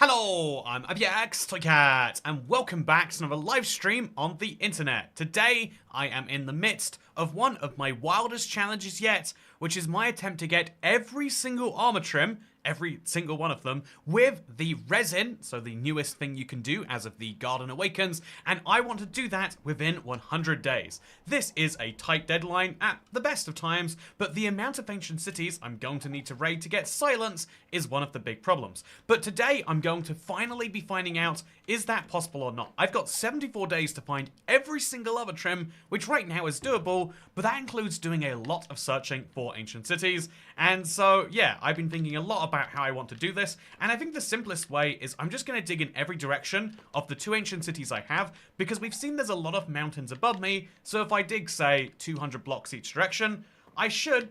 Hello, I'm RAREST, and welcome back to another live stream on the internet. Today, I am in the midst of one of my wildest challenges yet, which is my attempt to get every single armor trim, every single one of them, with the resin, so the newest thing you can do as of the Garden Awakens, and I want to do that within 100 days. This is a tight deadline at the best of times, but the amount of ancient cities I'm going to need to raid to get silence is one of the big problems. But today, I'm going to finally be finding out, is that possible or not? I've got 74 days to find every single other trim, which right now is doable, but that includes doing a lot of searching for ancient cities. And so, yeah, I've been thinking a lot about how I want to do this, and I think the simplest way is I'm just going to dig in every direction of the 2 ancient cities I have, because we've seen there's a lot of mountains above me, so if I dig, say, 200 blocks each direction, I should,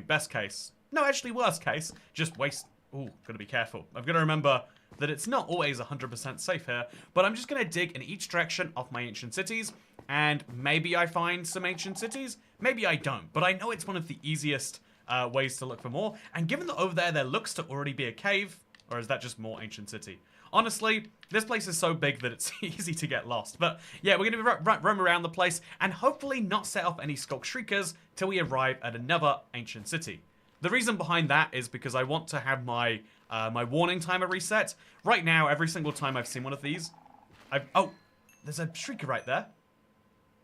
best case, no, actually worst case, just waste, ooh, gotta be careful. I've got to remember that it's not always 100% safe here, but I'm just going to dig in each direction of my ancient cities, and maybe I find some ancient cities, maybe I don't, but I know it's one of the easiest ways to look for more, and given that over there looks to already be a cave, or is that just more ancient city? Honestly, this place is so big that it's easy to get lost, but yeah, we're going to roam around the place, and hopefully not set off any skulk shriekers till we arrive at another ancient city. The reason behind that is because I want to have my my warning timer reset. Right now, every single time I've seen one of these, oh, there's a shrieker right there.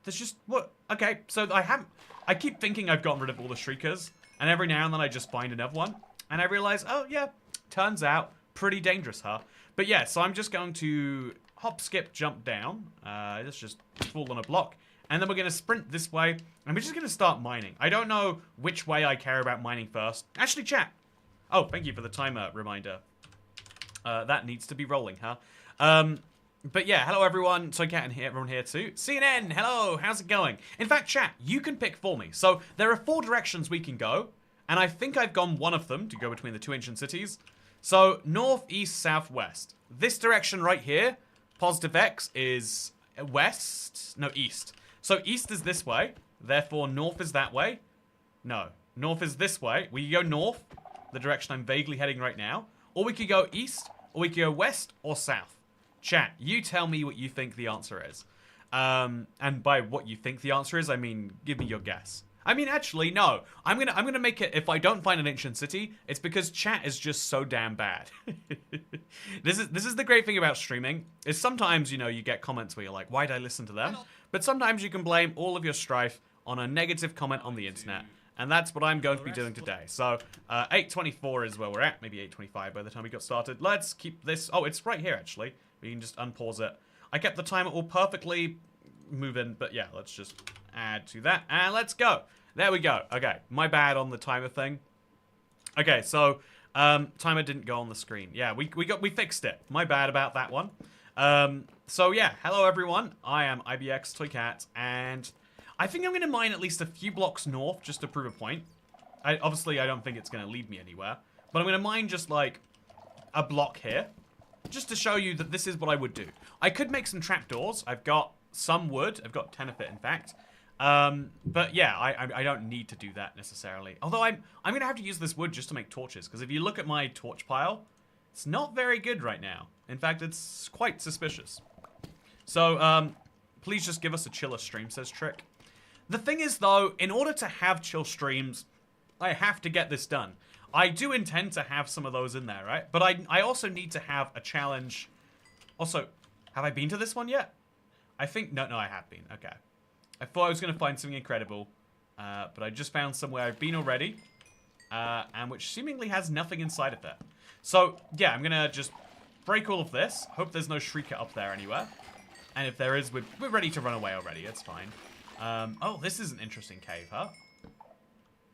There's just, what? Okay, so I keep thinking I've gotten rid of all the shriekers, and every now and then I just find another one, and I realize, oh yeah, turns out, pretty dangerous, huh? But yeah, so I'm just going to hop, skip, jump down. Let's just fall on a block. And then we're going to sprint this way, and we're just going to start mining. I don't know which way I care about mining first. Actually, chat. Oh, thank you for the timer reminder. That needs to be rolling, huh? But yeah, hello everyone. Toycat and everyone here too. CNN, hello, how's it going? In fact, chat, you can pick for me. So there are 4 directions we can go, and I think I've gone one of them to go between the 2 ancient cities. So north, east, south, west. This direction right here, positive X, is west, no, east. So east is this way, therefore north is that way. No, north is this way. We could go north, the direction I'm vaguely heading right now, or we could go east, or we could go west or south. Chat, you tell me what you think the answer is. And by what you think the answer is, I mean, give me your guess. I mean, actually, no. I'm gonna make it, if I don't find an ancient city, it's because chat is just so damn bad. This is the great thing about streaming, is sometimes, you know, you get comments where you're like, why'd I listen to them? But sometimes you can blame all of your strife on a negative comment on the internet. And that's what I'm going to be doing today. So, 8:24 is where we're at. Maybe 8:25 by the time we got started. Let's keep this. Oh, it's right here, actually. We can just unpause it. I kept the timer all perfectly moving, but yeah, let's just add to that. And let's go. There we go. Okay, my bad on the timer thing. Okay, so, timer didn't go on the screen. Yeah, we fixed it. My bad about that one. So yeah, hello everyone. I am RAREST, and I think I'm going to mine at least a few blocks north just to prove a point. Obviously, I don't think it's going to lead me anywhere, but I'm going to mine just like a block here, just to show you that this is what I would do. I could make some trapdoors. I've got some wood. I've got 10 of it, in fact. But yeah, I don't need to do that necessarily. Although I'm going to have to use this wood just to make torches, because if you look at my torch pile, it's not very good right now. In fact, it's quite suspicious. So, please just give us a chiller stream, says Trick. The thing is, though, in order to have chill streams, I have to get this done. I do intend to have some of those in there, right? But I also need to have a challenge. Also, have I been to this one yet? I think, no, I have been. Okay. I thought I was going to find something incredible, but I just found somewhere I've been already, and which seemingly has nothing inside of it. So, yeah, I'm going to just break all of this. Hope there's no shrieker up there anywhere. And if there is, we're ready to run away already. It's fine. Oh, this is an interesting cave, huh?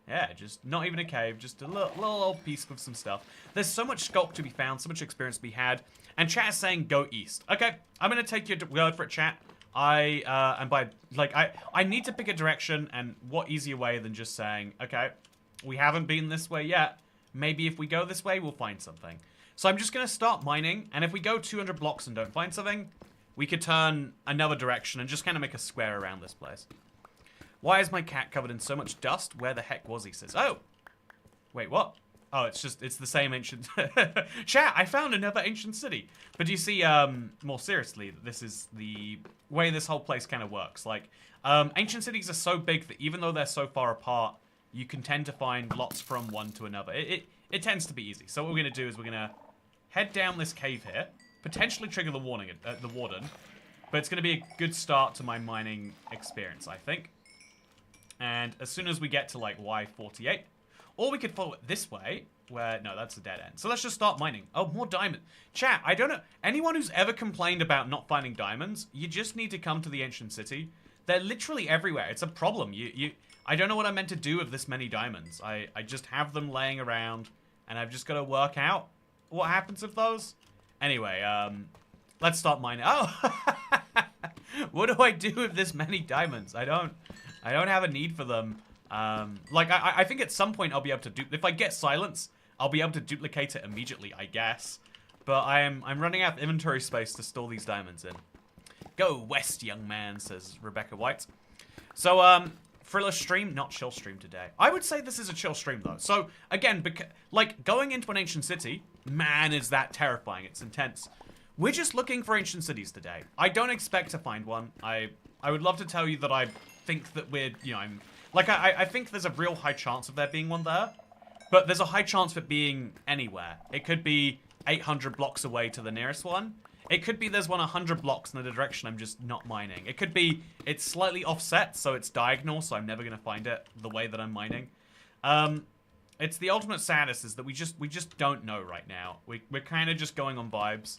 Yeah, just not even a cave, just a little old piece with some stuff. There's so much skulk to be found, so much experience to be had. And chat is saying go east. Okay, I'm going to take your word for it, chat. And by, like, I need to pick a direction, and what easier way than just saying, okay, we haven't been this way yet. Maybe if we go this way, we'll find something. So I'm just going to start mining, and if we go 200 blocks and don't find something, we could turn another direction and just kind of make a square around this place. Why is my cat covered in so much dust? Where the heck was he, says. Oh! Wait, what? Oh, it's the same ancient... Chat, I found another ancient city. But do you see, more seriously, this is the way this whole place kind of works. Like, ancient cities are so big that even though they're so far apart, you can tend to find lots from one to another. It tends to be easy. So what we're going to do is we're going to head down this cave here, potentially trigger the warden, but it's going to be a good start to my mining experience, I think. And as soon as we get to, like, Y48, or we could follow it this way, where... No, that's a dead end. So let's just start mining. Oh, more diamond. Chat, I don't know... Anyone who's ever complained about not finding diamonds, you just need to come to the ancient city. They're literally everywhere. It's a problem. I don't know what I'm meant to do with this many diamonds. I just have them laying around, and I've just got to work out what happens with those. Anyway, let's start mining. Oh! What do I do with this many diamonds? I don't have a need for them. Like, I think at some point I'll be able to if I get silence, I'll be able to duplicate it immediately, I guess. But I'm running out of inventory space to store these diamonds in. Go west, young man, says Rebecca White. So, Thriller stream, not chill stream today. I would say this is a chill stream, though. So, again, like, going into an ancient city, man, is that terrifying. It's intense. We're just looking for ancient cities today. I don't expect to find one. I would love to tell you that I think that we're, you know, I think there's a real high chance of there being one there, but there's a high chance of it being anywhere. It could be 800 blocks away to the nearest one. It could be there's one 100 blocks in the direction I'm just not mining. It could be it's slightly offset, so it's diagonal, so I'm never going to find it the way that I'm mining. It's the ultimate sadness is that we just don't know right now. We're kind of just going on vibes.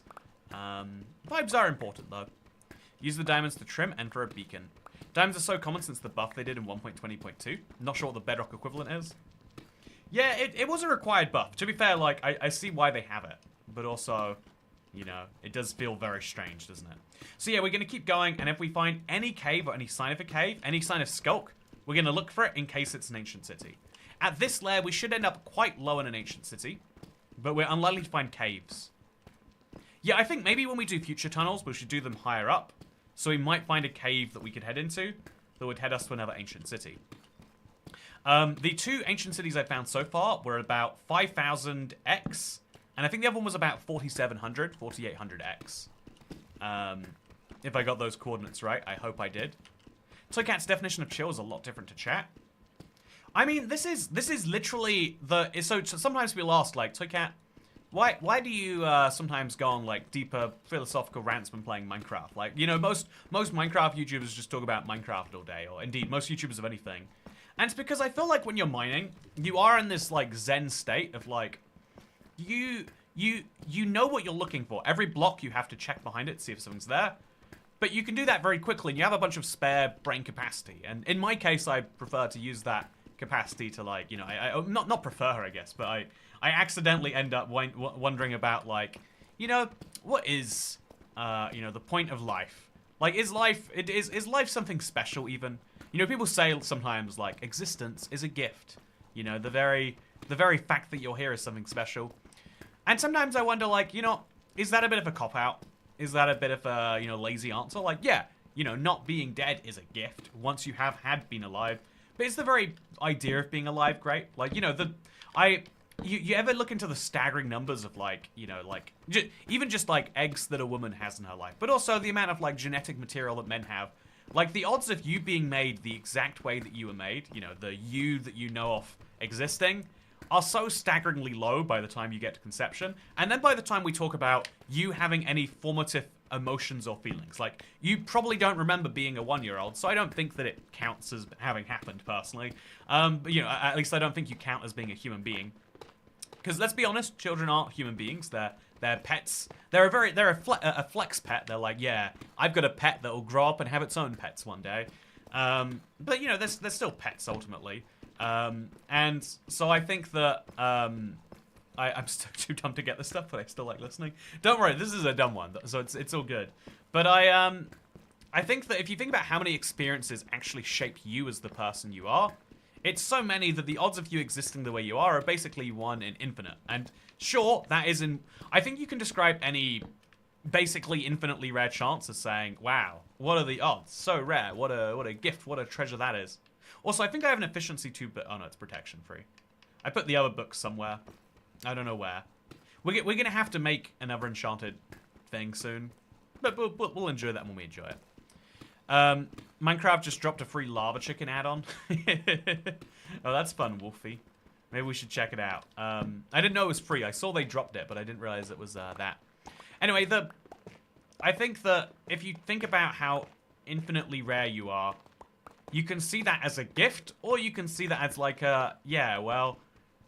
Vibes are important, though. Use the diamonds to trim and for a beacon. Diamonds are so common since the buff they did in 1.20.2. Not sure what the Bedrock equivalent is. Yeah, it was a required buff. To be fair, like, I see why they have it. But also, you know, it does feel very strange, doesn't it? So yeah, we're going to keep going, and if we find any cave or any sign of a cave, any sign of skulk, we're going to look for it in case it's an ancient city. At this layer, we should end up quite low in an ancient city, but we're unlikely to find caves. Yeah, I think maybe when we do future tunnels, we should do them higher up. So we might find a cave that we could head into that would head us to another ancient city. The two ancient cities I found so far were about 5,000x, and I think the other one was about 4,700, 4,800x. If I got those coordinates right, I hope I did. Toycat's definition of chill is a lot different to chat. I mean, this is literally so sometimes we'll ask, like, Toycat, why do you sometimes go on, like, deeper philosophical rants when playing Minecraft? Like, you know, most Minecraft YouTubers just talk about Minecraft all day, or indeed, most YouTubers of anything. And it's because I feel like when you're mining, you are in this, like, zen state of, like, you know what you're looking for. Every block you have to check behind it to see if something's there. But you can do that very quickly, and you have a bunch of spare brain capacity. And in my case, I prefer to use that capacity to, like, you know, I not prefer, I guess, but I accidentally end up wondering about, like, you know, what is, you know, the point of life? Like, is life something special even? You know, people say sometimes, like, existence is a gift. You know, the very fact that you're here is something special. And sometimes I wonder, like, you know, is that a bit of a cop-out? Is that a bit of a, you know, lazy answer? Like, yeah, you know, not being dead is a gift once you had been alive. But is the very idea of being alive great? Like, you know, you ever look into the staggering numbers of, like, you know, like, even just, like, eggs that a woman has in her life, but also the amount of, like, genetic material that men have. Like, the odds of you being made the exact way that you were made, you know, the you that you know of existing, are so staggeringly low by the time you get to conception. And then by the time we talk about you having any formative emotions or feelings, like, you probably don't remember being a 1-year-old, so I don't think that it counts as having happened personally. But, you know, at least I don't think you count as being a human being. Because let's be honest, children aren't human beings. They're pets. They're a flex pet. They're like, yeah, I've got a pet that will grow up and have its own pets one day. But, you know, they're still pets ultimately. And so I think that I'm still too dumb to get this stuff, but I still like listening. Don't worry, this is a dumb one, so it's all good. But I think that if you think about how many experiences actually shape you as the person you are, it's so many that the odds of you existing the way you are basically 1 in infinite. And sure, that is I think you can describe any basically infinitely rare chance as saying, wow, what are the odds? So rare. What a gift, what a treasure that is. Also, I think I have an efficiency 2, but oh no, it's protection free. I put the other book somewhere. I don't know where. We're going to have to make another enchanted thing soon. But we'll enjoy that when we enjoy it. Minecraft just dropped a free lava chicken add-on. Oh, that's fun, Wolfie. Maybe we should check it out. I didn't know it was free. I saw they dropped it, but I didn't realize it was that. Anyway, I think that if you think about how infinitely rare you are, you can see that as a gift, or you can see that as like a, yeah, well,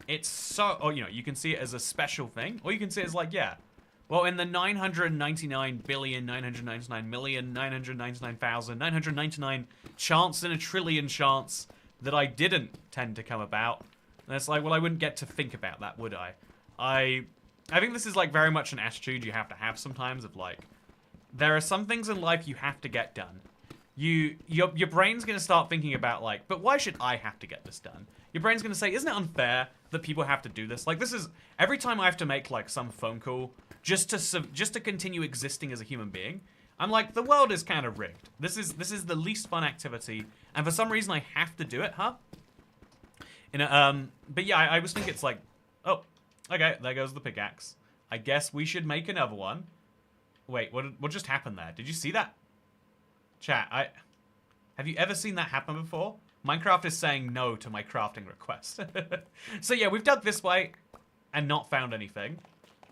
it's so, or, you know, you can see it as a special thing, or you can see it as like, yeah, well, in the 999,999,999,999 chance in a trillion chance that I didn't tend to come about, and it's like, well, I wouldn't get to think about that, would I? I think this is like very much an attitude you have to have sometimes of like, there are some things in life you have to get done. Your brain's going to start thinking about like, but why should I have to get this done? Your brain's going to say, isn't it unfair that people have to do this? Like, this is, every time I have to make like some phone call just to continue existing as a human being, I'm like, the world is kind of rigged. This is the least fun activity, and for some reason I have to do it, huh? But yeah, I was thinking it's like, oh, okay, there goes the pickaxe. I guess we should make another one. Wait, what just happened there? Did you see that? Chat, have you ever seen that happen before? Minecraft is saying no to my crafting request. So yeah, we've dug this way and not found anything,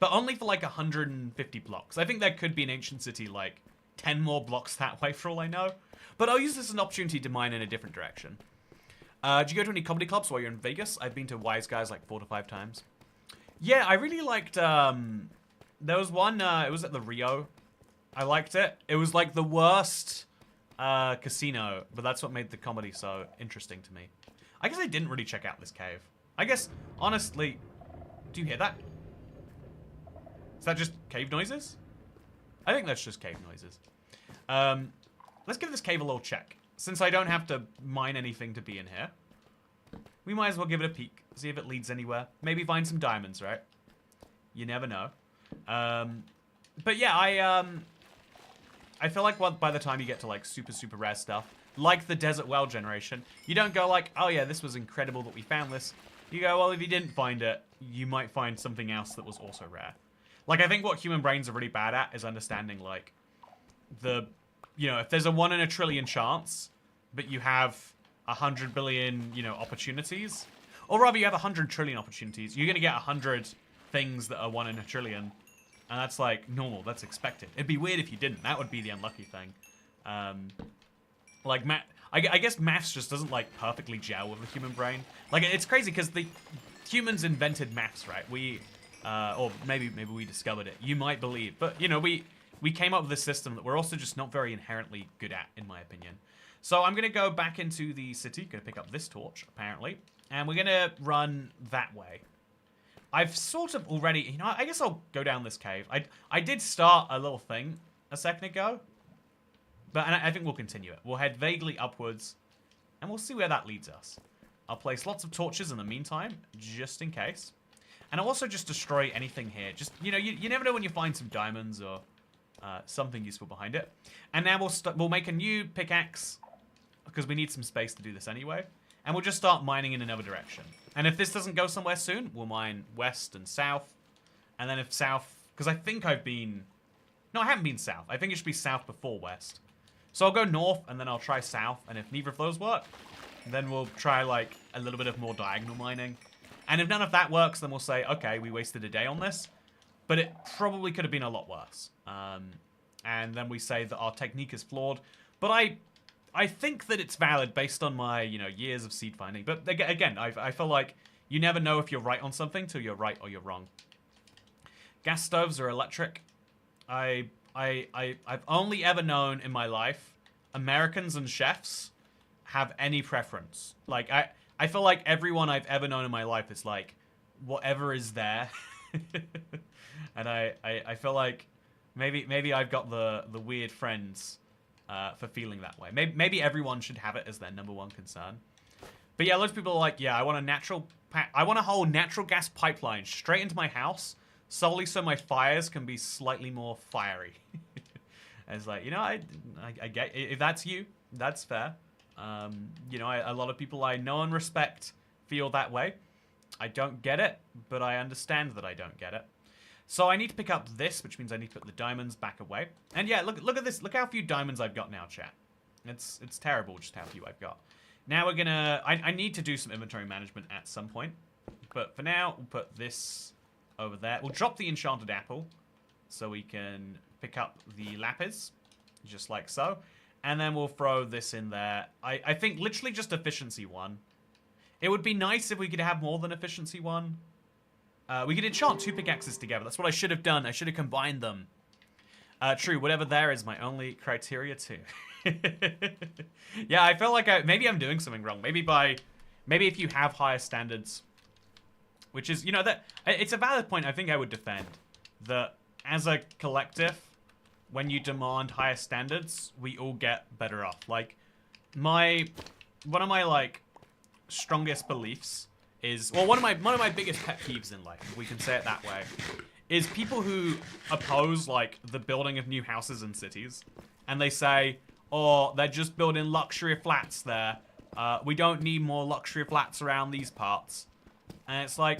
but only for like 150 blocks. I think there could be an ancient city like 10 more blocks that way for all I know. But I'll use this as an opportunity to mine in a different direction. Did you go to any comedy clubs while you're in Vegas? I've been to Wise Guys like 4 to 5 times. Yeah, I really liked, there was one, it was at the Rio. I liked it. It was like the worst casino, but that's what made the comedy so interesting to me. I guess I didn't really check out this cave. I guess, honestly, do you hear that? Is that just cave noises? I think that's just cave noises. Let's give this cave a little check. Since I don't have to mine anything to be in here, we might as well give it a peek, see if it leads anywhere. Maybe find some diamonds, right? You never know. But yeah, I feel like by the time you get to like super rare stuff, like the desert well generation, you don't go like, oh yeah, this was incredible that we found this. You go, well, if you didn't find it, you might find something else that was also rare. Like, I think what human brains are really bad at is understanding like you know, if there's a 1 in a trillion chance, but you have 100 billion, you know, opportunities, or rather you have 100 trillion opportunities, you're gonna get 100 things that are 1 in a trillion. And that's like normal, that's expected. It'd be weird if you didn't. That would be the unlucky thing. Like, I guess maths just doesn't like perfectly gel with the human brain. Like, it's crazy because the humans invented maths, right? We, or maybe we discovered it. You might believe, but you know, we came up with a system that we're also just not very inherently good at, in my opinion. So I'm gonna go back into the city, gonna pick up this torch, apparently, and we're gonna run that way. I've sort of already, you know, I guess I'll go down this cave. I did start a little thing a second ago, but I think we'll continue it. We'll head vaguely upwards, and we'll see where that leads us. I'll place lots of torches in the meantime, just in case. And I'll also just destroy anything here. Just, you know, you never know when you find some diamonds or something useful behind it. And now we'll make a new pickaxe, because we need some space to do this anyway. And we'll just start mining in another direction. And if this doesn't go somewhere soon, we'll mine west and south. And then if south, because I think I've been, no, I haven't been south. I think it should be south before west. So I'll go north and then I'll try south. And if neither of those work, then we'll try like a little bit of more diagonal mining. And if none of that works, then we'll say, okay, we wasted a day on this. But it probably could have been a lot worse. And then we say that our technique is flawed. But I think that it's valid based on my, you know, years of seed finding. But again, I feel like you never know if you're right on something till you're right or you're wrong. Gas stoves are electric. I've only ever known in my life Americans and chefs have any preference. Like, I feel like everyone I've ever known in my life is like, whatever is there. And I feel like maybe I've got the weird friends for feeling that way. Maybe everyone should have it as their #1 concern. But yeah, loads of people are like, yeah, I want a whole natural gas pipeline straight into my house, solely so my fires can be slightly more fiery. And it's like, you know, I get, if that's you, that's fair. You know, a lot of people I know and respect feel that way. I don't get it, but I understand that I don't get it. So I need to pick up this, which means I need to put the diamonds back away. And yeah, look at this. Look how few diamonds I've got now, chat. It's terrible just how few I've got. Now we're gonna... I need to do some inventory management at some point. But for now, we'll put this over there. We'll drop the enchanted apple so we can pick up the lapis, just like so. And then we'll throw this in there. I think literally just efficiency 1. It would be nice if we could have more than efficiency 1. We could enchant 2 pickaxes together. That's what I should have done. I should have combined them. True, whatever there is my only criteria too. Yeah, I feel like maybe I'm doing something wrong. Maybe if you have higher standards, which is, you know, that it's a valid point I think I would defend, that as a collective, when you demand higher standards, we all get better off. Like, one of my, like, strongest beliefs is, well, one of my biggest pet peeves in life, if we can say it that way, is people who oppose, like, the building of new houses and cities, and they say, oh, they're just building luxury flats there. We don't need more luxury flats around these parts. And it's like,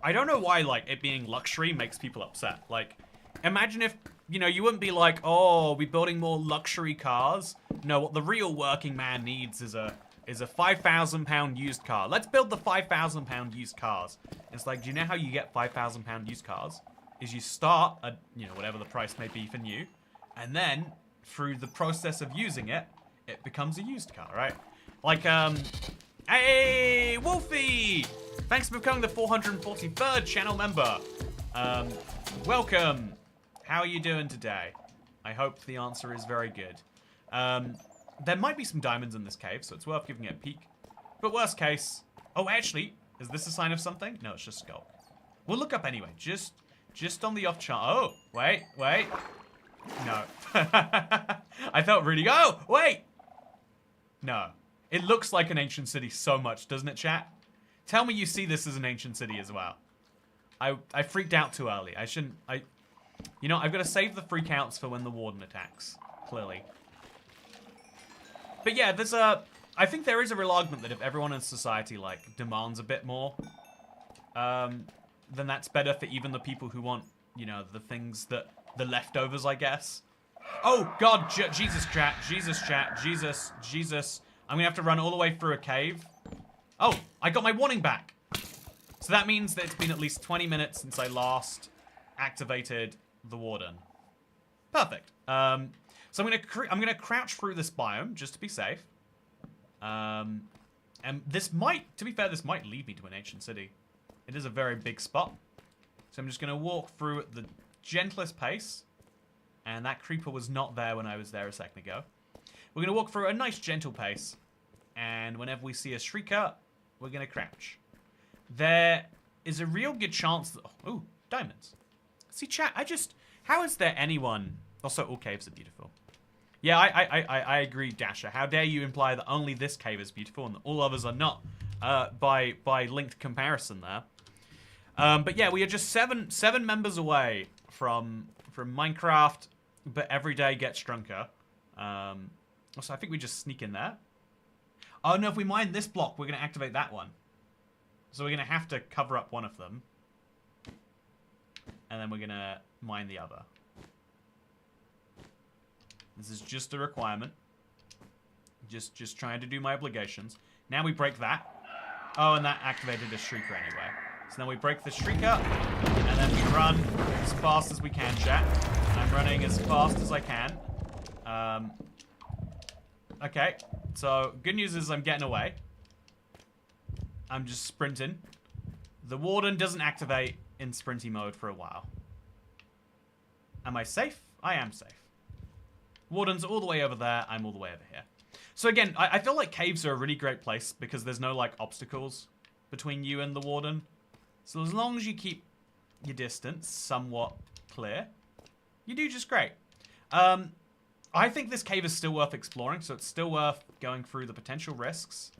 I don't know why, like, it being luxury makes people upset. Like, imagine if, you know, you wouldn't be like, oh, we're building more luxury cars. No, what the real working man needs is a £5,000 used car. Let's build the £5,000 used cars. It's like, do you know how you get £5,000 used cars? Is you start at, you know, whatever the price may be for new, and then through the process of using it, it becomes a used car, right? Like, hey, Wolfie! Thanks for becoming the 443rd channel member. Welcome. How are you doing today? I hope the answer is very good. There might be some diamonds in this cave, so it's worth giving it a peek. But worst case... Oh, actually, is this a sign of something? No, it's just skull. We'll look up anyway, just on the off chance. Oh, wait. No. I felt really... Oh, wait! No. It looks like an ancient city so much, doesn't it, chat? Tell me you see this as an ancient city as well. I freaked out too early. I shouldn't... You know, I've got to save the freak outs for when the warden attacks. Clearly. But yeah, there's a... I think there is a real argument that if everyone in society, like, demands a bit more, then that's better for even the people who want, you know, the things that... The leftovers, I guess. Oh, God, Jesus, chat. Jesus. I'm gonna have to run all the way through a cave. Oh, I got my warning back. So that means that it's been at least 20 minutes since I last activated the warden. Perfect. So I'm gonna crouch through this biome just to be safe. And this might, to be fair, this might lead me to an ancient city. It is a very big spot. So I'm just gonna walk through at the gentlest pace. And that creeper was not there when I was there a second ago. We're gonna walk through a nice gentle pace. And whenever we see a shrieker, we're gonna crouch. There is a real good chance that... Oh, diamonds. See, chat, how is there anyone... Also, all caves are beautiful. Yeah, I agree, Dasher. How dare you imply that only this cave is beautiful and that all others are not, by linked comparison there. But yeah, we are just seven members away from Minecraft, but every day gets drunker. Also, I think we just sneak in there. Oh no, if we mine this block, we're going to activate that one. So we're going to have to cover up one of them. And then we're going to mine the other. This is just a requirement. Just trying to do my obligations. Now we break that. Oh, and that activated a shrieker anyway. So then we break the shrieker. And then we run as fast as we can, chat. I'm running as fast as I can. Okay. So, good news is I'm getting away. I'm just sprinting. The warden doesn't activate in sprinty mode for a while. Am I safe? I am safe. Warden's all the way over there. I'm all the way over here. So again, I feel like caves are a really great place because there's no, like, obstacles between you and the warden. So as long as you keep your distance somewhat clear, you do just great. I think this cave is still worth exploring, so it's still worth going through the potential risks.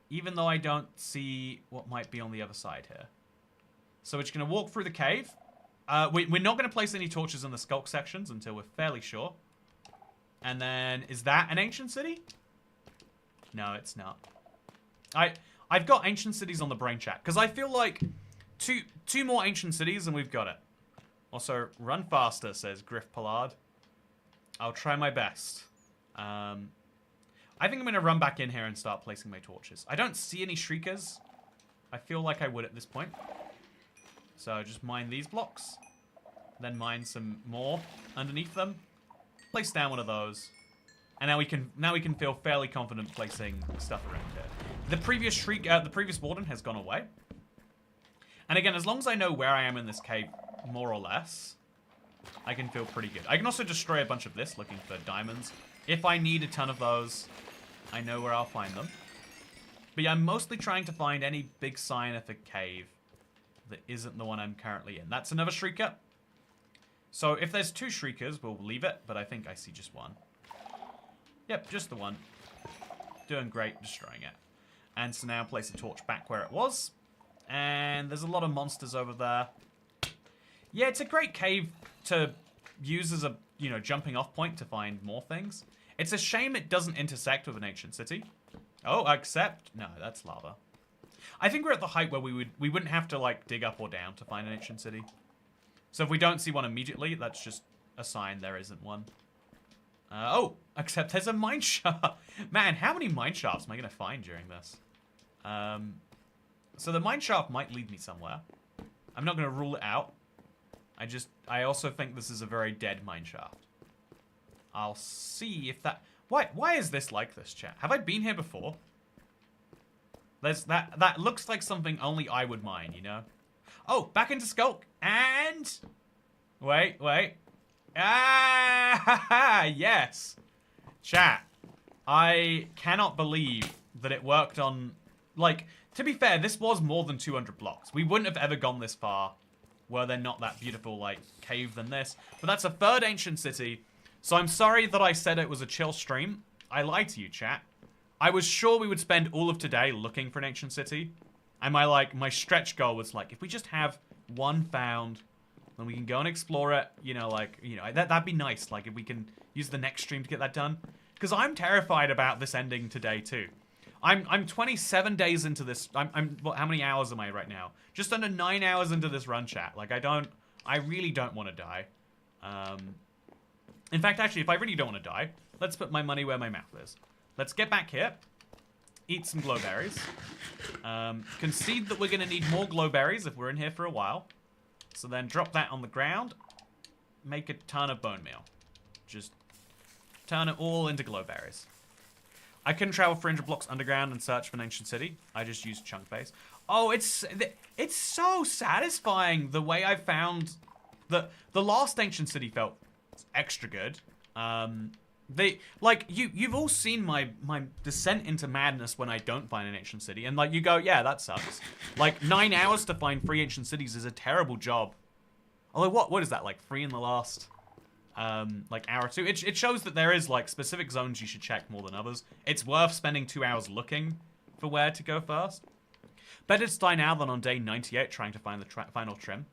Even though I don't see what might be on the other side here. So we're just going to walk through the cave. We're not going to place any torches in the skulk sections until we're fairly sure. And then, is that an ancient city? No, it's not. I've got ancient cities on the brain chat because I feel like two more ancient cities and we've got it. Also, run faster, says Griff Pollard. I'll try my best. I think I'm going to run back in here and start placing my torches. I don't see any shriekers. I feel like I would at this point. So just mine these blocks. Then mine some more underneath them. Place down one of those. And now we can feel fairly confident placing stuff around here. The previous warden has gone away. And again, as long as I know where I am in this cave, more or less, I can feel pretty good. I can also destroy a bunch of this, looking for diamonds. If I need a ton of those, I know where I'll find them. But yeah, I'm mostly trying to find any big sign of a cave that isn't the one I'm currently in. That's another shrieker. So if there's two shriekers, we'll leave it, but I think I see just one. Yep, just the one. Doing great, destroying it. And so now place a torch back where it was. And there's a lot of monsters over there. Yeah, it's a great cave to use as a, you know, jumping off point to find more things. It's a shame it doesn't intersect with an ancient city. Oh, except... No, that's lava. I think we're at the height where we wouldn't have to, like, dig up or down to find an ancient city. So if we don't see one immediately, that's just a sign there isn't one. Oh, except there's a mine shaft. Man, how many mine shafts am I going to find during this? So the mine shaft might lead me somewhere. I'm not going to rule it out. I also think this is a very dead mine shaft. I'll see if that... Why is this like this, chat? Have I been here before? That looks like something only I would mine, you know? Oh, back into Skulk. And... Wait. Ah, yes. Chat. I cannot believe that it worked on... Like, to be fair, this was more than 200 blocks. We wouldn't have ever gone this far were there not that beautiful, like, cave than this. But that's a third ancient city. So I'm sorry that I said it was a chill stream. I lied to you, chat. I was sure we would spend all of today looking for an ancient city. And my stretch goal was, like, if we just have one found... then we can go and explore it, that'd be nice, like, if we can use the next stream to get that done. Because I'm terrified about this ending today, too. I'm 27 days into this, how many hours am I right now? Just under 9 hours into this run, chat. Like, I really don't want to die. In fact, actually, if I really don't want to die, let's put my money where my mouth is. Let's get back here, eat some glowberries, concede that we're going to need more glowberries if we're in here for a while. So then drop that on the ground, make a ton of bone meal. Just turn it all into glowberries. I couldn't travel 300 blocks underground and search for an ancient city. I just used chunk base. Oh, it's so satisfying the way I found the last ancient city felt extra good. You've all seen my descent into madness when I don't find an ancient city, and like you go, yeah, that sucks. Like 9 hours to find 3 ancient cities is a terrible job. Although what is that, like 3 in the last like hour or two? It shows that there is like specific zones you should check more than others. It's worth spending 2 hours looking for where to go first. Better to die now than on day 98 trying to find the final trim.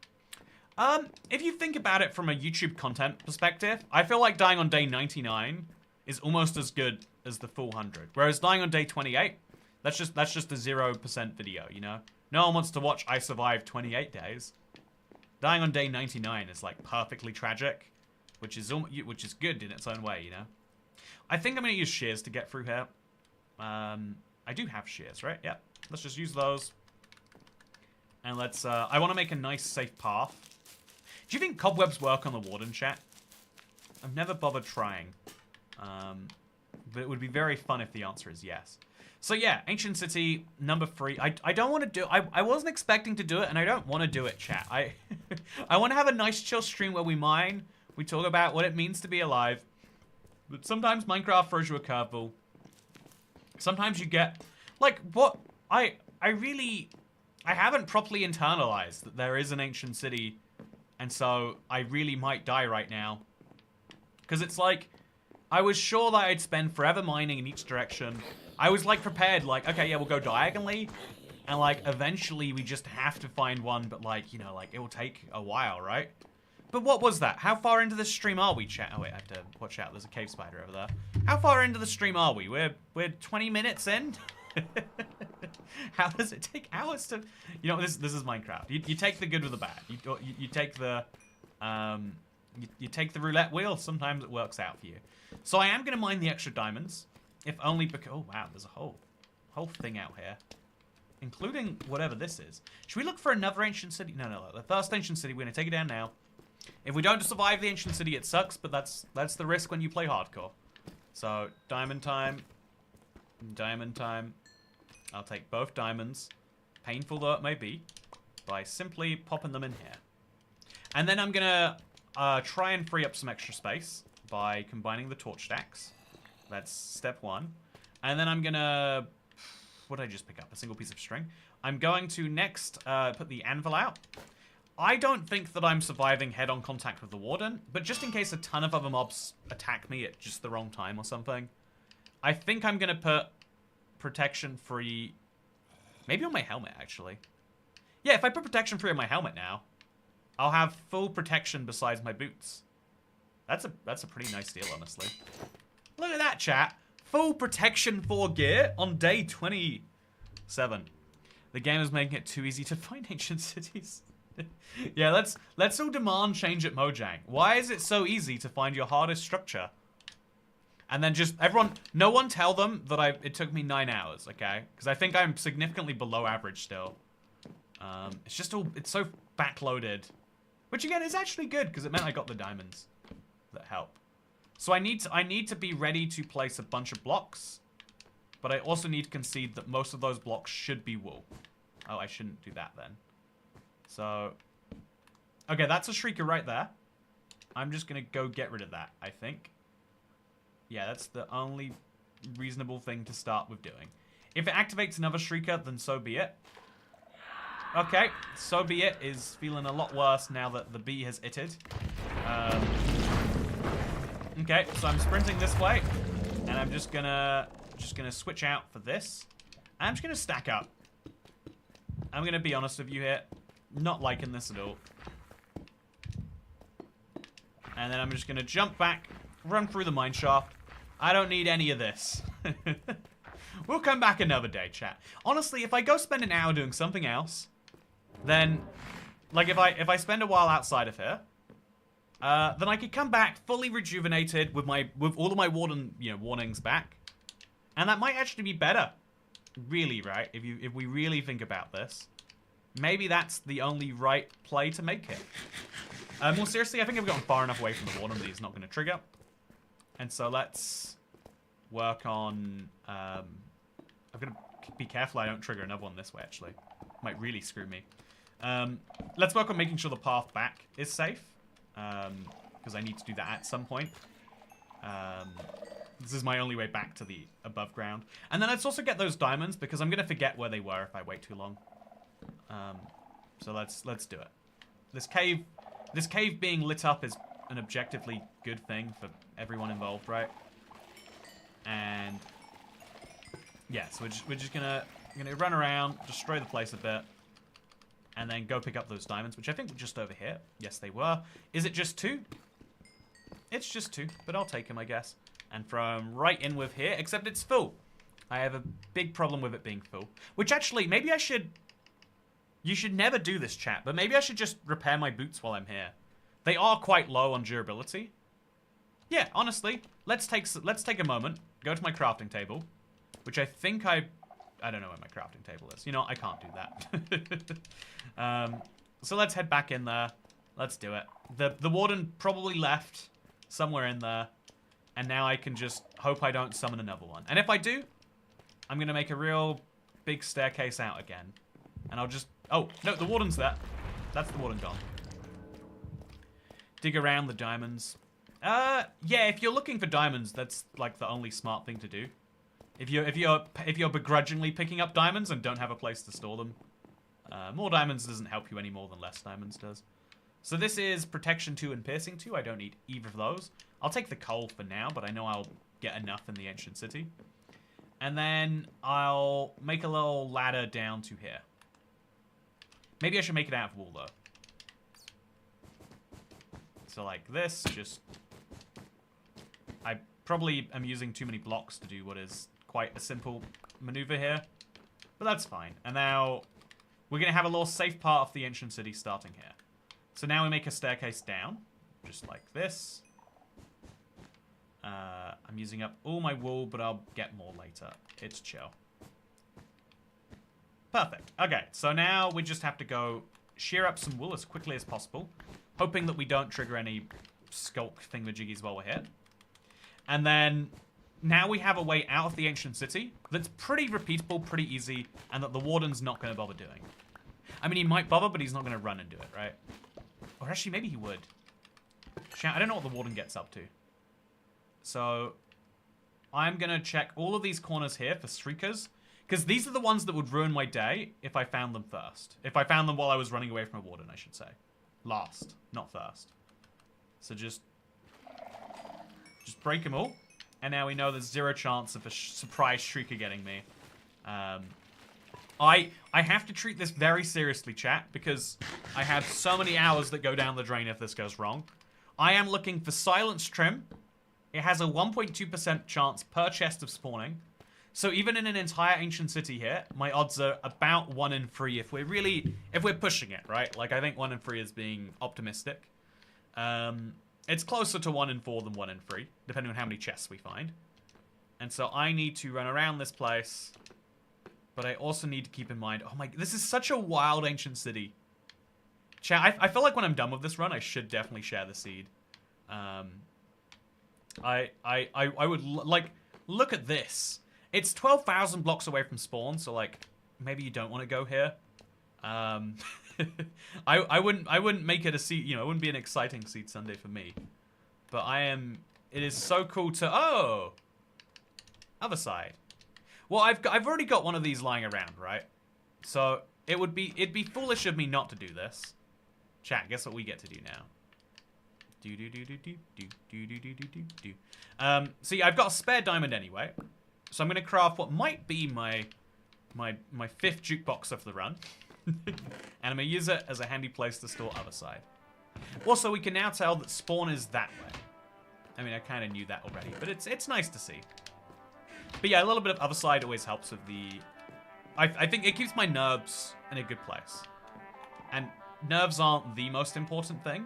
If you think about it from a YouTube content perspective, I feel like dying on day 99 is almost as good as the full 100. Whereas dying on day 28, that's just a 0% video, you know? No one wants to watch I survived 28 days. Dying on day 99 is like perfectly tragic, which is good in its own way, you know? I think I'm going to use shears to get through here. I do have shears, right? Yeah. Let's just use those. And let's, I want to make a nice safe path. Do you think cobwebs work on the warden, chat? I've never bothered trying. But it would be very fun if the answer is yes. So yeah, Ancient City, number 3. I don't want to do... I wasn't expecting to do it, and I don't want to do it, chat. I want to have a nice chill stream where we mine. We talk about what it means to be alive. But sometimes Minecraft throws you a curveball. Sometimes you get... Like, what... I haven't properly internalized that there is an Ancient City... And so, I really might die right now. Because it's like, I was sure that I'd spend forever mining in each direction. I was like prepared, like, okay, yeah, we'll go diagonally. And like, eventually we just have to find one, but like, you know, like, it will take a while, right? But what was that? How far into the stream are we, chat? Oh wait, I have to watch out, there's a cave spider over there. How far into the stream are we? We're 20 minutes in? How does it take hours to... You know, this is Minecraft. You take the good with the bad. You take the... You take the roulette wheel. Sometimes it works out for you. So I am going to mine the extra diamonds. If only because... Oh, wow. There's a whole thing out here. Including whatever this is. Should we look for another ancient city? No. The first ancient city. We're going to take it down now. If we don't survive the ancient city, it sucks. But that's the risk when you play hardcore. So, diamond time. Diamond time. I'll take both diamonds. Painful though it may be. By simply popping them in here. And then I'm going to try and free up some extra space. By combining the torch stacks. That's step one. And then I'm going to... What did I just pick up? A single piece of string. I'm going to next put the anvil out. I don't think that I'm surviving head-on contact with the warden, but just in case a ton of other mobs attack me at just the wrong time or something, I think I'm going to put protection free... Maybe on my helmet, actually. Yeah, if I put protection free on my helmet now, I'll have full protection besides my boots. That's a pretty nice deal, honestly. Look at that, chat. Full protection for gear on day 27. The game is making it too easy to find ancient cities. Yeah, let's all demand change at Mojang. Why is it so easy to find your hardest structure? And then just everyone, no one tell them that it took me 9 hours, okay? Because I think I'm significantly below average still. It's just it's so backloaded, which again is actually good because it meant I got the diamonds that help. So I need to be ready to place a bunch of blocks, but I also need to concede that most of those blocks should be wool. Oh, I shouldn't do that then. So, okay, that's a shrieker right there. I'm just going to go get rid of that, I think. Yeah, that's the only reasonable thing to start with doing. If it activates another shrieker, then so be it. Okay, so be it is feeling a lot worse now that the bee has itted. Okay, so I'm sprinting this way, and I'm just gonna switch out for this. I'm just gonna stack up. I'm gonna be honest with you here. Not liking this at all. And then I'm just going to jump back, run through the mine shaft. I don't need any of this. We'll come back another day, chat. Honestly, if I go spend an hour doing something else, then, like if I spend a while outside of here, then I could come back fully rejuvenated with all of my warnings back, and that might actually be better. Really, right? If we really think about this. Maybe that's the only right play to make it. More seriously, I think I've gotten far enough away from the warden that he's not going to trigger. And so let's work on... I'm going to be careful I don't trigger another one this way, actually. Might really screw me. Let's work on making sure the path back is safe. Because I need to do that at some point. This is my only way back to the above ground. And then let's also get those diamonds, because I'm going to forget where they were if I wait too long. So let's do it. This cave being lit up is an objectively good thing for everyone involved, right? And yeah, so we're just gonna run around, destroy the place a bit, and then go pick up those diamonds, which I think were just over here. Yes, they were. Is it just 2? It's just 2, but I'll take them, I guess. And from right in with here, except it's full. I have a big problem with it being full, which actually maybe I should. You should never do this, chat, but maybe I should just repair my boots while I'm here. They are quite low on durability. Yeah, honestly, let's take a moment, go to my crafting table, which I think I don't know where my crafting table is. You know, I can't do that. So let's head back in there. Let's do it. The warden probably left somewhere in there, and now I can just hope I don't summon another one. And if I do, I'm gonna make a real big staircase out again, and I'll just. Oh, no, the warden's there. That's the warden gone. Dig around the diamonds. Yeah, if you're looking for diamonds, that's like the only smart thing to do. If you're begrudgingly picking up diamonds and don't have a place to store them, more diamonds doesn't help you any more than less diamonds does. So this is protection 2 and piercing 2. I don't need either of those. I'll take the coal for now, but I know I'll get enough in the ancient city. And then I'll make a little ladder down to here. Maybe I should make it out of wool, though. So like this, just... I probably am using too many blocks to do what is quite a simple maneuver here. But that's fine. And now we're going to have a little safe part of the ancient city starting here. So now we make a staircase down, just like this. I'm using up all my wool, but I'll get more later. It's chill. Perfect. Okay, so now we just have to go shear up some wool as quickly as possible, hoping that we don't trigger any skulk thingamajiggies while we're here. And then now we have a way out of the ancient city that's pretty repeatable, pretty easy, and that the warden's not going to bother doing. I mean, he might bother, but he's not going to run and do it, right? Or actually, maybe he would. I don't know what the warden gets up to. So I'm going to check all of these corners here for streakers, because these are the ones that would ruin my day if I found them first. If I found them while I was running away from a warden, I should say. Last, not first. So just break them all. And now we know there's zero chance of a surprise streaker getting me. I have to treat this very seriously, chat, because I have so many hours that go down the drain if this goes wrong. I am looking for silence trim. It has a 1.2% chance per chest of spawning. So even in an entire ancient city here, my odds are about 1 in 3 if we're pushing it, right? Like, I think 1 in 3 is being optimistic. It's closer to 1 in 4 than 1 in 3, depending on how many chests we find. And so I need to run around this place, but I also need to keep in mind, oh my, this is such a wild ancient city. Chat, I feel like when I'm done with this run, I should definitely share the seed. I would, like, look at this. It's 12,000 blocks away from spawn, so, like, maybe you don't want to go here. I wouldn't make it a seed, you know, it wouldn't be an exciting seed Sunday for me. But it is so cool to, oh! Other side. Well, I've already got one of these lying around, right? So, it'd be foolish of me not to do this. Chat, guess what we get to do now? So yeah, I've got a spare diamond anyway. So I'm going to craft what might be my 5th jukebox of the run. And I'm going to use it as a handy place to store other side. Also, we can now tell that spawn is that way. I mean, I kind of knew that already, but it's nice to see. But yeah, a little bit of other side always helps with the... I think it keeps my nerves in a good place. And nerves aren't the most important thing,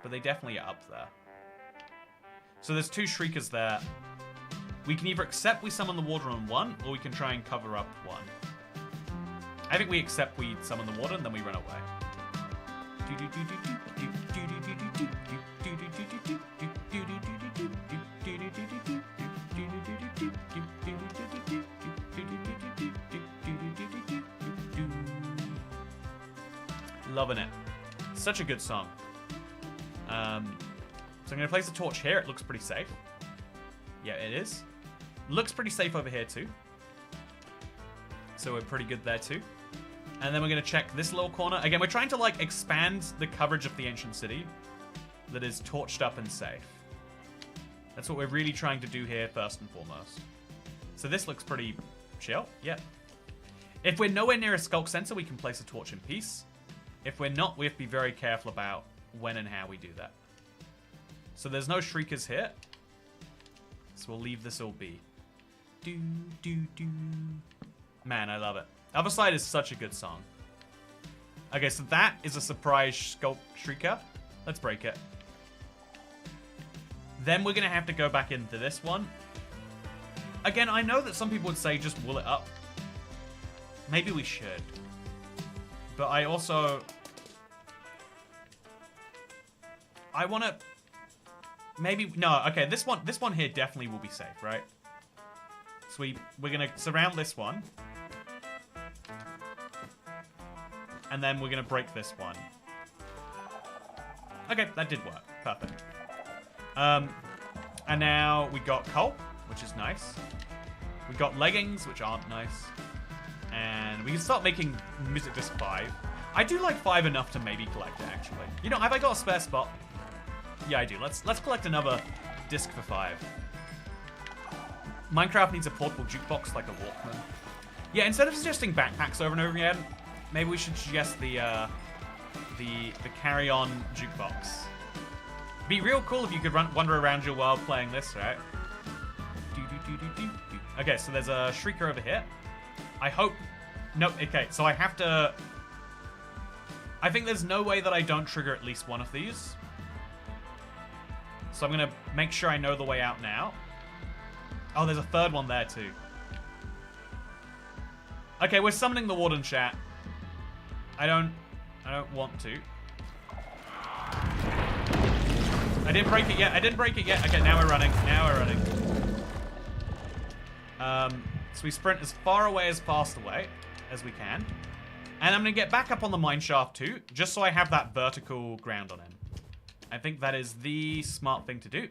but they definitely are up there. So there's 2 shriekers there. We can either accept we summon the warden on 1, or we can try and cover up 1. I think we accept we summon the warden, then we run away. Loving it. Such a good song. So I'm going to place a torch here. It looks pretty safe. Yeah, it is. Looks pretty safe over here too. So we're pretty good there too. And then we're going to check this little corner. Again, we're trying to, like, expand the coverage of the ancient city that is torched up and safe. That's what we're really trying to do here first and foremost. So this looks pretty chill. Yeah. If we're nowhere near a skulk sensor, we can place a torch in peace. If we're not, we have to be very careful about when and how we do that. So there's no shriekers here. So we'll leave this all be. Do, do, do. Man, I love it. Other Side is such a good song. Okay, so that is a surprise skulk shrieker. Let's break it. Then we're going to have to go back into this one. Again, I know that some people would say just wool it up. Maybe we should. But I also... I want to... Maybe... No, okay, this one here definitely will be safe, right? So we're going to surround this one. And then we're going to break this one. Okay, that did work. Perfect. And now we got coal, which is nice. We got leggings, which aren't nice. And we can start making music disc 5. I do like 5 enough to maybe collect it, actually. You know, have I got a spare spot? Yeah, I do. Let's collect another disc for 5. Minecraft needs a portable jukebox like a Walkman. Yeah, instead of suggesting backpacks over and over again, maybe we should suggest the carry-on jukebox. Be real cool if you could wander around your world playing this, right? Okay, so there's a shrieker over here. I hope No, okay, so I have to... I think there's no way that I don't trigger at least one of these. So I'm going to make sure I know the way out now. Oh, there's a third one there too. Okay, we're summoning the warden, chat. I don't want to. I didn't break it yet. I didn't break it yet. Okay, now we're running. Now we're running. So we sprint as far away as fast away as we can. And I'm going to get back up on the mine shaft too, just so I have that vertical ground on him. I think that is the smart thing to do.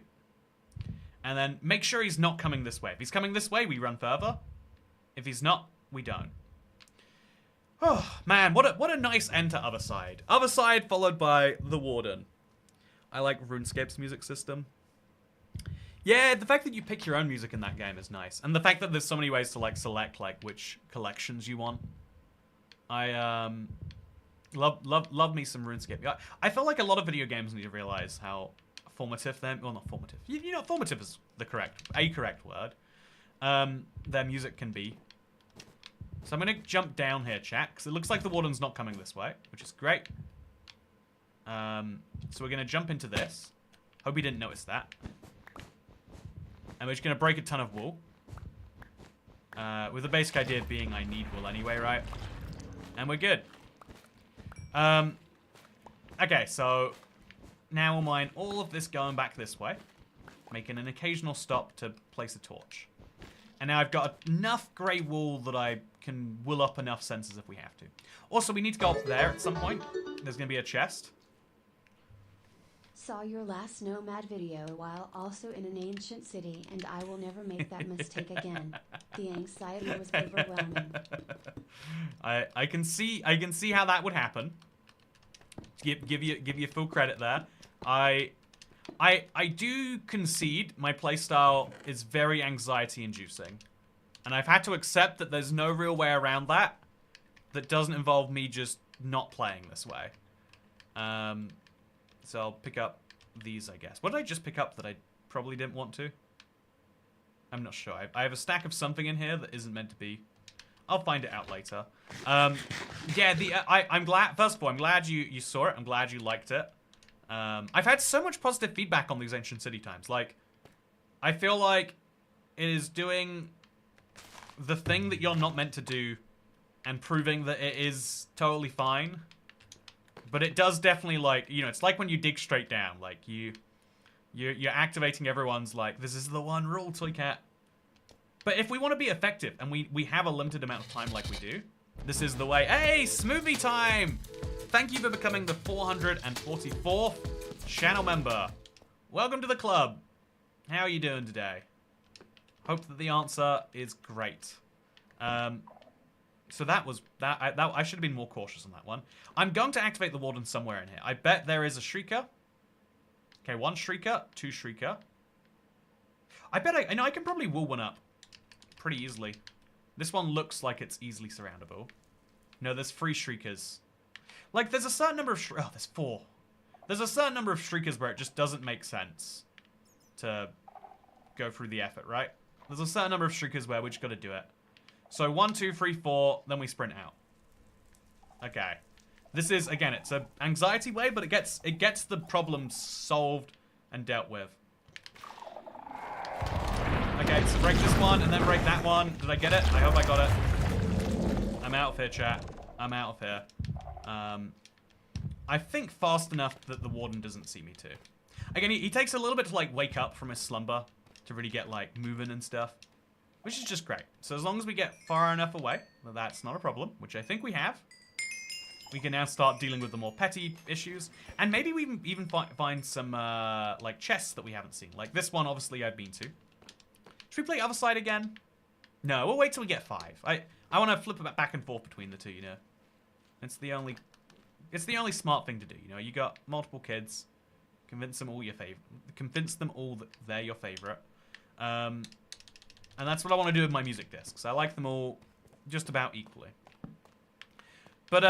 And then make sure he's not coming this way. If he's coming this way, we run further. If he's not, we don't. Oh, man, what a nice end to Other Side. Other Side followed by The Warden. I like RuneScape's music system. Yeah, the fact that you pick your own music in that game is nice. And the fact that there's so many ways to, like, select, like, which collections you want. I, love me some RuneScape. I feel like a lot of video games need to realize how formative them... Well, not formative. You know, formative is the correct word. Their music can be. So I'm going to jump down here, chat, because it looks like the warden's not coming this way, which is great. So we're going to jump into this. Hope he didn't notice that. And we're just going to break a ton of wool. With the basic idea being I need wool anyway, right? And we're good. Okay, so now we'll mine all of this going back this way. Making an occasional stop to place a torch. And now I've got enough grey wool that I can wool up enough sensors if we have to. Also, we need to go up there at some point. There's going to be a chest. Saw your last Nomad video while also in an ancient city, and I will never make that mistake again. The anxiety was overwhelming. I can see how that would happen. Give you full credit there. I do concede my playstyle is very anxiety inducing. And I've had to accept that there's no real way around that doesn't involve me just not playing this way. So I'll pick up these, I guess. What did I just pick up that I probably didn't want to? I'm not sure. I have a stack of something in here that isn't meant to be. I'll find it out later. Yeah, I'm glad. First of all, I'm glad you saw it. I'm glad you liked it. I've had so much positive feedback on these Ancient City times. Like, I feel like it is doing the thing that you're not meant to do and proving that it is totally fine. But it does definitely, like, you know, it's like when you dig straight down. Like, you're activating everyone's, like, this is the one rule, Toy Cat. But if we want to be effective, and we have a limited amount of time like we do, this is the way. Hey, Smoothie Time! Thank you for becoming the 444th channel member. Welcome to the club. How are you doing today? Hope that the answer is great. So that was that. I should have been more cautious on that one. I'm going to activate the warden somewhere in here. I bet there is a shrieker. Okay, one shrieker, two shrieker. I bet I know I can probably wool one up pretty easily. This one looks like it's easily surroundable. No, there's 3 shriekers. Like, there's a certain number of oh, there's 4. There's a certain number of shriekers where it just doesn't make sense to go through the effort, right? There's a certain number of shriekers where we just got to do it. So 1, 2, 3, 4, then we sprint out. Okay. This is, again, it's an anxiety way, but it gets the problem solved and dealt with. Okay, so break this one and then break that one. Did I get it? I hope I got it. I'm out of here, chat. I'm out of here. I think fast enough that the warden doesn't see me too. Again, he takes a little bit to, like, wake up from his slumber to really get, like, moving and stuff. Which is just great. So as long as we get far enough away, well, that's not a problem, which I think we have. We can now start dealing with the more petty issues. And maybe we even find some, like, chests that we haven't seen. Like this one, obviously, I've been to. Should we play Other Side again? No, we'll wait till we get 5. I want to flip it back and forth between the two, you know. It's the only smart thing to do, you know. You got multiple kids. Convince them all that they're your favorite. And that's what I want to do with my music discs. I like them all just about equally. But,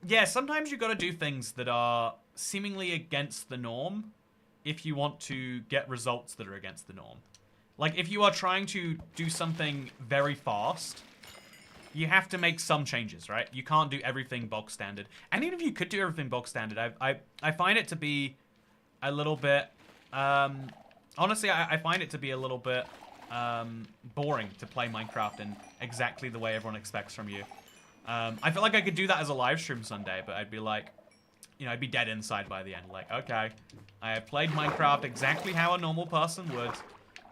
yeah, sometimes you got to do things that are seemingly against the norm if you want to get results that are against the norm. Like, if you are trying to do something very fast, you have to make some changes, right? You can't do everything bog standard. And even if you could do everything bog standard, I find it to be a little bit, honestly, I find it to be a little bit boring to play Minecraft in exactly the way everyone expects from you. I feel like I could do that as a live stream Sunday, but I'd be like, you know, I'd be dead inside by the end. Like, okay, I have played Minecraft exactly how a normal person would.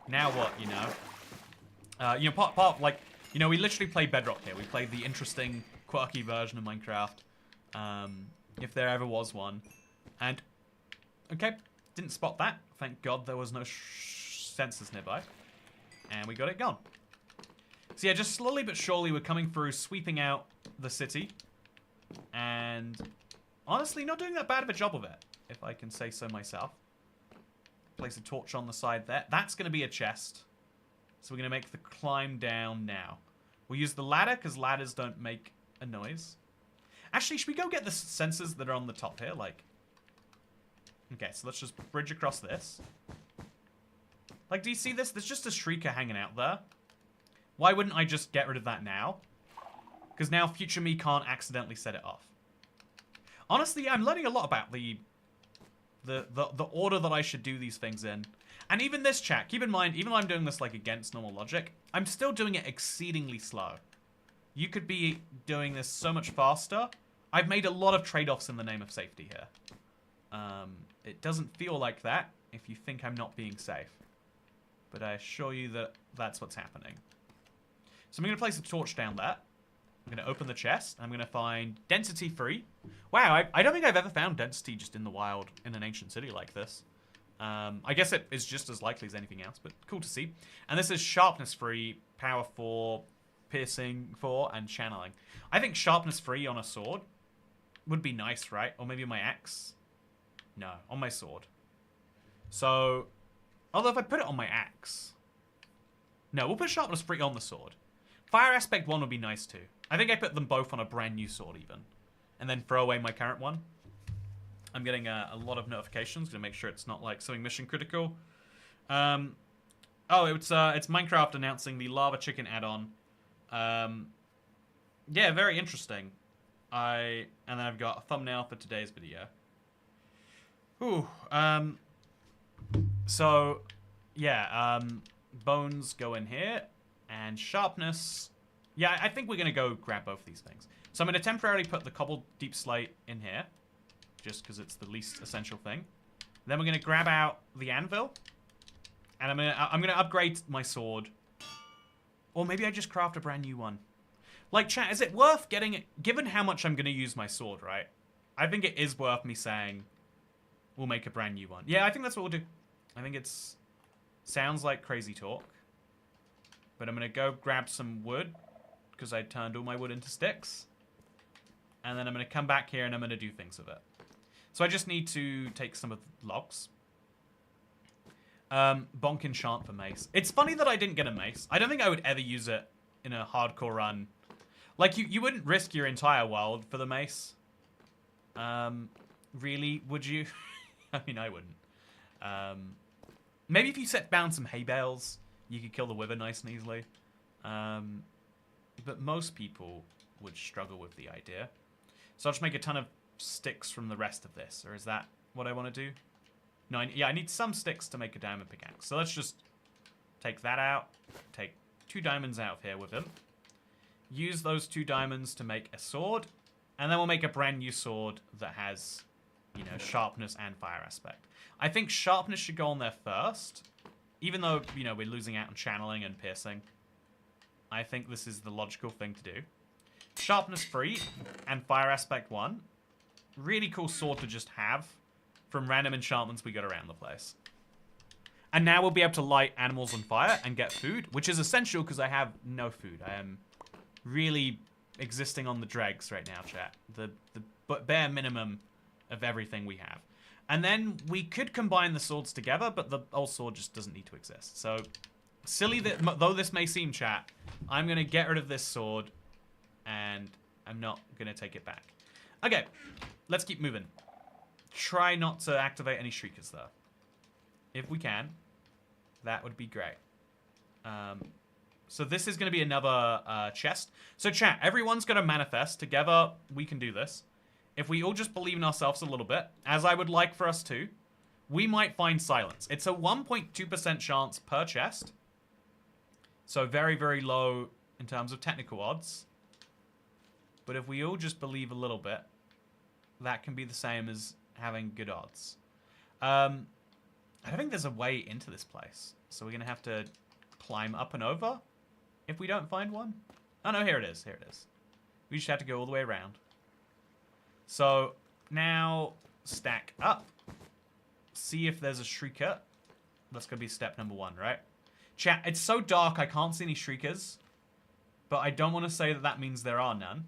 Now what, you know? You know, part like, you know, we literally played Bedrock here. We played the interesting, quirky version of Minecraft, if there ever was one. And, okay, didn't spot that. Thank God there was no sensors nearby. And we got it gone. So yeah, just slowly but surely we're coming through, sweeping out the city. And honestly, not doing that bad of a job of it, if I can say so myself. Place a torch on the side there. That's going to be a chest. So we're going to make the climb down now. We'll use the ladder, because ladders don't make a noise. Actually, should we go get the sensors that are on the top here? Like, okay, so let's just bridge across this. Like, do you see this? There's just a shrieker hanging out there. Why wouldn't I just get rid of that now? Because now future me can't accidentally set it off. Honestly, I'm learning a lot about the order that I should do these things in. And even this chat, keep in mind, even though I'm doing this like against normal logic, I'm still doing it exceedingly slow. You could be doing this so much faster. I've made a lot of trade-offs in the name of safety here. It doesn't feel like that if you think I'm not being safe. But I assure you that that's what's happening. So I'm going to place a torch down there. I'm going to open the chest. I'm going to find density 3. Wow, I don't think I've ever found density just in the wild in an ancient city like this. I guess it is just as likely as anything else, but cool to see. And this is sharpness 3, power 4, piercing 4, and channeling. I think sharpness 3 on a sword would be nice, right? Or maybe my axe. No, on my sword. So, although if I put it on my axe. No, we'll put sharpness 3 on the sword. Fire aspect 1 would be nice too. I think I put them both on a brand new sword even. And then throw away my current one. I'm getting a lot of notifications. Gonna make sure it's not like something mission critical. Oh, it's Minecraft announcing the Lava Chicken add-on. Yeah, very interesting. And then I've got a thumbnail for today's video. Ooh. So, yeah. Bones go in here, and sharpness. Yeah, I think we're gonna go grab both these things. So I'm gonna temporarily put the cobbled deep slate in here. Just because it's the least essential thing. Then we're gonna grab out the anvil, and I'm gonna upgrade my sword, or maybe I just craft a brand new one. Like, chat, is it worth getting it? Given how much I'm gonna use my sword, right? I think it is worth me saying we'll make a brand new one. Yeah, I think that's what we'll do. I think it's sounds like crazy talk, but I'm gonna go grab some wood because I turned all my wood into sticks, and then I'm gonna come back here and I'm gonna do things with it. So I just need to take some of the logs. Bonk enchant for mace. It's funny that I didn't get a mace. I don't think I would ever use it in a hardcore run. Like, you wouldn't risk your entire world for the mace. Really, would you? I mean, I wouldn't. Maybe if you set down some hay bales, you could kill the wither nice and easily. But most people would struggle with the idea. So I'll just make a ton of sticks from the rest of this, or is that what I want to do? No, yeah, I need some sticks to make a diamond pickaxe. So let's just take that out, take 2 diamonds out of here with him, use those 2 diamonds to make a sword, and then we'll make a brand new sword that has, you know, sharpness and fire aspect. I think sharpness should go on there first, even though, you know, we're losing out on channeling and piercing. I think this is the logical thing to do. Sharpness 3 and fire aspect 1. Really cool sword to just have from random enchantments we got around the place. And now we'll be able to light animals on fire and get food, which is essential because I have no food. I am really existing on the dregs right now, chat. The bare minimum of everything we have. And then we could combine the swords together, but the old sword just doesn't need to exist. So, silly that, though this may seem, chat, I'm going to get rid of this sword, and I'm not going to take it back. Okay, let's keep moving. Try not to activate any shriekers, though. If we can, that would be great. So this is going to be another chest. So chat, everyone's going to manifest. Together, we can do this. If we all just believe in ourselves a little bit, as I would like for us to, we might find silence. It's a 1.2% chance per chest. So very, very low in terms of technical odds. But if we all just believe a little bit, that can be the same as having good odds. I don't think there's a way into this place. So we're going to have to climb up and over if we don't find one. Oh, no, here it is. Here it is. We just have to go all the way around. So now stack up. See if there's a shrieker. That's going to be step number 1, right? Chat, it's so dark I can't see any shriekers. But I don't want to say that that means there are none.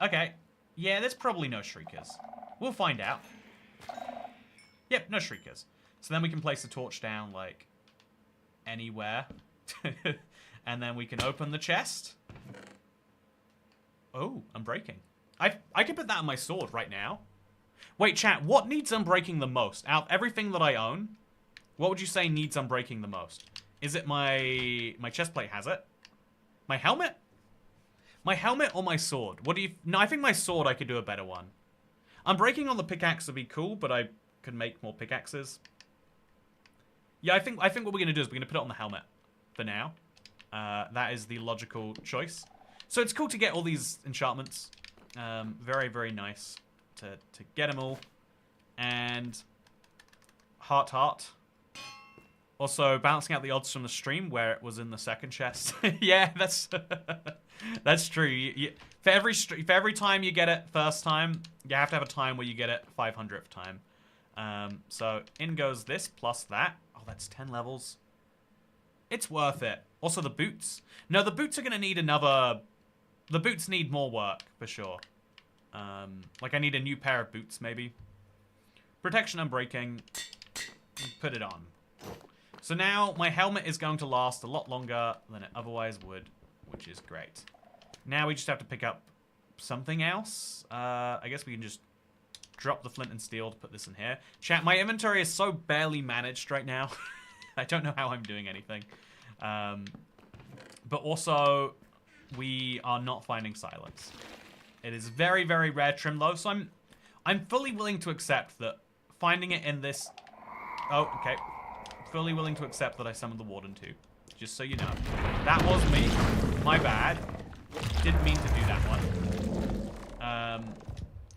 Okay. Yeah, there's probably no shriekers. We'll find out. Yep, no shriekers. So then we can place the torch down, like, anywhere. And then we can open the chest. Oh, unbreaking. I could put that on my sword right now. Wait, chat, what needs unbreaking the most? Out of everything that I own, what would you say needs unbreaking the most? Is it my chestplate has it? My helmet? My helmet or my sword? What do you... No, I think my sword I could do a better one. Unbreaking on the pickaxe would be cool, but I could make more pickaxes. Yeah, I think what we're going to do is we're going to put it on the helmet for now. That is the logical choice. So it's cool to get all these enchantments. Very, very nice to get them all. And heart. Also, balancing out the odds from the stream where it was in the second chest. Yeah, that's that's true. For every time you get it first time, you have to have a time where you get it 500th time. So in goes this plus that. Oh, that's 10 levels. It's worth it. Also the boots. No, the boots are going to need another... The boots need more work, for sure. Like I need a new pair of boots, maybe. Protection unbreaking. Put it on. So now my helmet is going to last a lot longer than it otherwise would, which is great. Now we just have to pick up something else. I guess we can just drop the flint and steel to put this in here. Chat, my inventory is so barely managed right now. I don't know how I'm doing anything. But also, we are not finding silence. It is very, very rare trim though, so I'm fully willing to accept that finding it in this... Oh, okay. Fully willing to accept that I summoned the warden too. Just so you know. That was me. My bad. Didn't mean to do that one.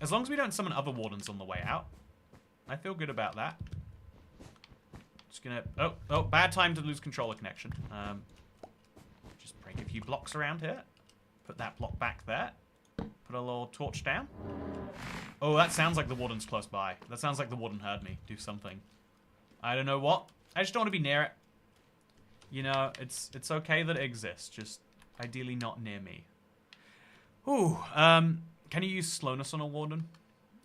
As long as we don't summon other wardens on the way out, I feel good about that. Just gonna... Oh, bad time to lose controller connection. Just break a few blocks around here. Put that block back there. Put a little torch down. Oh, that sounds like the warden's close by. That sounds like the warden heard me do something. I don't know what. I just don't want to be near it. You know, it's okay that it exists. Just ideally not near me. Ooh, can you use slowness on a warden?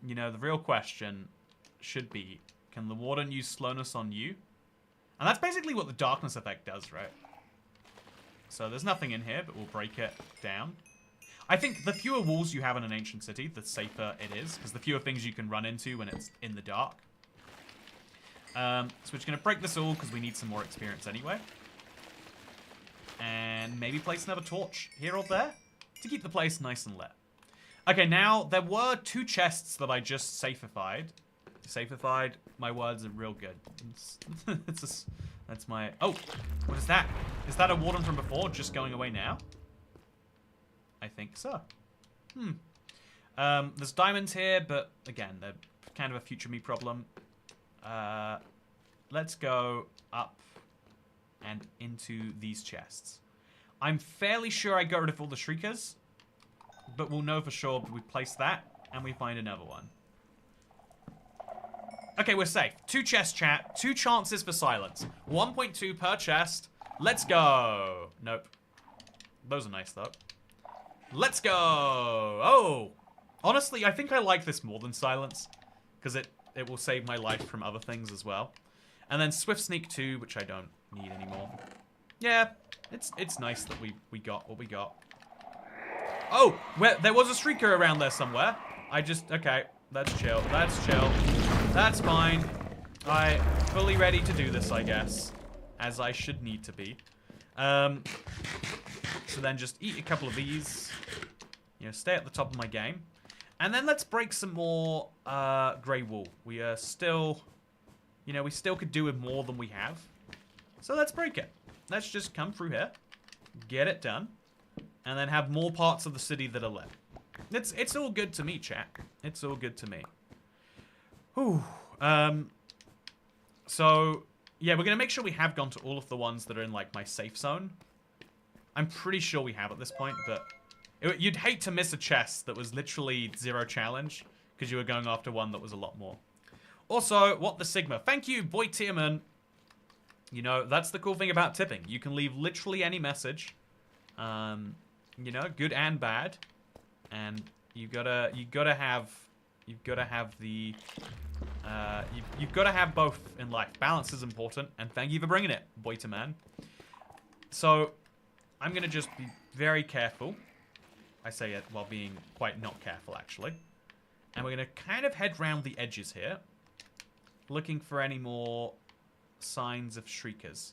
You know, the real question should be, can the warden use slowness on you? And that's basically what the darkness effect does, right? So there's nothing in here, but we'll break it down. I think the fewer walls you have in an ancient city, the safer it is, because the fewer things you can run into when it's in the dark. So we're just going to break this all because we need some more experience anyway. And maybe place another torch here or there to keep the place nice and lit. Okay, now there were 2 chests that I just safeified. Safeified, my words are real good. That's my... Oh, what is that? Is that a warden from before just going away now? I think so. There's diamonds here, but again, they're kind of a future me problem. Let's go up and into these chests. I'm fairly sure I got rid of all the shriekers, but we'll know for sure we place that and we find another one. Okay, we're safe. 2 chests, chat. 2 chances for silence. 1.2 per chest. Let's go. Nope. Those are nice, though. Let's go. Oh. Honestly, I think I like this more than silence, because it will save my life from other things as well. And then Swift Sneak 2, which I don't need anymore. Yeah, it's nice that we got what we got. Oh, there was a shrieker around there somewhere. Okay, that's chill. That's chill. That's fine. I'm fully ready to do this, I guess. as I should need to be. So then just eat a couple of these. You know, stay at the top of my game. And then let's break some more grey wool. We are still, you know, we still could do with more than we have. So let's break it. Let's just come through here, get it done, and then have more parts of the city that are left. It's all good to me, chat. It's all good to me. Whew. So, yeah, we're going to make sure we have gone to all of the ones that are in, like, my safe zone. I'm pretty sure we have at this point, but you'd hate to miss a chest that was literally 0 challenge because you were going after one that was a lot more. Also, what the Sigma? Thank you, Boy Tierman. You know, that's the cool thing about tipping. You can leave literally any message, you know, good and bad, and you've got to have the, you've got to have both in life. Balance is important, and thank you for bringing it, Boy to man. So, I'm gonna just be very careful. I say it while being quite not careful, actually. And we're gonna kind of head round the edges here, looking for any more signs of shriekers.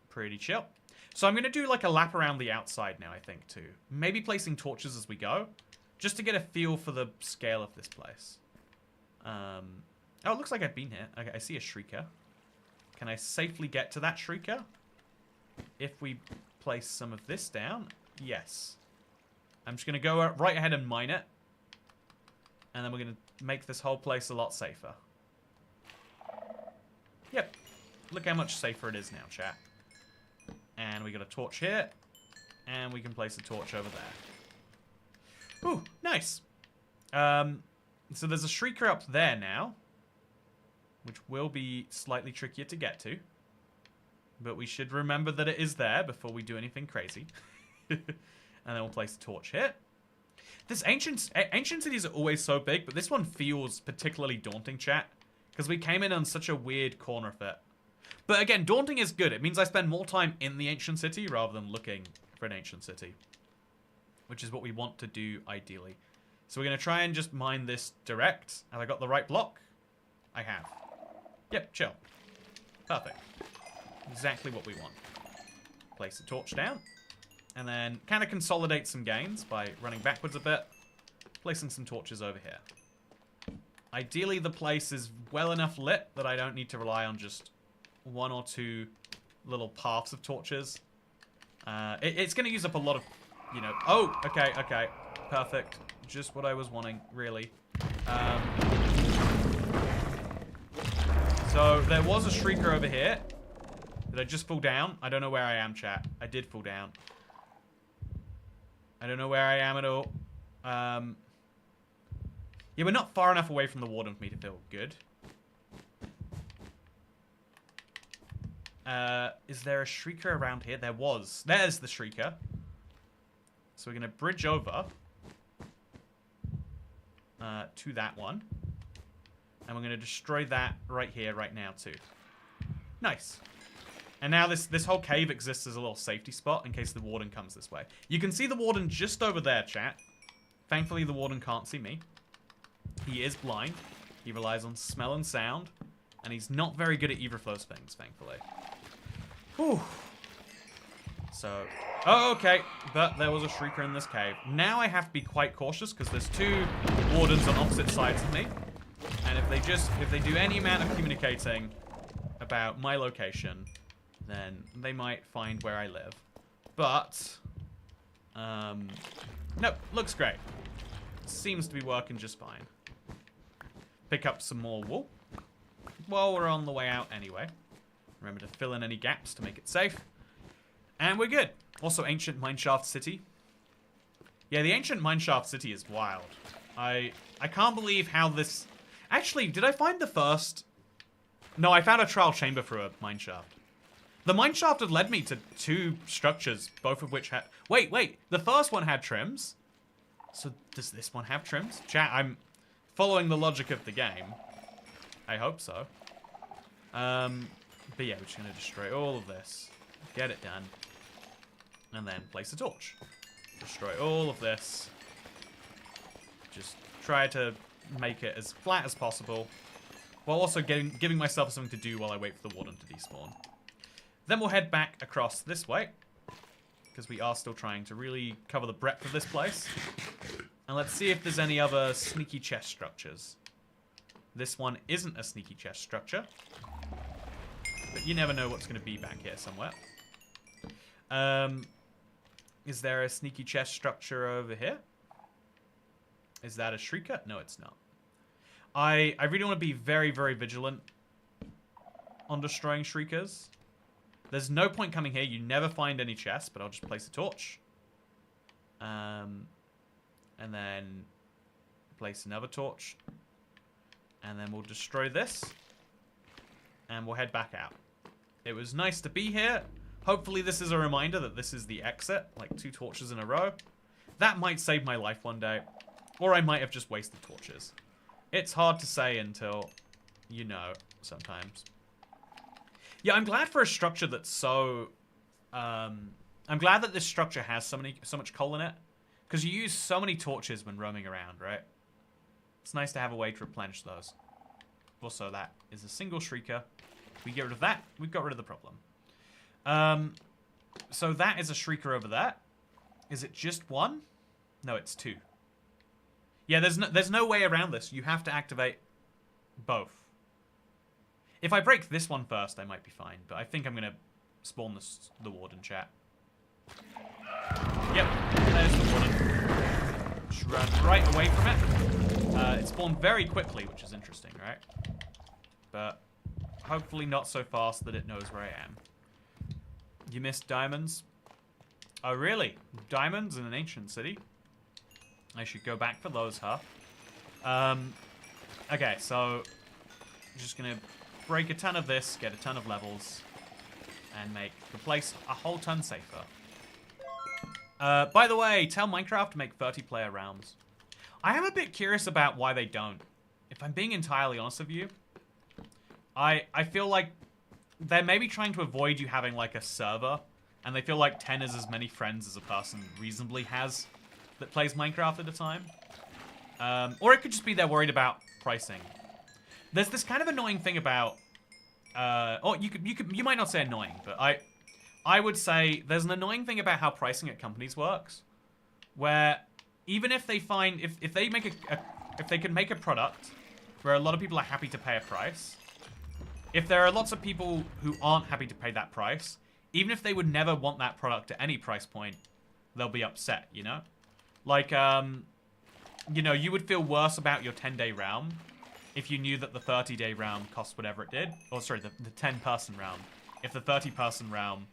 Pretty chill. So I'm going to do like a lap around the outside now, I think, too. Maybe placing torches as we go, just to get a feel for the scale of this place. Oh, it looks like I've been here. Okay, I see a shrieker. Can I safely get to that shrieker? If we place some of this down, yes. I'm just going to go right ahead and mine it. And then we're going to make this whole place a lot safer. Yep. Look how much safer it is now, chat. And we got a torch here. And we can place a torch over there. Ooh, nice. So there's a shrieker up there now. Which will be slightly trickier to get to. But we should remember that it is there before we do anything crazy. And then we'll place a torch here. This ancient cities are always so big, but this one feels particularly daunting, chat. Because we came in on such a weird corner of it. But again, daunting is good. It means I spend more time in the ancient city rather than looking for an ancient city. Which is what we want to do, ideally. So we're going to try and just mine this direct. Have I got the right block? I have. Yep, chill. Perfect. Exactly what we want. Place a torch down. And then kind of consolidate some gains by running backwards a bit. Placing some torches over here. Ideally, the place is well enough lit that I don't need to rely on just 1 or 2 little paths of torches. It's going to use up a lot of, you know... Oh, okay, okay. Perfect. Just what I was wanting, really. So, there was a shrieker over here. Did I just fall down? I don't know where I am, chat. I did fall down. I don't know where I am at all. Yeah, we're not far enough away from the warden for me to feel good. Is there a shrieker around here? There was. There's the shrieker. So we're going to bridge over to that one. And we're going to destroy that right here, right now, too. Nice. And now this whole cave exists as a little safety spot in case the warden comes this way. You can see the warden just over there, chat. Thankfully, the warden can't see me. He is blind. He relies on smell and sound. And he's not very good at either of those things, thankfully. Whew. So, oh, okay. But there was a shrieker in this cave. Now I have to be quite cautious because there's 2 wardens on opposite sides of me. And if they do any amount of communicating about my location, then they might find where I live. But, nope, looks great. Seems to be working just fine. Pick up some more wool. Well, we're on the way out anyway. Remember to fill in any gaps to make it safe. And we're good. Also, Ancient Mineshaft City. Yeah, the Ancient Mineshaft City is wild. I can't believe how this... Actually, did I find the first... No, I found a trial chamber through a mineshaft. The mineshaft had led me to 2 structures, both of which had... Wait. The first one had trims. So, does this one have trims? Chat, I'm following the logic of the game. I hope so. But yeah, we're just going to destroy all of this. Get it done. And then place a torch. Destroy all of this. Just try to make it as flat as possible. While also giving myself something to do while I wait for the warden to despawn. Then we'll head back across this way. Because we are still trying to really cover the breadth of this place. And let's see if there's any other sneaky chest structures. This one isn't a sneaky chest structure. But you never know what's going to be back here somewhere. Is there a sneaky chest structure over here? Is that a shrieker? No, it's not. I really want to be very, very vigilant on destroying shriekers. There's no point coming here. You never find any chests, but I'll just place a torch. And then place another torch. And then we'll destroy this. And we'll head back out. It was nice to be here. Hopefully this is a reminder that this is the exit. Like 2 torches in a row. That might save my life one day. Or I might have just wasted torches. It's hard to say until you know sometimes. Yeah, I'm glad for a structure that's so... I'm glad that this structure has so much coal in it. Because you use so many torches when roaming around, right? It's nice to have a way to replenish those. Also, that is a single shrieker. If we get rid of that, we've got rid of the problem. So that is a shrieker over there. Is it just one? No, it's 2. Yeah, there's no way around this. You have to activate both. If I break this one first, I might be fine. But I think I'm going to spawn the warden, chat. Yep, there's the warden. Just run right away from it. It spawned very quickly, which is interesting, right? But hopefully not so fast that it knows where I am. You missed diamonds? Oh, really? Diamonds in an ancient city? I should go back for those, huh? Okay, so I'm just gonna break a ton of this, get a ton of levels, and make the place a whole ton safer. By the way, tell Minecraft to make 30-player rounds. I am a bit curious about why they don't. If I'm being entirely honest with you, I feel like they're maybe trying to avoid you having like a server, and they feel like 10 is as many friends as a person reasonably has that plays Minecraft at a time. Or it could just be they're worried about pricing. There's this kind of annoying thing about... you might not say annoying, but I would say there's an annoying thing about how pricing at companies works, where even if they find... If they can make a product where a lot of people are happy to pay a price, if there are lots of people who aren't happy to pay that price, even if they would never want that product at any price point, they'll be upset, you know? Like, you know, you would feel worse about your 10-day realm if you knew that the 30-day realm cost whatever it did. Or, sorry, the 10-person realm. If the 30-person realm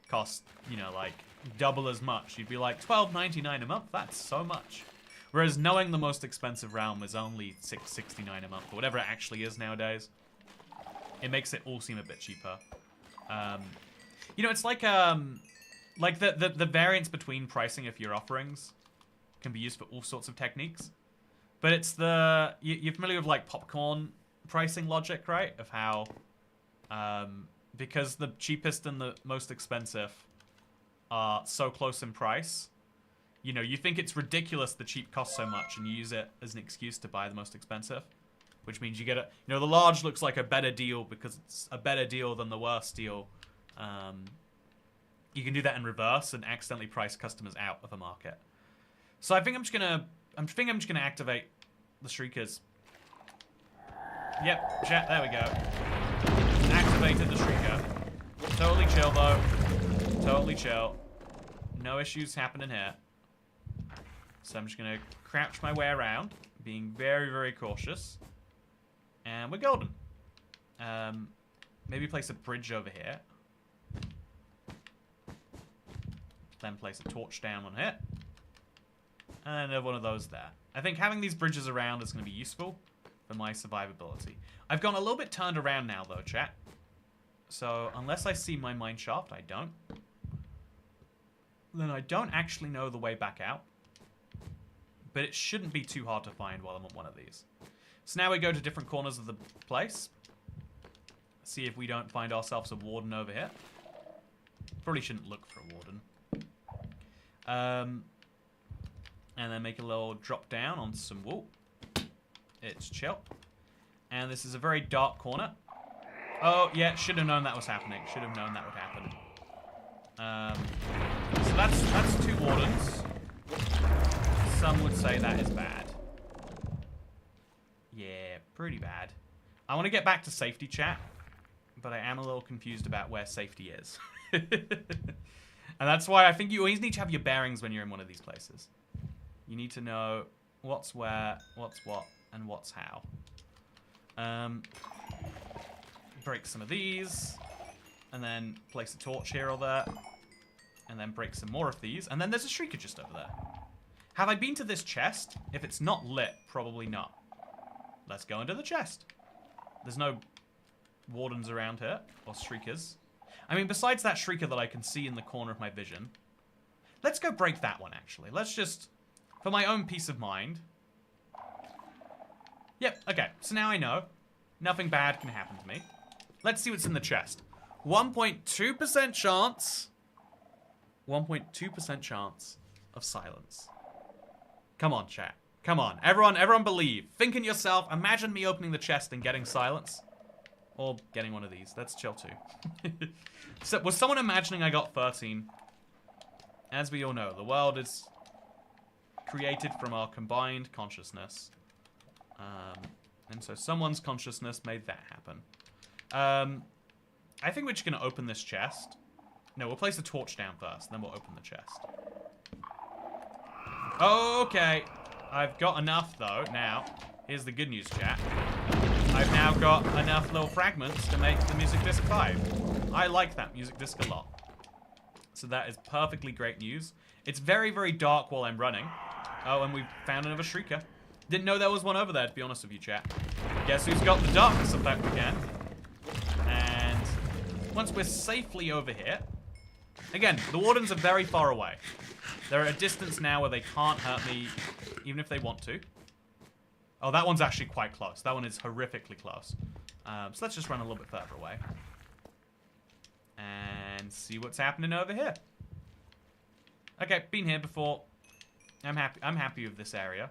cost, you know, like, double as much, you'd be like, $12.99 a month? That's so much. Whereas knowing the most expensive realm is only $6.69 a month, or whatever it actually is nowadays, it makes it all seem a bit cheaper. You know, it's like the variance between pricing of your offerings can be used for all sorts of techniques. But it's the... You're familiar with, like, popcorn pricing logic, right? Of how... because the cheapest and the most expensive are so close in price, you know, you think it's ridiculous the cheap costs so much, and you use it as an excuse to buy the most expensive. Which means you get a... You know, the large looks like a better deal because it's a better deal than the worst deal. You can do that in reverse and accidentally price customers out of a market. So I think I'm just gonna activate the shriekers. Yep, chat, there we go. Activated the shrieker. Totally chill though. Totally chill. No issues happening here. So I'm just gonna crouch my way around, being very, very cautious. And we're golden. Maybe place a bridge over here. Then place a torch down on here. And another one of those there. I think having these bridges around is going to be useful for my survivability. I've gone a little bit turned around now, though, chat. So, unless I see my mine shaft, I don't. Then I don't actually know the way back out. But it shouldn't be too hard to find while I'm on one of these. So now we go to different corners of the place. See if we don't find ourselves a warden over here. Probably shouldn't look for a warden. And then make a little drop down on some wool. It's chill. And this is a very dark corner. Oh, yeah, should have known that was happening. Should have known that would happen. So that's 2 wardens. Some would say that is bad. Yeah, pretty bad. I want to get back to safety, chat, but I am a little confused about where safety is. And that's why I think you always need to have your bearings when you're in one of these places. You need to know what's where, what's what, and what's how. Break some of these, and then place a torch here or there, and then break some more of these, and then there's a shrieker just over there. Have I been to this chest? If it's not lit, probably not. Let's go into the chest. There's no wardens around here, or shriekers. I mean, besides that shrieker that I can see in the corner of my vision. Let's go break that one, actually. Let's just, for my own peace of mind. Yep, okay, so now I know. Nothing bad can happen to me. Let's see what's in the chest. 1.2% chance. 1.2% chance of silence. Come on, chat. Come on. Everyone believe. Think in yourself. Imagine me opening the chest and getting silence. Or getting one of these. That's chill too. So, was someone imagining I got 13? As we all know, the world is created from our combined consciousness. And so someone's consciousness made that happen. I think we're just going to open this chest. No, we'll place the torch down first, then we'll open the chest. Okay. I've got enough, though, now. Here's the good news, chat. I've now got enough little fragments to make the music disc 5. I like that music disc a lot. So that is perfectly great news. It's very, very dark while I'm running. Oh, and we've found another shrieker. Didn't know there was one over there, to be honest with you, chat. Guess who's got the darkness effect again? And once we're safely over here... Again, the wardens are very far away. They're at a distance now where they can't hurt me, even if they want to. Oh, that one's actually quite close. That one is horrifically close. So let's just run a little bit further away. And see what's happening over here. Okay, been here before. I'm happy with this area.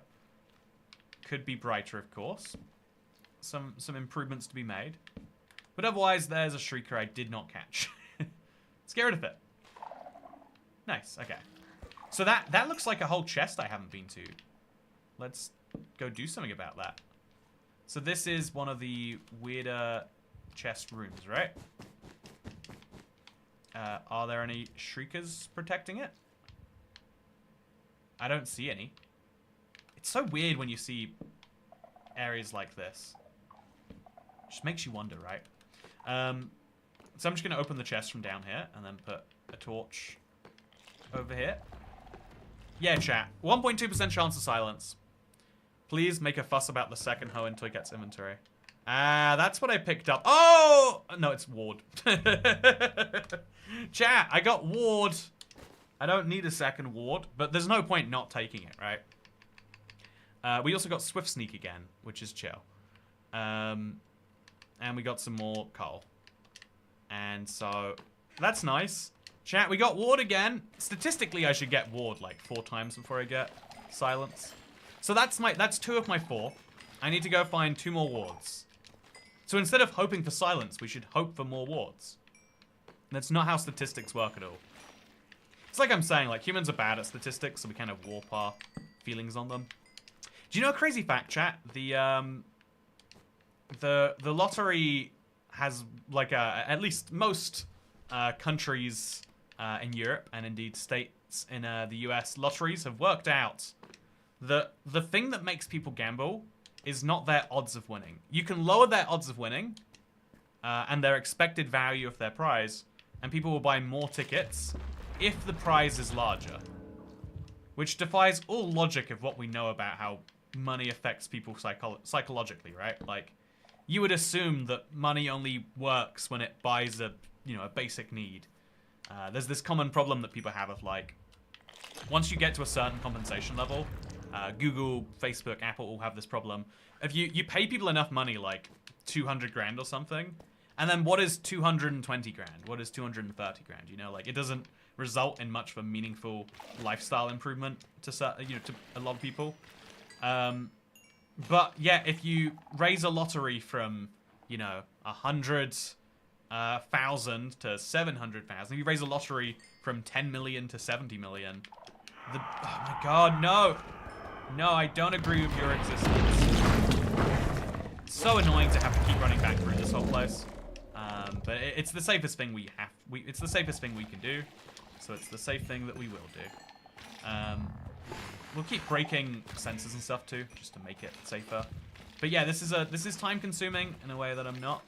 Could be brighter, of course. Some improvements to be made. But otherwise, there's a shrieker I did not catch. Let's get rid of it. Nice, okay. So that looks like a whole chest I haven't been to. Let's go do something about that. So this is one of the weirder chest rooms, right? Are there any shriekers protecting it? I don't see any. It's so weird when you see areas like this. Just makes you wonder, right? So I'm just going to open the chest from down here and then put a torch over here. Yeah, chat. 1.2% chance of silence. Please make a fuss about the second hoe until it gets inventory. Ah, that's what I picked up. Oh! No, it's ward. Chat, I got ward. I don't need a second ward, but there's no point not taking it, right? We also got swift sneak again, which is chill. And we got some more coal. And so, that's nice. Chat, we got ward again. Statistically, I should get ward like 4 times before I get silence. So that's 2 of my 4. I need to go find 2 more wards. So instead of hoping for silence, we should hope for more wards. That's not how statistics work at all. It's like I'm saying, like, humans are bad at statistics, so we kind of warp our feelings on them. Do you know a crazy fact, chat? The lottery has, like, at least most countries in Europe, and indeed states in the US, lotteries have worked out that the thing that makes people gamble is not their odds of winning. You can lower their odds of winning and their expected value of their prize, and people will buy more tickets if the prize is larger. Which defies all logic of what we know about how money affects people psychologically, right? Like, you would assume that money only works when it buys a basic need. There's this common problem that people have of, like, once you get to a certain compensation level, Google, Facebook, Apple all have this problem. If you pay people enough money, like 200 grand or something, and then what is 220 grand? What is 230 grand? You know, like, it doesn't result in much of a meaningful lifestyle improvement to a lot of people. But yeah, if you raise a lottery from, you know, 100,000 to 700,000, if you raise a lottery from 10 million to 70 million, oh my god, no! No, I don't agree with your existence. It's so annoying to have to keep running back through this whole place. But it's the safest thing it's the safest thing we can do. So it's the safe thing that we will do. We'll keep breaking sensors and stuff too, just to make it safer. But yeah, this is time consuming in a way that I'm not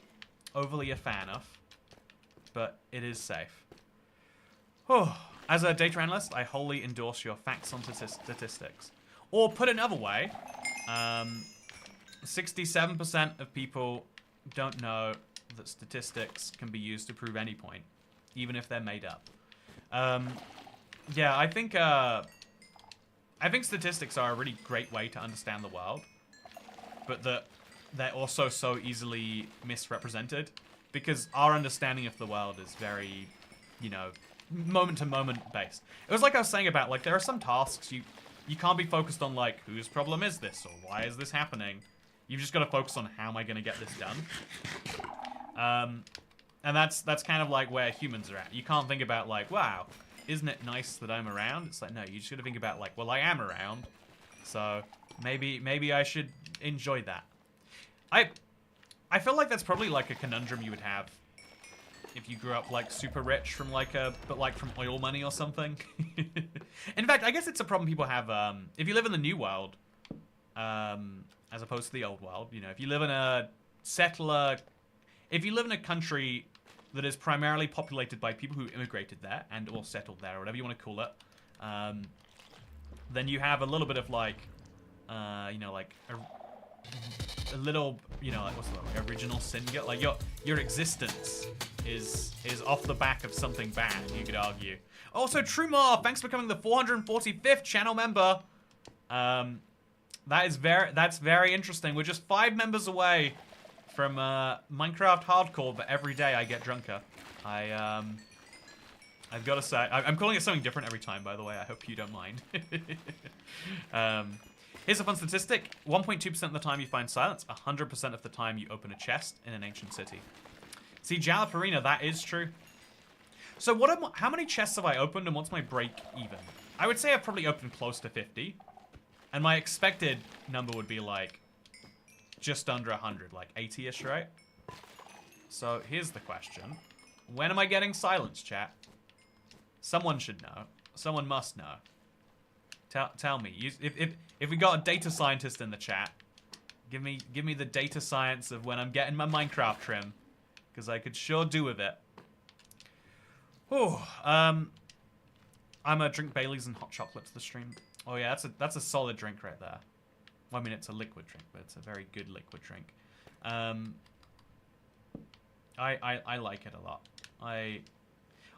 overly a fan of. But it is safe. Oh, as a data analyst, I wholly endorse your facts on statistics. Or put another way, 67% of people don't know that statistics can be used to prove any point, even if they're made up. Yeah, I think statistics are a really great way to understand the world, but that they're also so easily misrepresented because our understanding of the world is very, you know, moment-to-moment based. It was like I was saying about, like, there are some tasks you can't be focused on, like, whose problem is this or why is this happening. You've just got to focus on how am I going to get this done. And that's kind of like where humans are at. You can't think about, like, wow, isn't it nice that I'm around? It's like, no, you just got to think about, like, well, I am around, so maybe I should enjoy that. I feel like that's probably like a conundrum you would have if you grew up like super rich from like from oil money or something. In fact, I guess it's a problem people have if you live in the new world, as opposed to the old world. You know, if you live in a country that is primarily populated by people who immigrated there and or settled there, or whatever you want to call it, then you have a little bit of like, you know, like a little, you know, like, what's the word, like original sin guilt. Like your existence is off the back of something bad, you could argue. Also, Trumar, thanks for becoming the 445th channel member. That's very interesting. We're just 5 members away from Minecraft Hardcore, but every day I get drunker. I've got to say, I'm calling it something different every time, by the way. I hope you don't mind. Here's a fun statistic. 1.2% of the time you find silence, 100% of the time you open a chest in an ancient city. See, Jalafarina, that is true. So how many chests have I opened and what's my break even? I would say I've probably opened close to 50. And my expected number would be like just under 100, like 80-ish, right? So here's the question. When am I getting silence, chat? Someone should know. Someone must know. Tell me. If we got a data scientist in the chat, give me the data science of when I'm getting my Minecraft trim, because I could sure do with it. Oh, I'm gonna drink Baileys and hot chocolate to the stream. Oh yeah, that's a solid drink right there. Well, I mean, it's a liquid drink, but it's a very good liquid drink. I like it a lot.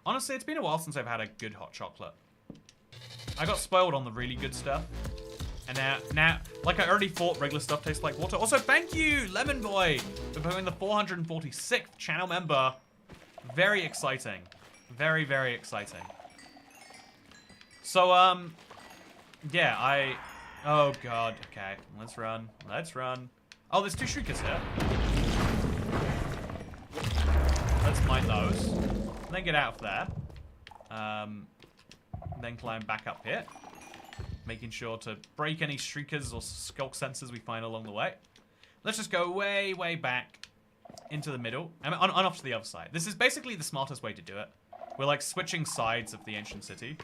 Honestly, it's been a while since I've had a good hot chocolate. I got spoiled on the really good stuff. And now, like I already thought regular stuff tastes like water. Also, thank you, Lemon Boy, for becoming the 446th channel member. Very exciting. Very, very exciting. So, yeah, oh god, okay. Let's run. Let's run. Oh, there's 2 shriekers here. Let's mine those. And then get out of there. Then climb back up here. Making sure to break any shriekers or skulk sensors we find along the way. Let's just go way, way back into the middle. And on off to the other side. This is basically the smartest way to do it. We're like switching sides of the ancient city.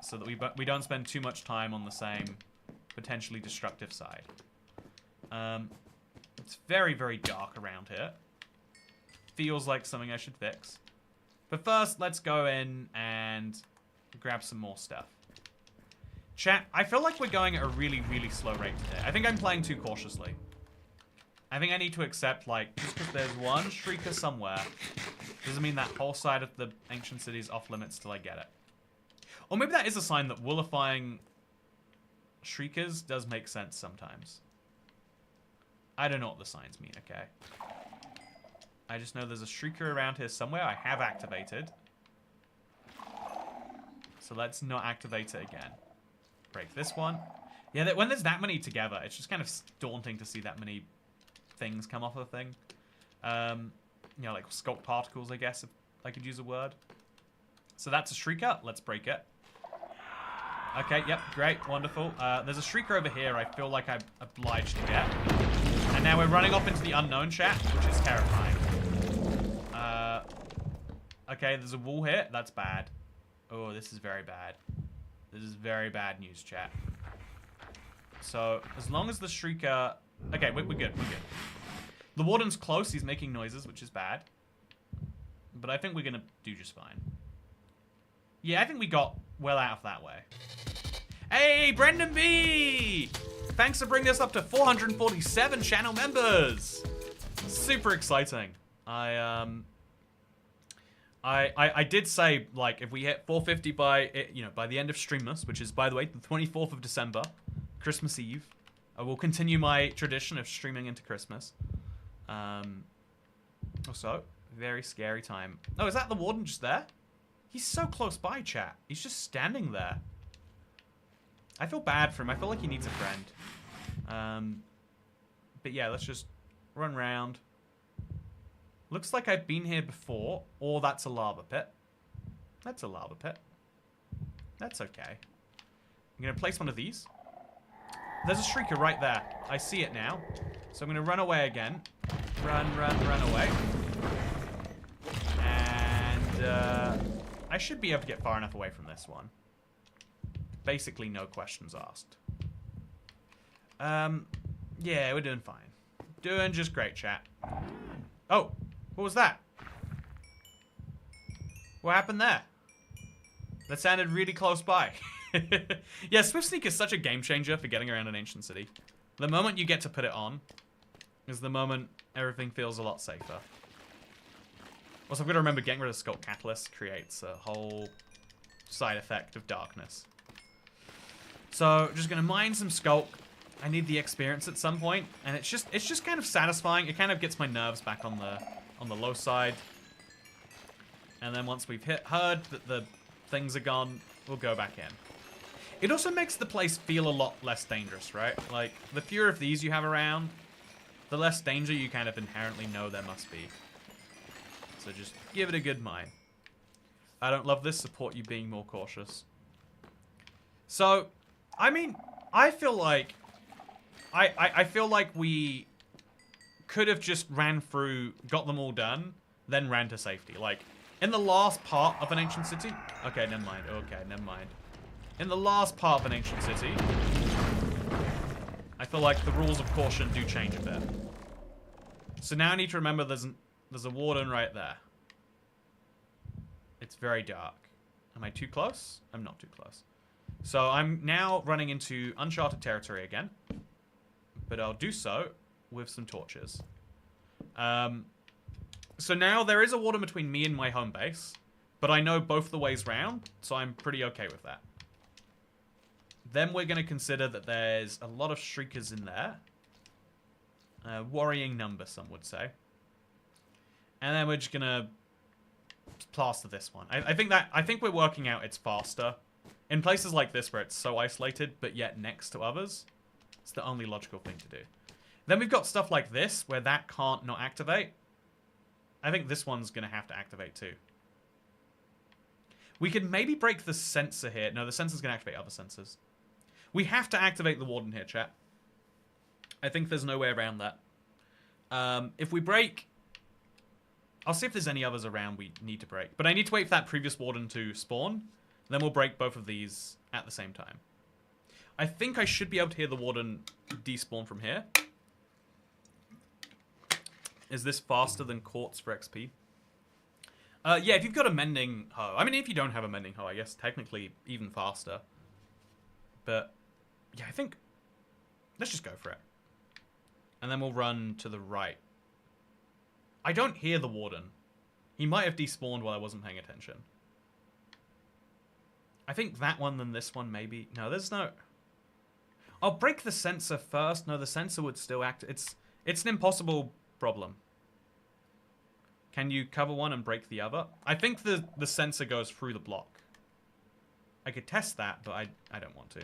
So that we don't spend too much time on the same potentially destructive side. It's very, very dark around here. Feels like something I should fix. But first, let's go in and grab some more stuff. Chat, I feel like we're going at a really, really slow rate today. I think I'm playing too cautiously. I think I need to accept, like, just because there's one shrieker somewhere, doesn't mean that whole side of the ancient city is off limits till I get it. Or maybe that is a sign that woolifying shriekers does make sense sometimes. I don't know what the signs mean, okay? I just know there's a shrieker around here somewhere I have activated. So let's not activate it again. Break this one. Yeah, when there's that many together, it's just kind of daunting to see that many things come off of the thing. You know, like sculpt particles, I guess, if I could use a word. So that's a Shrieker. Let's break it. Okay, yep, great, wonderful. There's a Shrieker over here I feel like I'm obliged to get. And now we're running off into the unknown, chat, which is terrifying. Okay, there's a wall here. That's bad. Oh, this is very bad. This is very bad news, chat. So, as long as the Shrieker... Okay, we're good, we're good. The Warden's close, he's making noises, which is bad. But I think we're gonna do just fine. Yeah, I think we got well out of that way. Hey, Brendan B! Thanks for bringing us up to 447 channel members! Super exciting. I did say, like, if we hit 450 by, you know, by the end of Streamless, which is, by the way, the 24th of December, Christmas Eve, I will continue my tradition of streaming into Christmas. Also, very scary time. Oh, is that the Warden just there? He's so close by, chat. He's just standing there. I feel bad for him. I feel like he needs a friend. But yeah, let's just run around. Looks like I've been here before, or that's a lava pit. That's a lava pit. That's okay. I'm going to place one of these. There's a Shrieker right there. I see it now. So I'm going to run away again. Run away. And I should be able to get far enough away from this one. Basically, no questions asked. Yeah, we're doing fine. Doing just great, chat. Oh, what was that? What happened there? That sounded really close by. Yeah, Swift Sneak is such a game changer for getting around an ancient city. The moment you get to put it on is the moment everything feels a lot safer. Also, I've got to remember getting rid of Sculpt Catalyst creates a whole side effect of darkness. So, just gonna mine some Sculpt. I need the experience at some point, and it's just kind of satisfying. It kind of gets my nerves back on the low side. And then once we've heard that the things are gone, we'll go back in. It also makes the place feel a lot less dangerous, right? Like, the fewer of these you have around, the less danger you kind of inherently know there must be. So just give it a good mine. I don't love this. Support you being more cautious. So, I mean, I feel like... I feel like we could have just ran through, got them all done, then ran to safety. Like, in the last part of an ancient city... Okay, never mind. Okay, never mind. In the last part of an ancient city, I feel like the rules of caution do change a bit. So now I need to remember there's a warden right there. It's very dark. Am I too close? I'm not too close. So I'm now running into uncharted territory again. But I'll do so with some torches. So now there is a warden between me and my home base. But I know both the ways round, so I'm pretty okay with that. Then we're going to consider that there's a lot of Shriekers in there. Worrying number, some would say. And then we're just going to plaster this one. I think we're working out it's faster. In places like this where it's so isolated, but yet next to others, it's the only logical thing to do. Then we've got stuff like this, where that can't not activate. I think this one's going to have to activate too. We could maybe break the sensor here. No, the sensor's going to activate other sensors. We have to activate the warden here, chat. I think there's no way around that. If we break... I'll see if there's any others around we need to break. But I need to wait for that previous warden to spawn. Then we'll break both of these at the same time. I think I should be able to hear the warden despawn from here. Is this faster than quartz for XP? Yeah, if you've got a mending hoe. I mean, if you don't have a mending hoe, I guess technically even faster. But, yeah, I think... Let's just go for it. And then we'll run to the right. I don't hear the warden. He might have despawned while I wasn't paying attention. I think that one, then this one, maybe. No, there's no... I'll break the sensor first. No, the sensor would still act... It's an impossible problem. Can you cover one and break the other? I think the sensor goes through the block. I could test that, but I don't want to.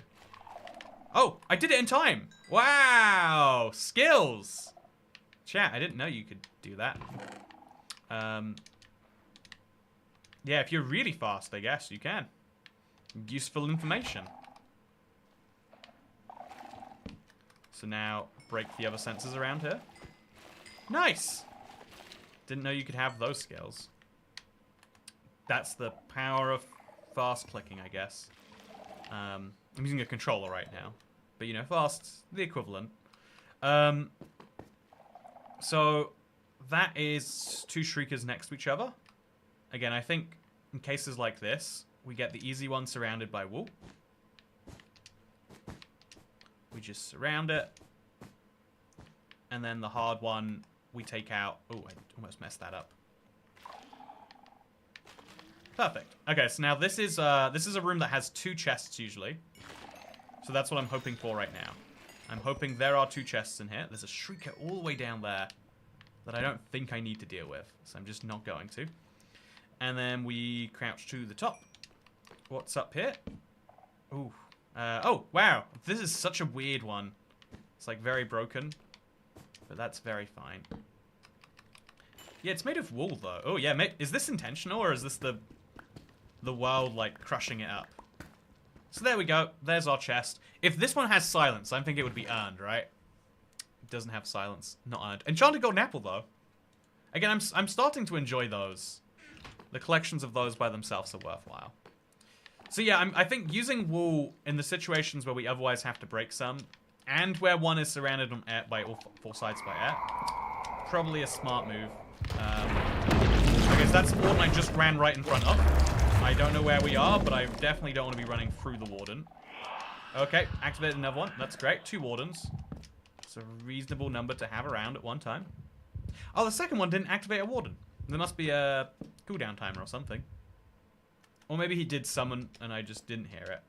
Oh, I did it in time. Wow, skills. Chat, I didn't know you could do that. Yeah, if you're really fast, I guess you can. Useful information. So now, break the other sensors around here. Nice! Didn't know you could have those skills. That's the power of fast clicking, I guess. I'm using a controller right now. But, you know, fast's the equivalent. So, that is 2 Shriekers next to each other. Again, I think in cases like this, we get the easy one surrounded by wool. We just surround it. And then the hard one, we take out... Oh, I almost messed that up. Perfect. Okay, so now this is a room that has 2 chests usually. So that's what I'm hoping for right now. I'm hoping there are 2 chests in here. There's a Shrieker all the way down there that I don't think I need to deal with. So I'm just not going to. And then we crouch to the top. What's up here? Ooh. Oh, wow. This is such a weird one. It's like very broken. But that's very fine. Yeah, it's made of wool though. Oh yeah, is this intentional or is this the world like crushing it up? So there we go. There's our chest. If this one has silence, I think it would be earned, right? It doesn't have silence. Not earned. Enchanted Golden Apple though. Again, I'm starting to enjoy those. The collections of those by themselves are worthwhile. So yeah, I think using wool in the situations where we otherwise have to break some, and where one is surrounded on air, by all 4 sides by air, probably a smart move. Okay, so that's the warden I just ran right in front of. I don't know where we are, but I definitely don't want to be running through the warden. Okay, activated another one. That's great. 2 wardens. It's a reasonable number to have around at one time. Oh, the second one didn't activate a warden. There must be a cooldown timer or something. Or maybe he did summon and I just didn't hear it.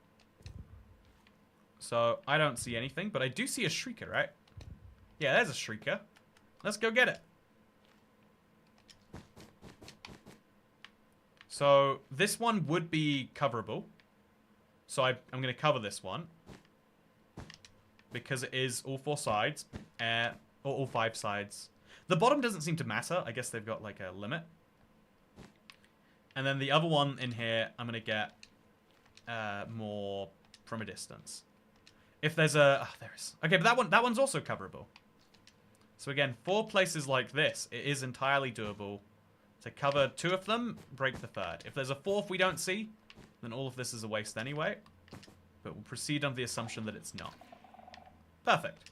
So, I don't see anything, but I do see a Shrieker, right? Yeah, there's a Shrieker. Let's go get it. So, this one would be coverable. So, I'm going to cover this one. Because it is all 4 sides. Or all 5 sides. The bottom doesn't seem to matter. I guess they've got like a limit. And then the other one in here, I'm going to get more from a distance. If there's a... Oh, there is. Okay, but that one's also coverable. So again, 4 places like this, it is entirely doable to cover 2 of them, break the 3rd. If there's a 4th we don't see, then all of this is a waste anyway. But we'll proceed on the assumption that it's not. Perfect.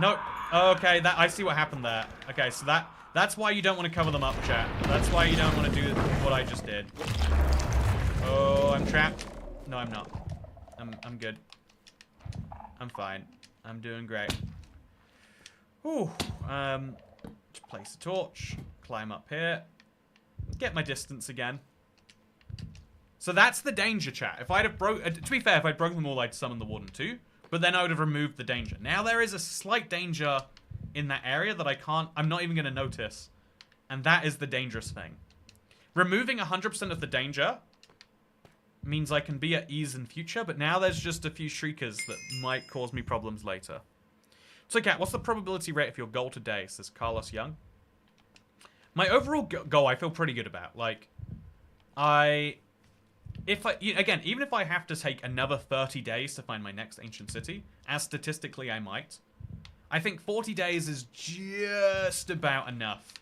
No. Okay, I see what happened there. Okay, so that's why you don't want to cover them up, chat. That's why you don't want to do what I just did. Oh, I'm trapped. No, I'm not. I'm good. I'm fine. I'm doing great. Whew. Just place a torch. Climb up here. Get my distance again. So that's the danger, chat. If I'd have to be fair, if I'd broken them all, I'd summon the warden too. But then I would have removed the danger. Now there is a slight danger in that area that I'm not even going to notice. And that is the dangerous thing. Removing 100% of the danger means I can be at ease in future, but now there's just a few Shriekers that might cause me problems later. So, Kat, what's the probability rate of your goal today, says Carlos Young? My overall goal I feel pretty good about. Like, again, even if I have to take another 30 days to find my next ancient city, as statistically I might, I think 40 days is just about enough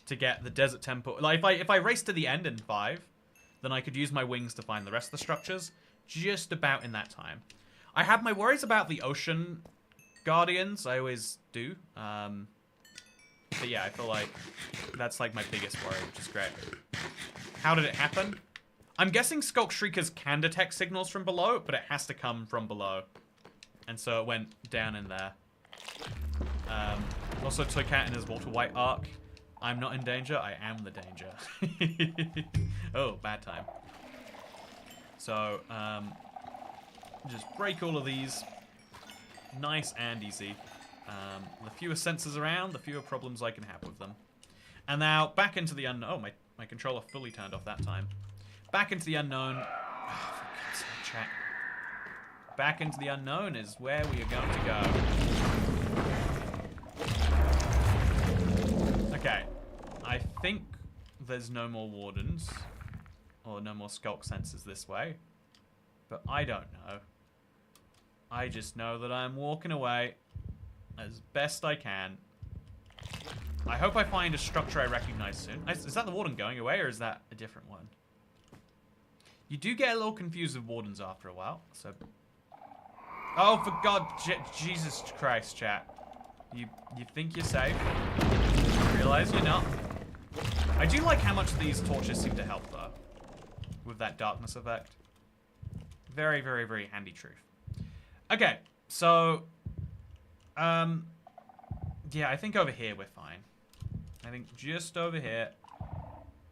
to get the desert temple. Like, if I race to the end in 5, then I could use my wings to find the rest of the structures just about in that time. I have my worries about the ocean guardians. I always do. But yeah, I feel like that's like my biggest worry, which is great. How did it happen? I'm guessing Skulk Shriekers can detect signals from below, but it has to come from below. And so it went down in there. Also, Toycat in his Walter White arc. I'm not in danger, I am the danger. Oh, bad time. So, just break all of these. Nice and easy. The fewer sensors around, the fewer problems I can have with them. And now, back into the unknown. Oh, my controller fully turned off that time. Back into the unknown. Oh, for God's sake, chat. back into the unknown is where we are going to go. Okay. I think there's no more wardens. Or no more skulk sensors this way. But I don't know. I just know that I'm walking away as best I can. I hope I find a structure I recognize soon. Is that the warden going away, or is that a different one? You do get a little confused with wardens after a while, so... Oh, for God, Jesus Christ, chat. You think you're safe? You realize you're not. I do like how much these torches seem to help, though. With that darkness effect. Very, very, very handy truth. Okay, so... yeah, I think over here we're fine. I think just over here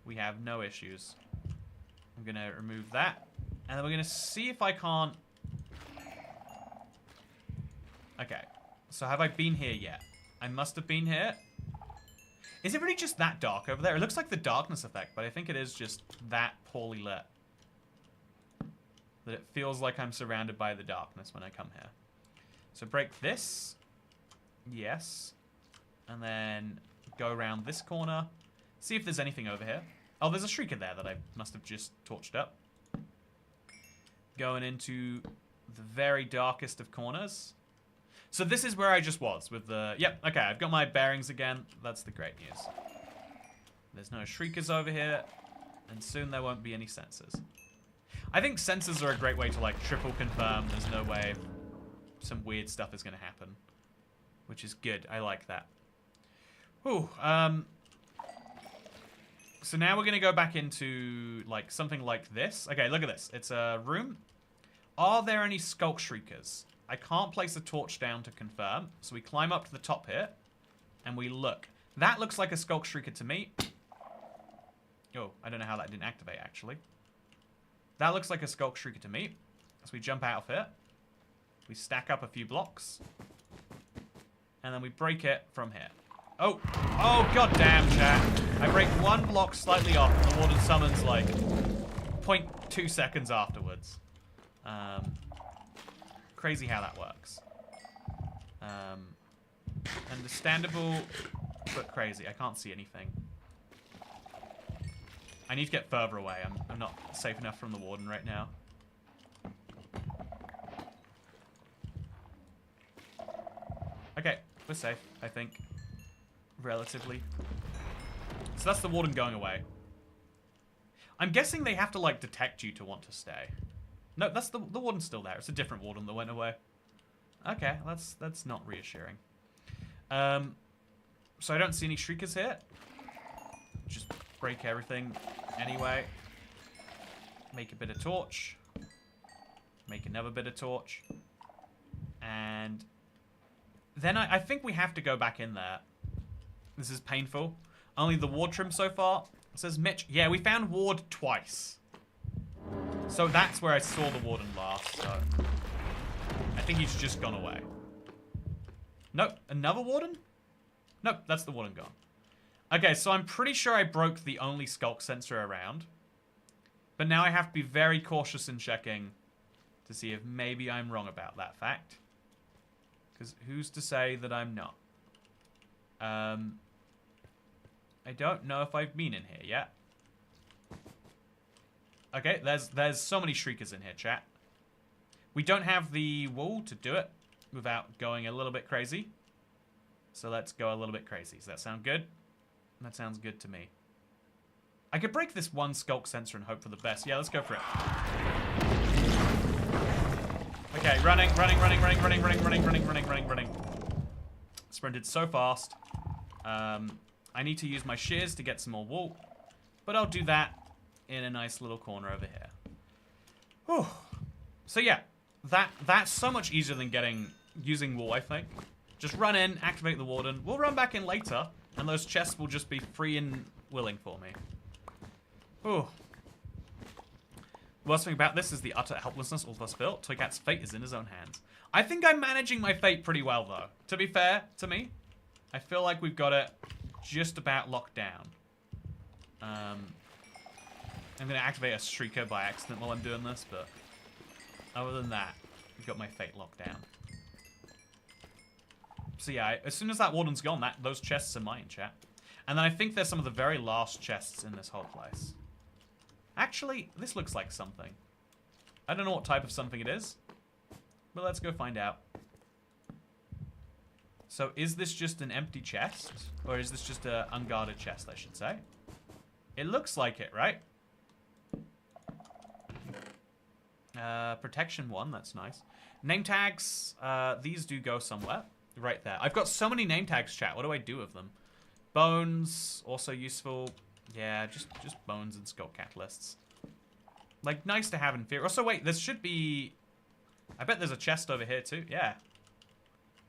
we have no issues. I'm going to remove that. And then we're going to see if I can't... Okay. So have I been here yet? I must have been here. Is it really just that dark over there? It looks like the darkness effect, but I think it is just that poorly lit. That it feels like I'm surrounded by the darkness when I come here. So break this. Yes. And then go around this corner. See if there's anything over here. Oh, there's a shrieker there that I must have just torched up. Going into the very darkest of corners. So this is where I just was with the... Yep, okay, I've got my bearings again. That's the great news. There's no shriekers over here. And soon there won't be any sensors. I think sensors are a great way to, like, triple confirm there's no way some weird stuff is going to happen. Which is good. I like that. Whew, so now we're going to go back into, like, something like this. Okay, look at this. It's a room. Are there any skulk shriekers? I can't place a torch down to confirm. So we climb up to the top here. And we look. That looks like a skulk shrieker to me. Oh, I don't know how that didn't activate, actually. That looks like a skulk shrieker to me. So we jump out of here. We stack up a few blocks. And then we break it from here. Oh, oh, goddamn, chat. I break one block slightly off, and the warden summons, like, 0.2 seconds afterwards. Crazy how that works. Understandable, but crazy. I can't see anything. I need to get further away. I'm not safe enough from the warden right now. Okay, we're safe, I think. Relatively. So that's the warden going away. I'm guessing they have to, like, detect you to want to stay. No, that's the warden's still there. It's a different warden that went away. Okay, that's not reassuring. So I don't see any shriekers here. Just break everything anyway. Make a bit of torch. Make another bit of torch. And then I think we have to go back in there. This is painful. Only the ward trim so far. It says Mitch. Yeah, we found ward twice. So that's where I saw the warden last. So I think he's just gone away. Nope, another warden? Nope, that's the warden gone. Okay, so I'm pretty sure I broke the only skulk sensor around. But now I have to be very cautious in checking to see if maybe I'm wrong about that fact. Because who's to say that I'm not? I don't know if I've been in here yet. Okay, there's so many shriekers in here, chat. We don't have the wool to do it without going a little bit crazy. So let's go a little bit crazy. Does that sound good? That sounds good to me. I could break this one skulk sensor and hope for the best. Yeah, let's go for it. Okay, running. Sprinted so fast. I need to use my shears to get some more wool. But I'll do that in a nice little corner over here. Whew. So yeah, that's so much easier than using wool, I think. Just run in, activate the warden. We'll run back in later, and those chests will just be free and willing for me. Whew. The worst thing about this is the utter helplessness of us built. Toycat's fate is in his own hands. I think I'm managing my fate pretty well, though. To be fair to me, I feel like we've got it just about locked down. I'm going to activate a shrieker by accident while I'm doing this, but other than that, We've got my fate locked down. So yeah, as soon as that warden's gone, those chests are mine, chat. And then I think there's some of the very last chests in this whole place. Actually, this looks like something. I don't know what type of something it is, but let's go find out. So is this just an empty chest? Or is this just an unguarded chest, I should say? It looks like it, right? Protection 1, that's nice. Name tags, these do go somewhere. Right there. I've got so many name tags, chat. What do I do with them? Bones, also useful. Yeah, just bones and skull catalysts. Like, nice to have in theory. Also, wait, there should be... I bet there's a chest over here, too. Yeah.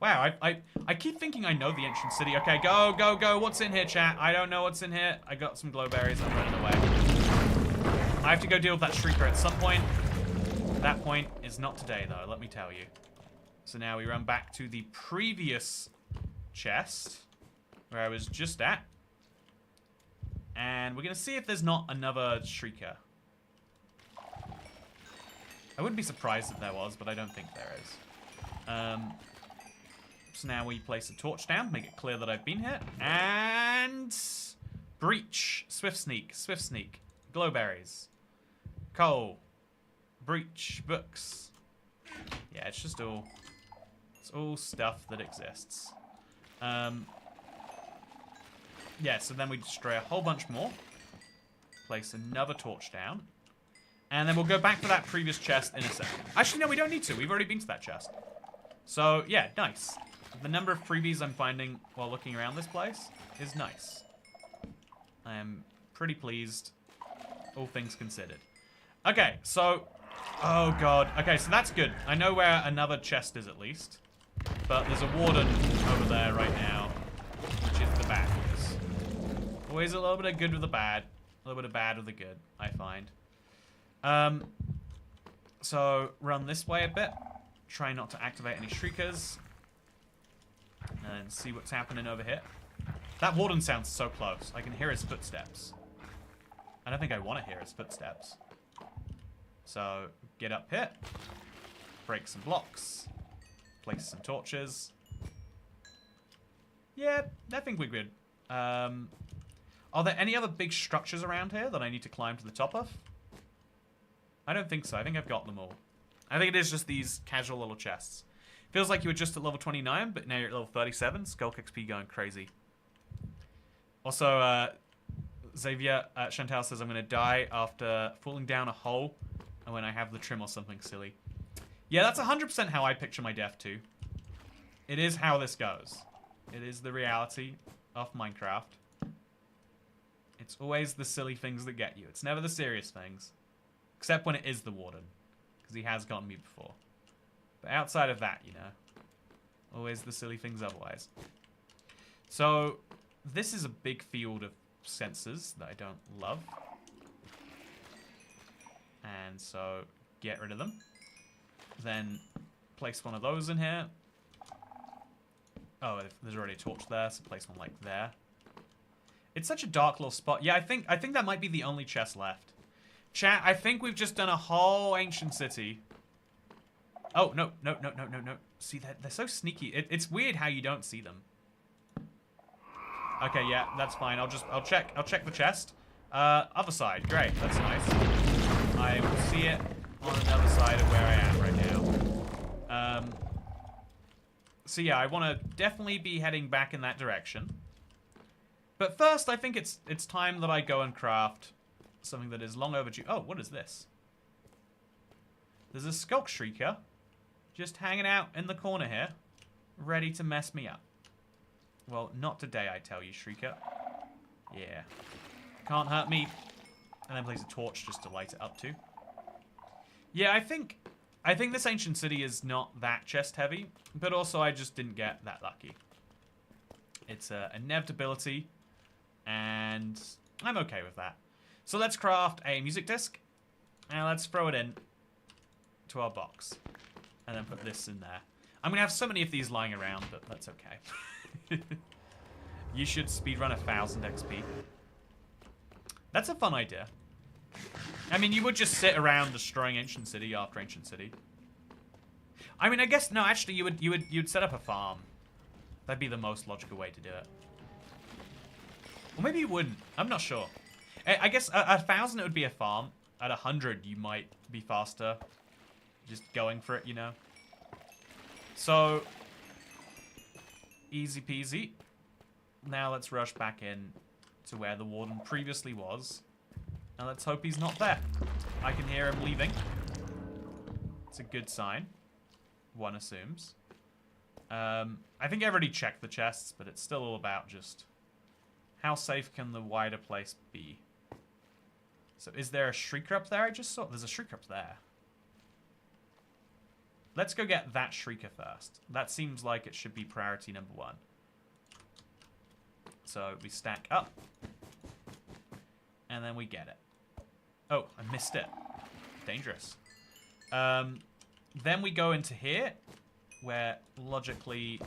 Wow, I keep thinking I know the ancient city. Okay, go, go, go. What's in here, chat? I don't know what's in here. I got some glowberries. I'm running away. I have to go deal with that shrieker at some point. That point is not today, though, let me tell you. So now we run back to the previous chest, where I was just at. And we're going to see if there's not another shrieker. I wouldn't be surprised if there was, but I don't think there is. So now we place a torch down, make it clear that I've been here. And... breach. Swift sneak. Swift sneak. Glowberries. Coal. Breach. Books. Yeah, it's just all... it's all stuff that exists. Yeah, so then we destroy a whole bunch more. Place another torch down. And then we'll go back to that previous chest in a second. Actually, no, we don't need to. We've already been to that chest. So, yeah, nice. The number of freebies I'm finding while looking around this place is nice. I am pretty pleased, all things considered. Okay, so... oh, God. Okay, so that's good. I know where another chest is, at least. But there's a warden over there right now, which is the bad news. Always a little bit of good with the bad. A little bit of bad with the good, I find. So, run this way a bit. Try not to activate any shriekers. And see what's happening over here. That warden sounds so close. I can hear his footsteps. I don't think I want to hear his footsteps. So, get up here. Break some blocks. Place some torches. Yeah, I think we're good. Are there any other big structures around here that I need to climb to the top of? I don't think so. I think I've got them all. I think it is just these casual little chests. Feels like you were just at level 29, but now you're at level 37. Skulk XP going crazy. Also, Xavier Chantal says I'm going to die after falling down a hole and when I have the trim or something silly. Yeah, that's 100% how I picture my death too. It is how this goes. It is the reality of Minecraft. It's always the silly things that get you. It's never the serious things. Except when it is the warden. Because he has gotten me before. But outside of that, you know. Always the silly things otherwise. So, this is a big field of sensors that I don't love. And so, get rid of them. Then, place one of those in here. Oh, there's already a torch there, so place one like there. It's such a dark little spot. Yeah, I think that might be the only chest left. Chat, I think we've just done a whole ancient city. Oh, no. See, they're so sneaky. It's weird how you don't see them. Okay, yeah, that's fine. I'll check the chest. Other side. Great, that's nice. I will see it on another side of where I am right now. So yeah, I want to definitely be heading back in that direction. But first, I think it's time that I go and craft something that is long overdue. Oh, what is this? There's a Skulk Shrieker just hanging out in the corner here, ready to mess me up. Well, not today, I tell you, Shrieker. Yeah. Can't hurt me. And then place a torch just to light it up too. Yeah, I think this ancient city is not that chest heavy, but also I just didn't get that lucky. It's an inevitability, and I'm okay with that. So let's craft a music disc, and let's throw it in to our box, and then put this in there. I'm gonna have so many of these lying around, but that's okay. You should speedrun 1000 XP. That's a fun idea. I mean, you would just sit around destroying Ancient City after Ancient City. I mean, I guess no. Actually, you'd set up a farm. That'd be the most logical way to do it. Or maybe you wouldn't. I'm not sure. I guess 1,000 it would be a farm. At 100 you might be faster. Just going for it, you know. So easy peasy. Now let's rush back in to where the warden previously was. And let's hope he's not there. I can hear him leaving. It's a good sign. One assumes. I think I already checked the chests, but it's still all about just how safe can the wider place be. So is there a shrieker up there? I just saw there's a shrieker up there. Let's go get that shrieker first. That seems like it should be priority number 1. So we stack up. And then we get it. Oh, I missed it. Dangerous. Then we go into here, where logically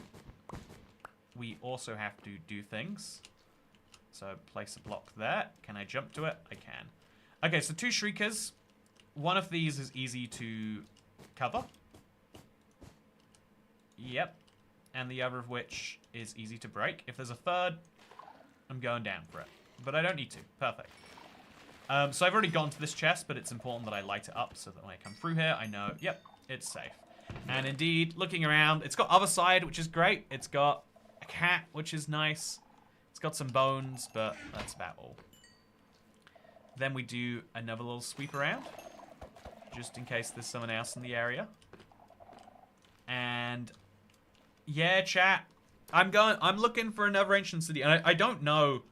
we also have to do things. So place a block there. Can I jump to it? I can. Okay, so 2 shriekers. One of these is easy to cover. Yep. And the other of which is easy to break. If there's a third, I'm going down for it. But I don't need to. Perfect. So I've already gone to this chest, but it's important that I light it up so that when I come through here, I know, yep, it's safe. And indeed, looking around, it's got other side, which is great. It's got a cat, which is nice. It's got some bones, but that's about all. Then we do another little sweep around, just in case there's someone else in the area. And yeah, chat, I'm looking for another ancient city, and I don't know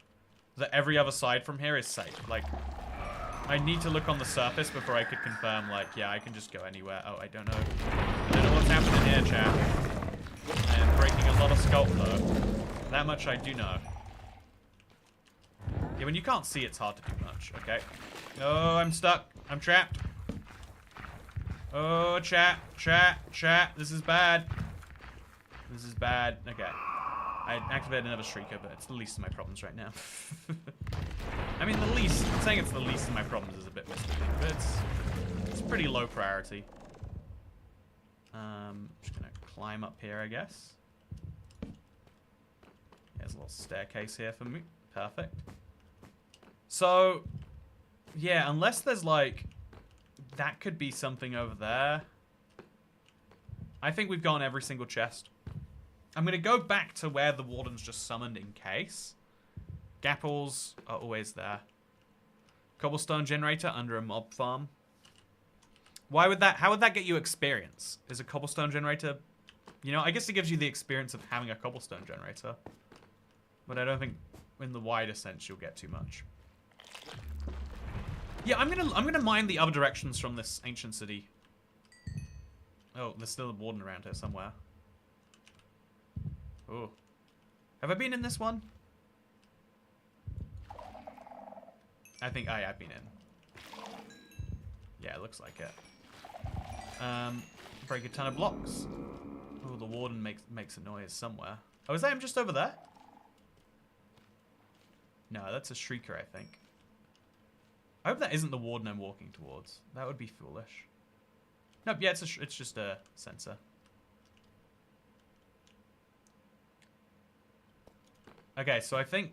that every other side from here is safe. Like, I need to look on the surface before I could confirm, like, yeah, I can just go anywhere. Oh, I don't know. I don't know what's happening here, chat. I am breaking a lot of sculpt, though. That much I do know. Yeah, when you can't see, it's hard to do much, okay? Oh, I'm stuck. I'm trapped. Oh, chat. This is bad. This is bad. Okay. I activated another shrieker, but it's the least of my problems right now. I mean, the least. Saying it's the least of my problems is a bit misleading, but it's pretty low priority. Just gonna climb up here, I guess. There's a little staircase here for me. Perfect. So, yeah, unless there's like, that could be something over there. I think we've gone every single chest. I'm going to go back to where the warden's just summoned in case. Gapples are always there. Cobblestone generator under a mob farm. Why would that, how would that get you experience? Is a cobblestone generator, you know, I guess it gives you the experience of having a cobblestone generator. But I don't think in the wider sense you'll get too much. Yeah, I'm gonna mine the other directions from this ancient city. Oh, there's still a warden around here somewhere. Oh. Have I been in this one? I think I have been in. Yeah, it looks like it. Break a ton of blocks. Oh, the warden makes a noise somewhere. Oh, is that him just over there? No, that's a shrieker, I think. I hope that isn't the warden I'm walking towards. That would be foolish. Nope, yeah, it's just a sensor. Okay, so I think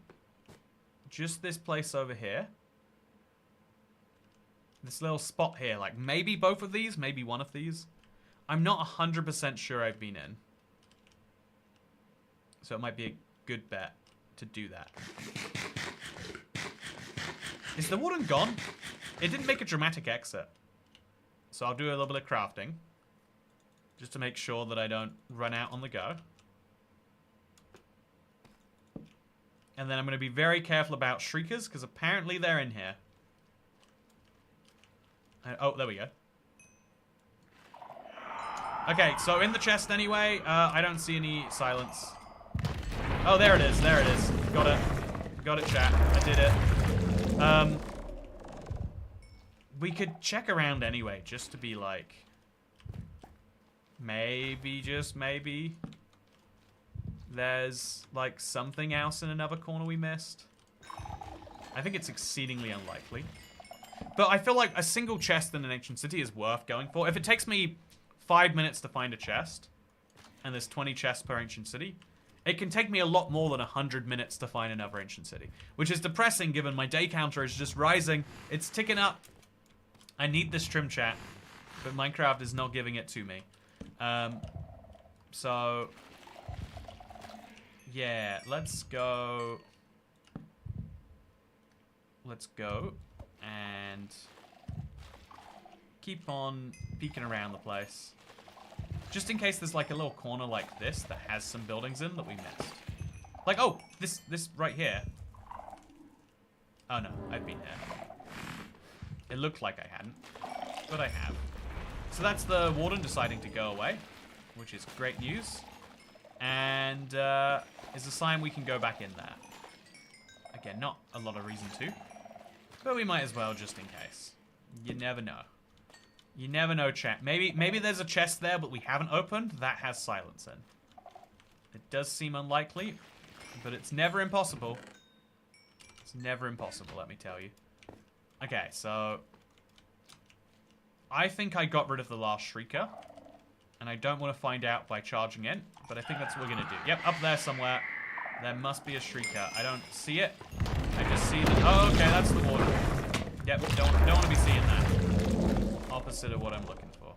just this place over here. This little spot here, like maybe both of these, maybe one of these. I'm not 100% sure I've been in. So it might be a good bet to do that. Is the warden gone? It didn't make a dramatic exit. So I'll do a little bit of crafting. Just to make sure that I don't run out on the go. And then I'm going to be very careful about shriekers, because apparently they're in here. Oh, there we go. Okay, so in the chest anyway, I don't see any silence. Oh, there it is, there it is. Got it. Got it, chat. I did it. We could check around anyway, just to be like... Maybe, just maybe... There's, like, something else in another corner we missed. I think it's exceedingly unlikely. But I feel like a single chest in an ancient city is worth going for. If it takes me 5 minutes to find a chest, and there's 20 chests per ancient city, it can take me a lot more than 100 minutes to find another ancient city. Which is depressing given my day counter is just rising. It's ticking up. I need this trim, chat. But Minecraft is not giving it to me. So... yeah, let's go... let's go and keep on peeking around the place. Just in case there's like a little corner like this that has some buildings in that we missed. Like, oh, this right here. Oh no, I've been here. It looked like I hadn't, but I have. So that's the warden deciding to go away, which is great news. And is a sign we can go back in there. Again, not a lot of reason to. But we might as well, just in case. You never know. You never know, chat. Maybe there's a chest there, but we haven't opened. That has silence in. It does seem unlikely, but it's never impossible. It's never impossible, let me tell you. Okay, so... I think I got rid of the last Shrieker. And I don't want to find out by charging in, but I think that's what we're going to do. Yep, up there somewhere. There must be a Shrieker. I don't see it. I just see the... oh, okay, that's the water. Yep, don't want to be seeing that. Opposite of what I'm looking for.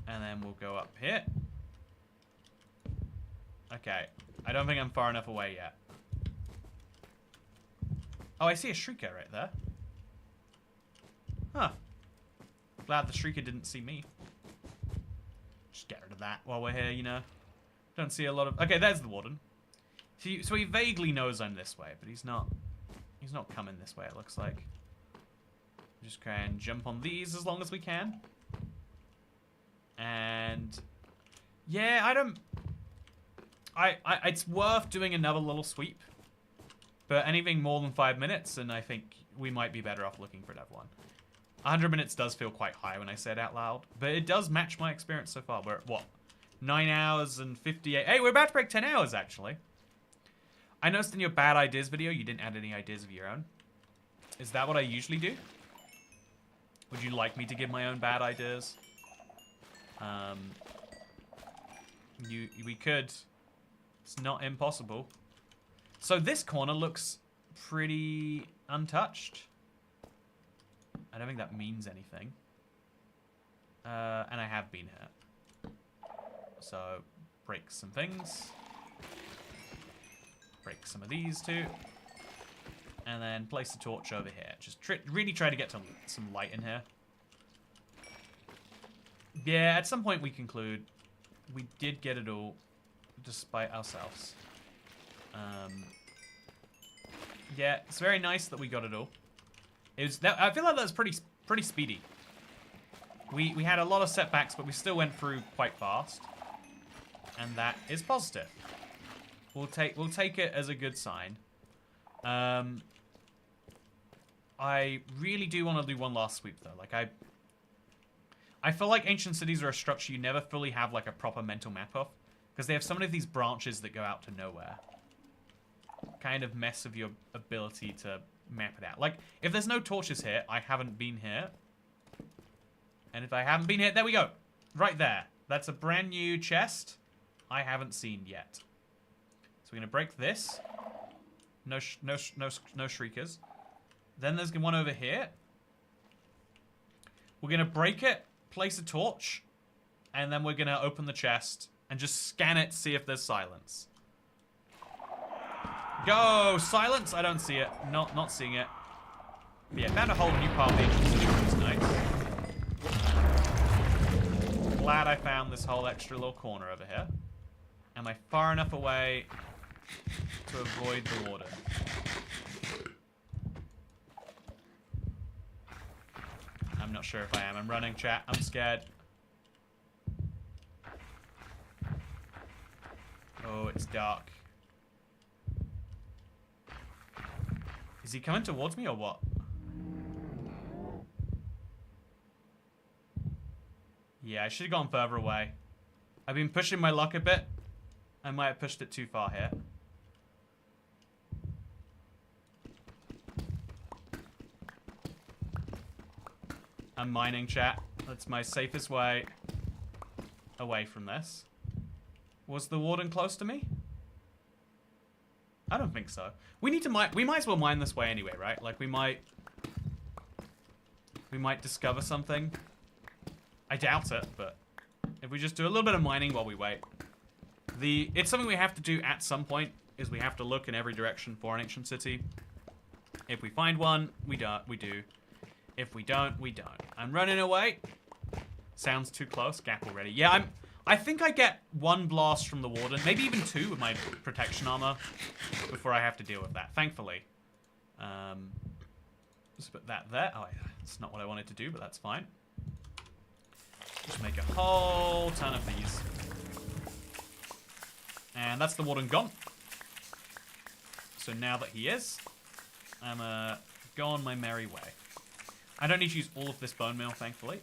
And then we'll go up here. Okay. I don't think I'm far enough away yet. Oh, I see a Shrieker right there. Huh. Glad the Shrieker didn't see me. Just get rid of that while we're here, you know. Don't see a lot of... okay, there's the warden. So he vaguely knows I'm this way, but he's not coming this way, it looks like. Just try and jump on these as long as we can. And... yeah, it's worth doing another little sweep. But anything more than 5 minutes, and I think we might be better off looking for another one. 100 minutes does feel quite high when I say it out loud. But it does match my experience so far. We're at, what? 9 hours and 58... hey, we're about to break 10 hours, actually. I noticed in your bad ideas video, you didn't add any ideas of your own. Is that what I usually do? Would you like me to give my own bad ideas? We could. It's not impossible. So this corner looks pretty untouched. I don't think that means anything. And I have been here. So, break some things. Break some of these too. And then place a torch over here. Just really try to get some light in here. Yeah, at some point we conclude we did get it all despite ourselves. Yeah, it's very nice that we got it all. I feel like that was pretty speedy. We had a lot of setbacks, but we still went through quite fast. And that is positive. We'll take it as a good sign. I really do want to do one last sweep though. Like I feel like ancient cities are a structure you never fully have like a proper mental map of, because they have so many of these branches that go out to nowhere. Kind of mess of your ability to map it out. Like if there's no torches here, I haven't been here. And if I haven't been here, there we go. Right there. That's a brand new chest I haven't seen yet. So we're gonna break this. No shriekers. Then there's one over here. We're gonna break it, place a torch, and then we're gonna open the chest and just scan it, see if there's silence. Go! Silence? I don't see it. Not seeing it. But yeah, found a whole new part of the ancient city, which is nice. Glad I found this whole extra little corner over here. Am I far enough away to avoid the water? I'm not sure if I am. I'm running, chat. I'm scared. Oh, it's dark. Is he coming towards me or what? Yeah, I should have gone further away. I've been pushing my luck a bit. I might have pushed it too far here. I'm mining, chat. That's my safest way away from this. Was the warden close to me? I don't think so. We need to mine. We might as well mine this way anyway, right? Like we might discover something. I doubt it, but if we just do a little bit of mining while we wait. It's something we have to do at some point, is we have to look in every direction for an ancient city. If we find one, we do. If we don't, we don't. I'm running away. Sounds too close. Gap already. Yeah, I think I get one blast from the warden, maybe even two with my protection armor before I have to deal with that, thankfully. Just put that there. Oh, yeah, that's not what I wanted to do, but that's fine. Just make a whole ton of these. And that's the warden gone. So now that he is, I'm go on my merry way. I don't need to use all of this bone meal, thankfully.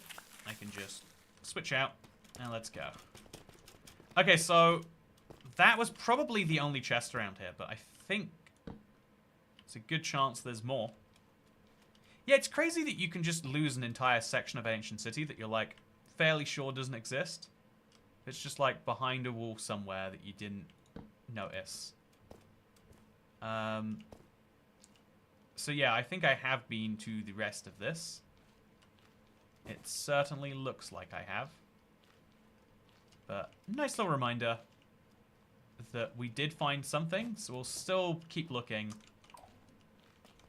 I can just switch out, and let's go. Okay, so that was probably the only chest around here, but I think it's a good chance there's more. Yeah, it's crazy that you can just lose an entire section of ancient city that you're, like, fairly sure doesn't exist. It's just, like, behind a wall somewhere that you didn't notice. So yeah, I think I have been to the rest of this. It certainly looks like I have. But nice little reminder that we did find something, so we'll still keep looking.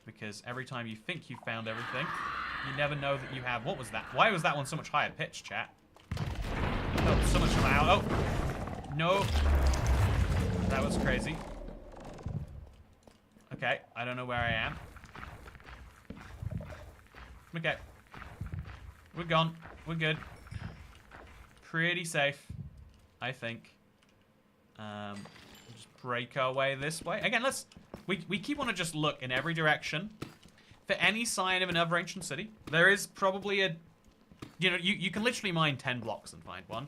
Because every time you think you found everything, you never know that you have. What was that? Why was that one so much higher pitch, chat? Oh, so much loud. Oh, no. That was crazy. Okay, I don't know where I am. Okay. We're gone. We're good. Pretty safe, I think. Just break our way this way. Again, we keep on to just look in every direction for any sign of another ancient city. There is probably a... You know, you can literally mine 10 blocks and find one.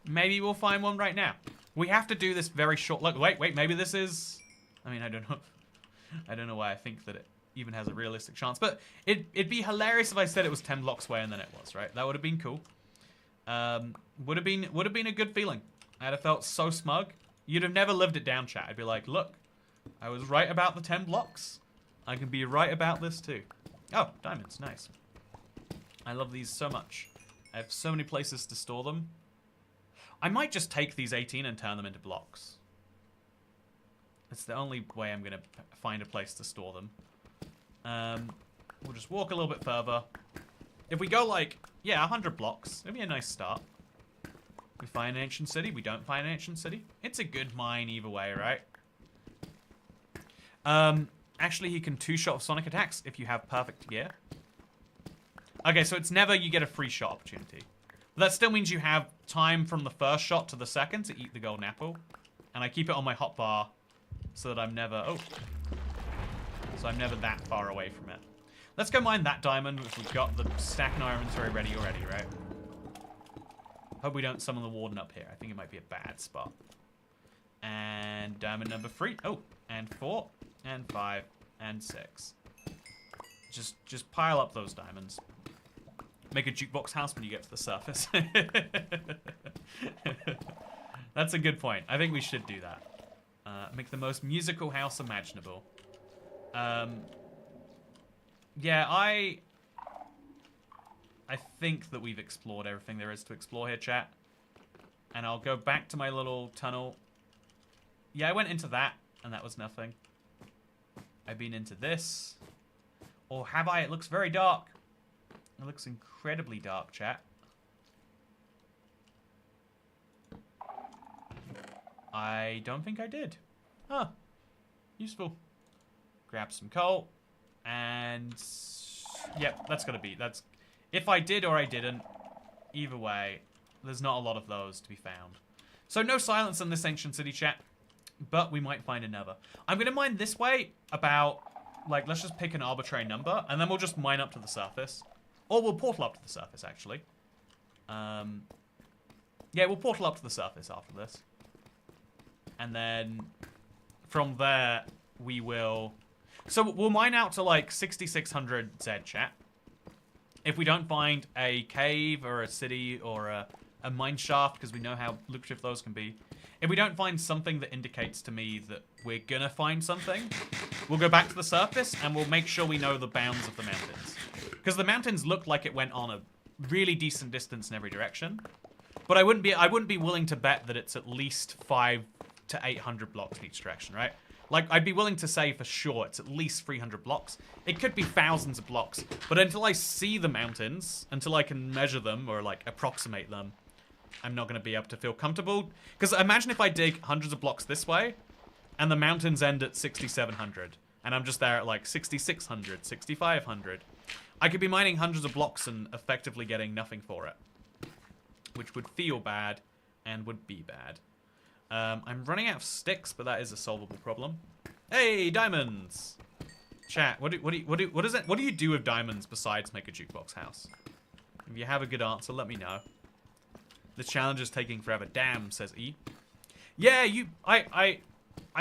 Maybe we'll find one right now. We have to do this very short... Look, wait, maybe this is... I mean, I don't know. I don't know why I think that it even has a realistic chance. But it'd be hilarious if I said it was 10 blocks away and then it was, right? That would have been cool. Would have been a good feeling. I'd have felt so smug. You'd have never lived it down, chat. I'd be like, look, I was right about the 10 blocks. I can be right about this too. Oh, diamonds, nice. I love these so much. I have so many places to store them. I might just take these 18 and turn them into blocks. It's the only way I'm going to find a place to store them. We'll just walk a little bit further. If we go like, yeah, 100 blocks, it'd be a nice start. We find an ancient city, we don't find an ancient city. It's a good mine either way, right? Actually, he can two-shot sonic attacks if you have perfect gear. Okay, so it's never you get a free shot opportunity. But that still means you have time from the first shot to the second to eat the golden apple. And I keep it on my hotbar so that I'm never... Oh. So I'm never that far away from it. Let's go mine that diamond if we've got the stack in our inventory ready already, right? Hope we don't summon the warden up here. I think it might be a bad spot. And diamond number 3. Oh, and 4, and 5, and 6. Just pile up those diamonds. Make a jukebox house when you get to the surface. That's a good point. I think we should do that. Make the most musical house imaginable. Yeah, I think that we've explored everything there is to explore here, chat. And I'll go back to my little tunnel. Yeah, I went into that, and that was nothing. I've been into this. Or have I? It looks very dark. It looks incredibly dark, chat. I don't think I did. Huh. Useful. Grab some coal. And... Yep, that's gotta be... That's... If I did or I didn't, either way, there's not a lot of those to be found. So no silence in this ancient city, chat. But we might find another. I'm gonna mine this way about... Like, let's just pick an arbitrary number, and then we'll just mine up to the surface. Or we'll portal up to the surface, actually. Yeah, we'll portal up to the surface after this. And then from there, we will... So we'll mine out to like 6600 Z, chat. If we don't find a cave or a city or a mine shaft, because we know how lucrative those can be, if we don't find something that indicates to me that we're gonna find something, we'll go back to the surface and we'll make sure we know the bounds of the mountains. Because the mountains look like it went on a really decent distance in every direction. But I wouldn't be willing to bet that it's at least 500 to 800 blocks in each direction, right? Like, I'd be willing to say for sure it's at least 300 blocks. It could be thousands of blocks. But until I see the mountains, until I can measure them or, like, approximate them, I'm not going to be able to feel comfortable. Because imagine if I dig hundreds of blocks this way, and the mountains end at 6,700. And I'm just there at, like, 6,600, 6,500. I could be mining hundreds of blocks and effectively getting nothing for it. Which would feel bad and would be bad. I'm running out of sticks, but that is a solvable problem. Hey, diamonds! Chat, what do you do with diamonds besides make a jukebox house? If you have a good answer, let me know. The challenge is taking forever. Damn, says E. Yeah, I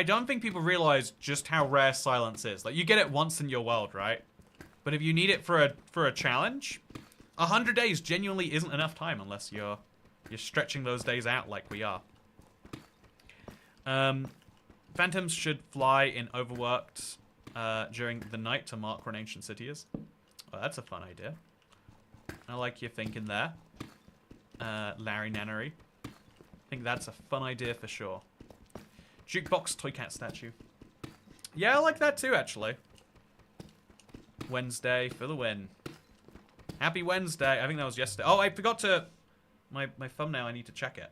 don't think people realize just how rare silence is. Like, you get it once in your world, right? But if you need it for a challenge, 100 days genuinely isn't enough time unless you're stretching those days out like we are. Phantoms should fly in overworked during the night to mark where an ancient city is. Oh, that's a fun idea. I like your thinking there. Larry Nannery. I think that's a fun idea for sure. Jukebox toy cat statue. Yeah, I like that too, actually. Wednesday for the win. Happy Wednesday. I think that was yesterday. Oh, I forgot to... My thumbnail, I need to check it.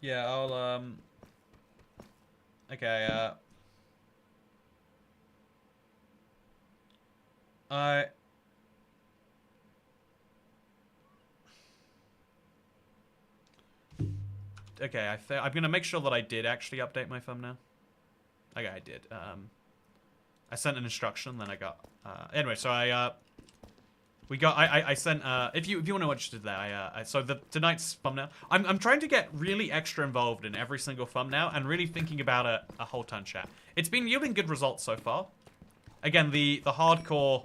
Yeah, I'll, okay, okay, I'm gonna make sure that I did actually update my thumbnail. Okay, I did. I sent an instruction, then I got, anyway, so I sent, if you want to know what you did there, so tonight's thumbnail, I'm trying to get really extra involved in every single thumbnail and really thinking about it a whole ton, chat. It's been yielding good results so far. Again, the hardcore,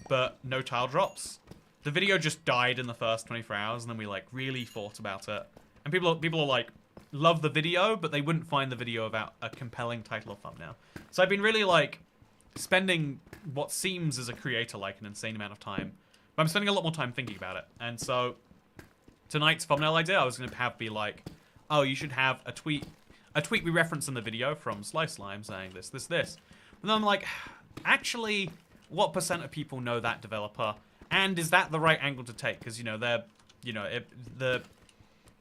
but no tile drops. The video just died in the first 24 hours, and then we, like, really thought about it. And people are like, love the video, but they wouldn't find the video about a compelling title or thumbnail. So I've been really, like, spending what seems as a creator, like, an insane amount of time. But I'm spending a lot more time thinking about it. And so tonight's thumbnail idea, I was going to have be like, oh, you should have a tweet we reference in the video from Slice Lime saying this. And then I'm like, actually, what percent of people know that developer? And is that the right angle to take? Because, you know,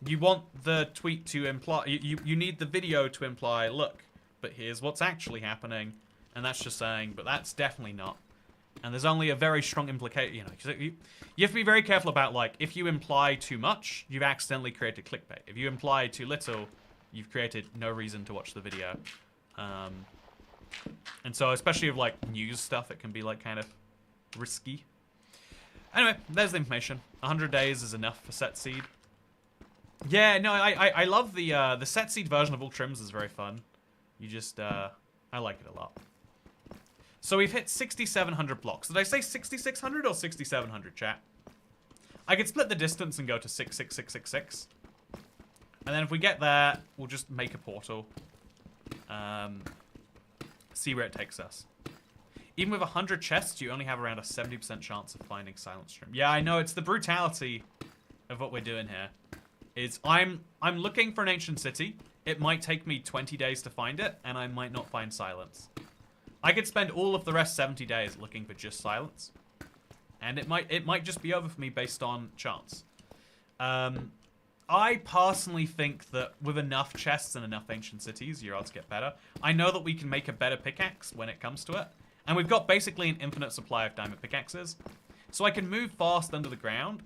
you want the tweet to imply, you need the video to imply, look, but here's what's actually happening. And that's just saying, but that's definitely not. And there's only a very strong implication, you know, you have to be very careful about, like, if you imply too much, you've accidentally created clickbait. If you imply too little, you've created no reason to watch the video. And so, especially with, like, news stuff, it can be, like, kind of risky. Anyway, there's the information. 100 days is enough for set seed. Yeah, no, I love the set seed version of All Trims is very fun. You just, I like it a lot. So we've hit 6,700 blocks. Did I say 6,600 or 6,700, chat? I could split the distance and go to 66666. And then if we get there, we'll just make a portal. See where it takes us. Even with 100 chests, you only have around a 70% chance of finding Silent Stream. Yeah, I know, it's the brutality of what we're doing here. I'm looking for an ancient city. It might take me 20 days to find it, and I might not find silence. I could spend all of the rest 70 days looking for just silence. And it might just be over for me based on chance. I personally think that with enough chests and enough ancient cities, your odds get better. I know that we can make a better pickaxe when it comes to it. And we've got basically an infinite supply of diamond pickaxes. So I can move fast under the ground.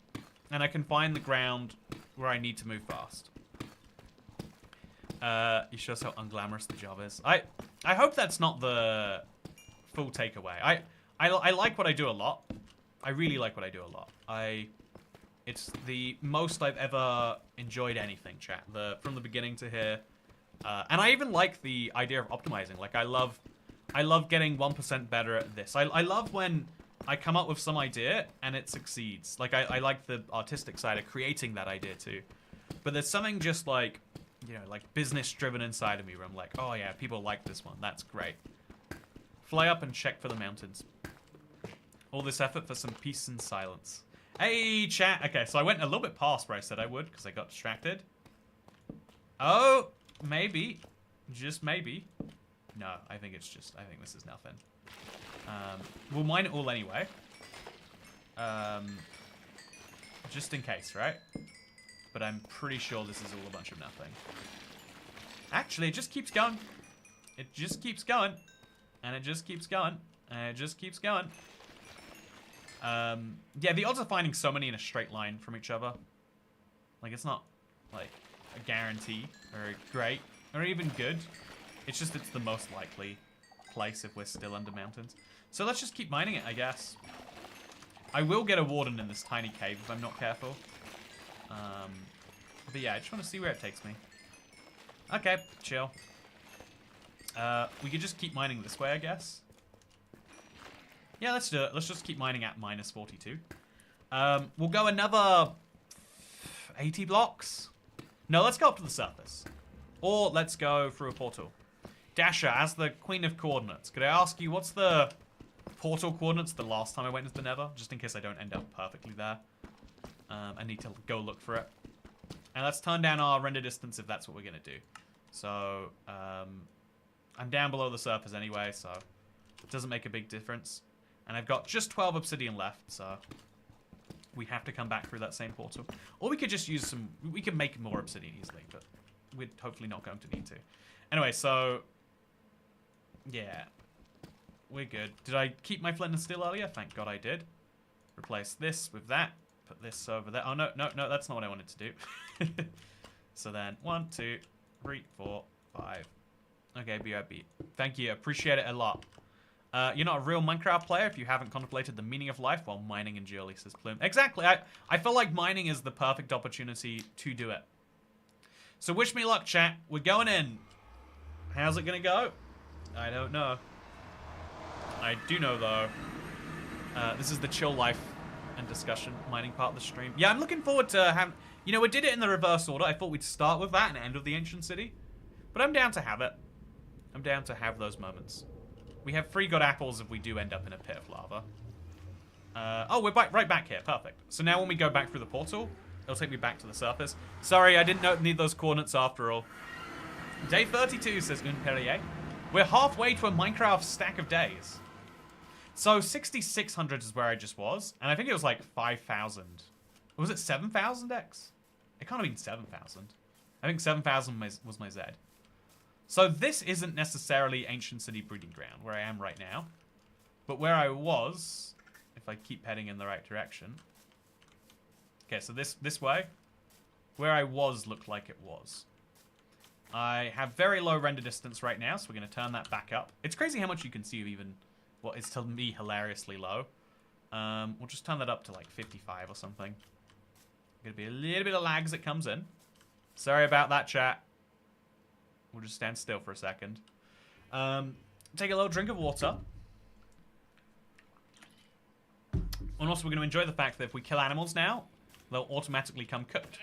And I can find the ground where I need to move fast. You show us how unglamorous the job is. I hope that's not the full takeaway. I like what I do a lot. I really like what I do a lot. It's the most I've ever enjoyed anything, chat. From the beginning to here. And I even like the idea of optimizing. Like, I love getting 1% better at this. I love when I come up with some idea and it succeeds. Like, I like the artistic side of creating that idea too. But there's something just like, you know, like business-driven inside of me where I'm like, oh yeah, people like this one. That's great. Fly up and check for the mountains. All this effort for some peace and silence. Hey, chat. Okay, so I went a little bit past where I said I would because I got distracted. Oh, maybe. Just maybe. No, I think it's just, I think this is nothing. We'll mine it all anyway. Just in case, right? But I'm pretty sure this is all a bunch of nothing. Actually, it just keeps going. It just keeps going. And it just keeps going. And it just keeps going. Yeah, the odds of finding so many in a straight line from each other, like, it's not, like, a guarantee, or great, or even good. It's just, it's the most likely place if we're still under mountains. So let's just keep mining it, I guess. I will get a warden in this tiny cave if I'm not careful. But yeah, I just want to see where it takes me. Okay, chill. We could just keep mining this way, I guess. Yeah, let's do it. Let's just keep mining at minus 42. We'll go another 80 blocks. No, let's go up to the surface. Or let's go through a portal. Dasher, as the Queen of Coordinates, could I ask you what's the portal coordinates the last time I went into the nether? Just in case I don't end up perfectly there. I need to go look for it. And let's turn down our render distance if that's what we're going to do. So, I'm down below the surface anyway, so it doesn't make a big difference. And I've got just 12 obsidian left, so we have to come back through that same portal. Or we could just use some... We could make more obsidian easily, but we're hopefully not going to need to. Anyway, so... Yeah. We're good. Did I keep my flint and steel earlier? Thank God I did. Replace this with that. Put this over there. Oh, no, no, no, that's not what I wanted to do. So then, 1, 2, 3, 4, 5. Okay, BRB. Thank you. Appreciate it a lot. You're not a real Minecraft player if you haven't contemplated the meaning of life while mining in Geoli, says Plume. Exactly. I feel like mining is the perfect opportunity to do it. So wish me luck, chat. We're going in. How's it going to go? I don't know. I do know, though. This is the chill life and discussion mining part of the stream. Yeah, I'm looking forward to having... You know, we did it in the reverse order. I thought we'd start with that and end with the ancient city. But I'm down to have it. I'm down to have those moments. We have 3 good apples if we do end up in a pit of lava. Oh, we're right back here. Perfect. So now when we go back through the portal, it'll take me back to the surface. Sorry, I didn't need those coordinates after all. Day 32, says Un Perrier. We're halfway to a Minecraft stack of days. So 6,600 is where I just was. And I think it was like 5,000. Was it 7,000 X? It can't have been 7,000. I think 7,000 was my Z. So this isn't necessarily Ancient City Breeding Ground, where I am right now. But where I was, if I keep heading in the right direction. Okay, so this way, where I was looked like it was. I have very low render distance right now, so we're going to turn that back up. It's crazy how much you can see of even what is to me hilariously low. We'll just turn that up to like 55 or something. Going to be a little bit of lag as it comes in. Sorry about that, chat. We'll just stand still for a second. Take a little drink of water. And also we're going to enjoy the fact that if we kill animals now, they'll automatically come cooked.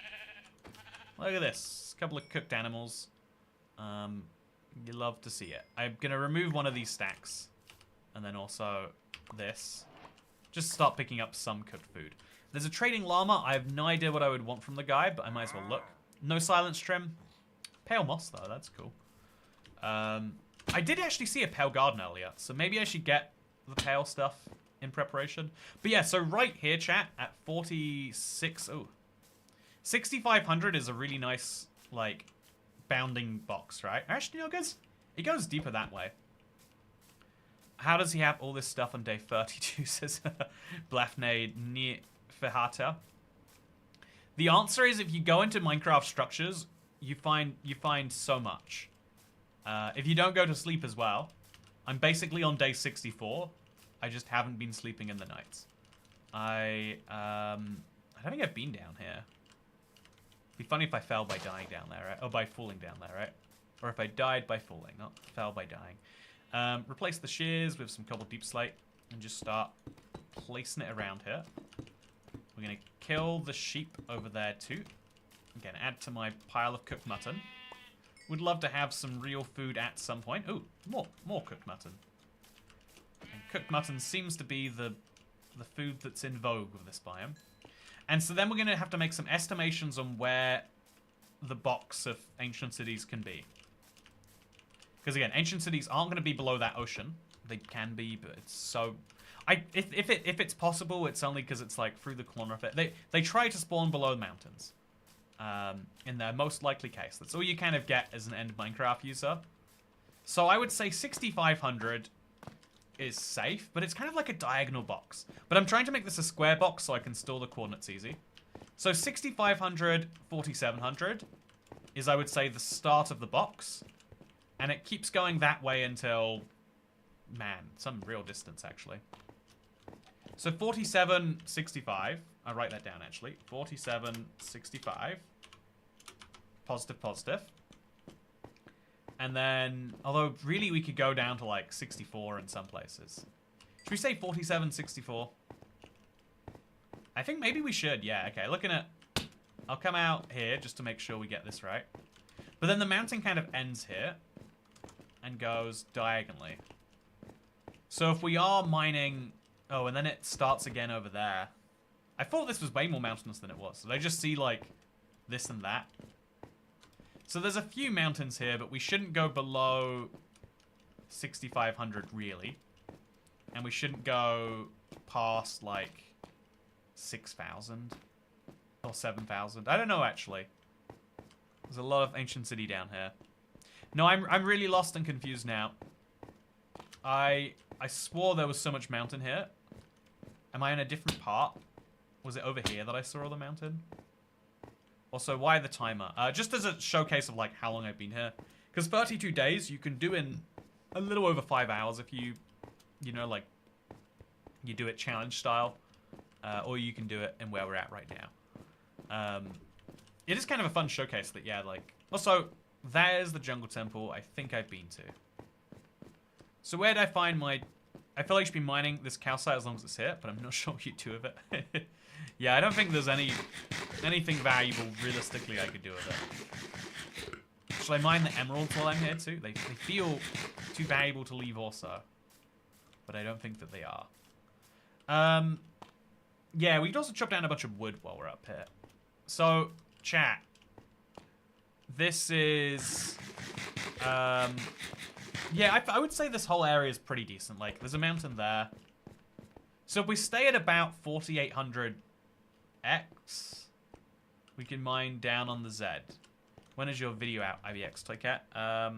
Look at this. A couple of cooked animals. You love to see it. I'm going to remove one of these stacks. And then also this. Just start picking up some cooked food. There's a trading llama. I have no idea what I would want from the guy, but I might as well look. No silence trim. Pale moss, though. That's cool. I did actually see a pale garden earlier, so maybe I should get the pale stuff in preparation. But yeah, so right here, chat, at 46... Oh. 6,500 is a really nice, like, bounding box, right? Actually, no, it goes deeper that way. How does he have all this stuff on day 32, says Blafnade near Fehata? The answer is if you go into Minecraft structures, you find so much. If you don't go to sleep as well, I'm basically on day 64. I just haven't been sleeping in the nights. I don't think I've been down here. It'd be funny if I fell by dying down there, right? Or by falling down there, right? Or if I died by falling, not fell by dying. Replace the shears with some cobbled deep slate and just start placing it around here. We're going to kill the sheep over there too. Again, add to my pile of cooked mutton. Would love to have some real food at some point. Ooh, more cooked mutton. And cooked mutton seems to be the food that's in vogue with this biome. And so then we're going to have to make some estimations on where the box of ancient cities can be. Because again, ancient cities aren't going to be below that ocean. They can be, but it's so... If it's possible, it's only because it's like through the corner of it. They try to spawn below the mountains. In their most likely case. That's all you kind of get as an end Minecraft user. So I would say 6,500 is safe, but it's kind of like a diagonal box. But I'm trying to make this a square box so I can store the coordinates easy. So 6,500, 4,700 is, I would say, the start of the box. And it keeps going that way until, man, some real distance, actually. So 4765. I'll write that down, actually. 4765. Positive, positive. And then, although really we could go down to like 64 in some places. Should we say 4764? I think maybe we should, yeah. Okay, looking at... I'll come out here just to make sure we get this right. But then the mountain kind of ends here and goes diagonally. So if we are mining... Oh, and then it starts again over there. I thought this was way more mountainous than it was. So they just see, like, this and that. So there's a few mountains here, but we shouldn't go below 6,500, really. And we shouldn't go past, like, 6,000 or 7,000. I don't know, actually. There's a lot of ancient city down here. No, I'm really lost and confused now. I swore there was so much mountain here. Am I in a different part? Was it over here that I saw all the mountain? Also, why the timer? Just as a showcase of like how long I've been here. Because 32 days you can do in a little over 5 hours if you know, like, you do it challenge style. Or you can do it in where we're at right now. It is kind of a fun showcase that, yeah, like... Also, there's the jungle temple I think I've been to. So where did I find my... I feel like I should be mining this calcite as long as it's here, but I'm not sure what you do with it. Yeah, I don't think there's anything valuable realistically I could do with it. Should I mine the emeralds while I'm here too? They feel too valuable to leave also. But I don't think that they are. Yeah, we could also chop down a bunch of wood while we're up here. So, chat. This is... yeah, I would say this whole area is pretty decent. Like, there's a mountain there. So if we stay at about 4,800 X, we can mine down on the Z. When is your video out, IVX Toycat? I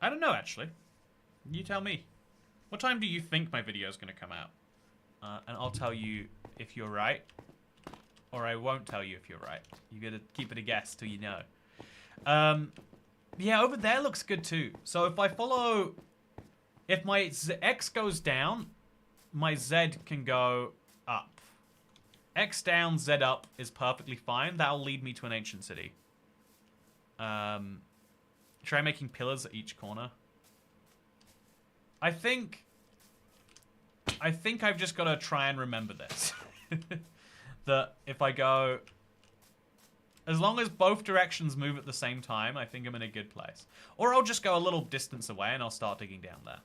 don't know, actually. You tell me. What time do you think my video is going to come out? And I'll tell you if you're right. Or I won't tell you if you're right. You got to keep it a guess till you know. Yeah, over there looks good too. So if I follow... If my X goes down, my Z can go up. X down, Z up is perfectly fine. That'll lead me to an ancient city. Try making pillars at each corner. I think I've just got to try and remember this. That if I go... As long as both directions move at the same time, I think I'm in a good place. Or I'll just go a little distance away and I'll start digging down there.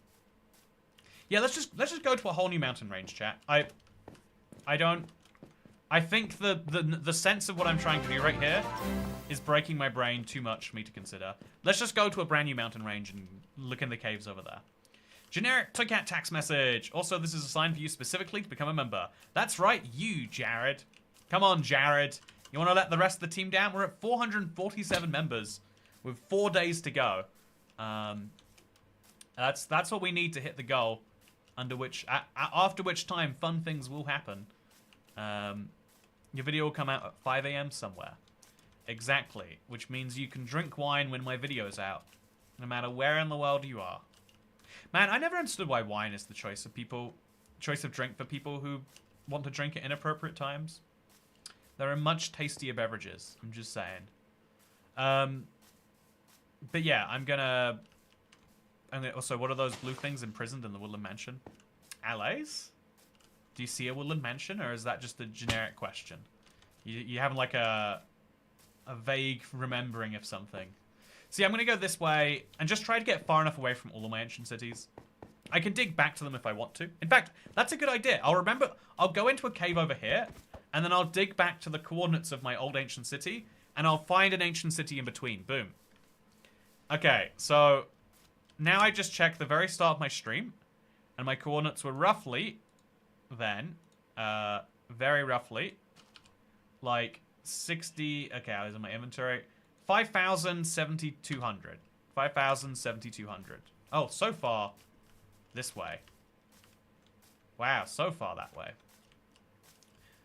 Yeah, let's just go to a whole new mountain range, chat. I think the sense of what I'm trying to do right here is breaking my brain too much for me to consider. Let's just go to a brand new mountain range and look in the caves over there. Generic Toycat tax message. Also, this is a sign for you specifically to become a member. That's right, you, Jared. Come on, Jared. You want to let the rest of the team down? We're at 447 members with 4 days to go. That's what we need to hit the goal. After which time, fun things will happen. Your video will come out at 5 AM somewhere. Exactly. Which means you can drink wine when my video's out. No matter where in the world you are. Man, I never understood why wine is the choice of drink for people who want to drink at inappropriate times. There are much tastier beverages. I'm just saying. But yeah, I'm gonna And also, what are those blue things imprisoned in the Woodland Mansion? Allies? Do you see a Woodland Mansion, or is that just a generic question? You have like a vague remembering of something. See, I'm going to go this way and just try to get far enough away from all of my ancient cities. I can dig back to them if I want to. In fact, that's a good idea. I'll go into a cave over here, and then I'll dig back to the coordinates of my old ancient city, and I'll find an ancient city in between. Boom. Okay, so now I just checked the very start of my stream, and my coordinates were roughly, then, very roughly, like 60, okay, I was in my inventory, 5,7,200. 5,7,200. Oh, so far, this way. Wow, so far that way.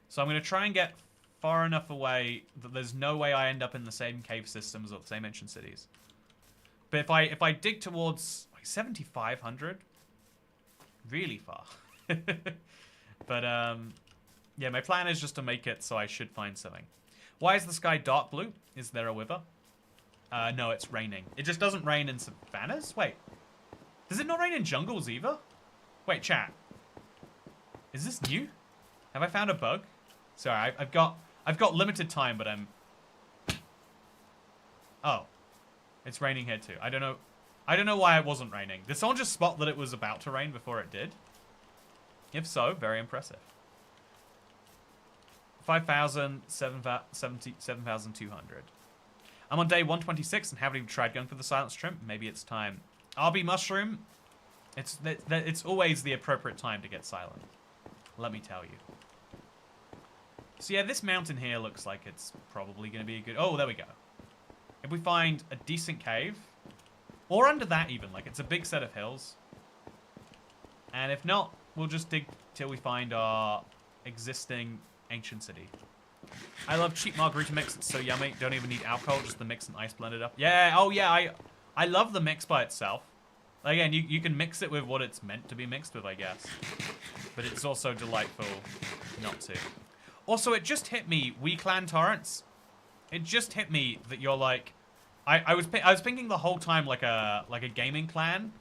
So I'm going to try and get far enough away that there's no way I end up in the same cave systems or the same ancient cities. But if I dig towards like 7,500, really far. But yeah, my plan is just to make it so I should find something. Why is the sky dark blue? Is there a wither? No, it's raining. It just doesn't rain in savannas? Wait. Does it not rain in jungles either? Wait, chat. Is this new? Have I found a bug? Sorry, I've got limited time, but I'm... Oh. It's raining here too. I don't know why it wasn't raining. Did someone just spot that it was about to rain before it did? If so, very impressive. 5,000, 7,200. I'm on day 126 and haven't even tried going for the silent shrimp. Maybe it's time. RB mushroom. It's always the appropriate time to get silent. Let me tell you. So yeah, this mountain here looks like it's probably going to be a good... Oh, there we go. If we find a decent cave, or under that even, like it's a big set of hills. And if not, we'll just dig till we find our existing ancient city. I love cheap margarita mix. It's so yummy. Don't even need alcohol, just the mix and ice blended up. Yeah, oh yeah, I love the mix by itself. Again, you can mix it with what it's meant to be mixed with, I guess. But it's also delightful not to. Also, it just hit me, WeClan Torrents. It just hit me that you're like... I was thinking the whole time like a gaming clan.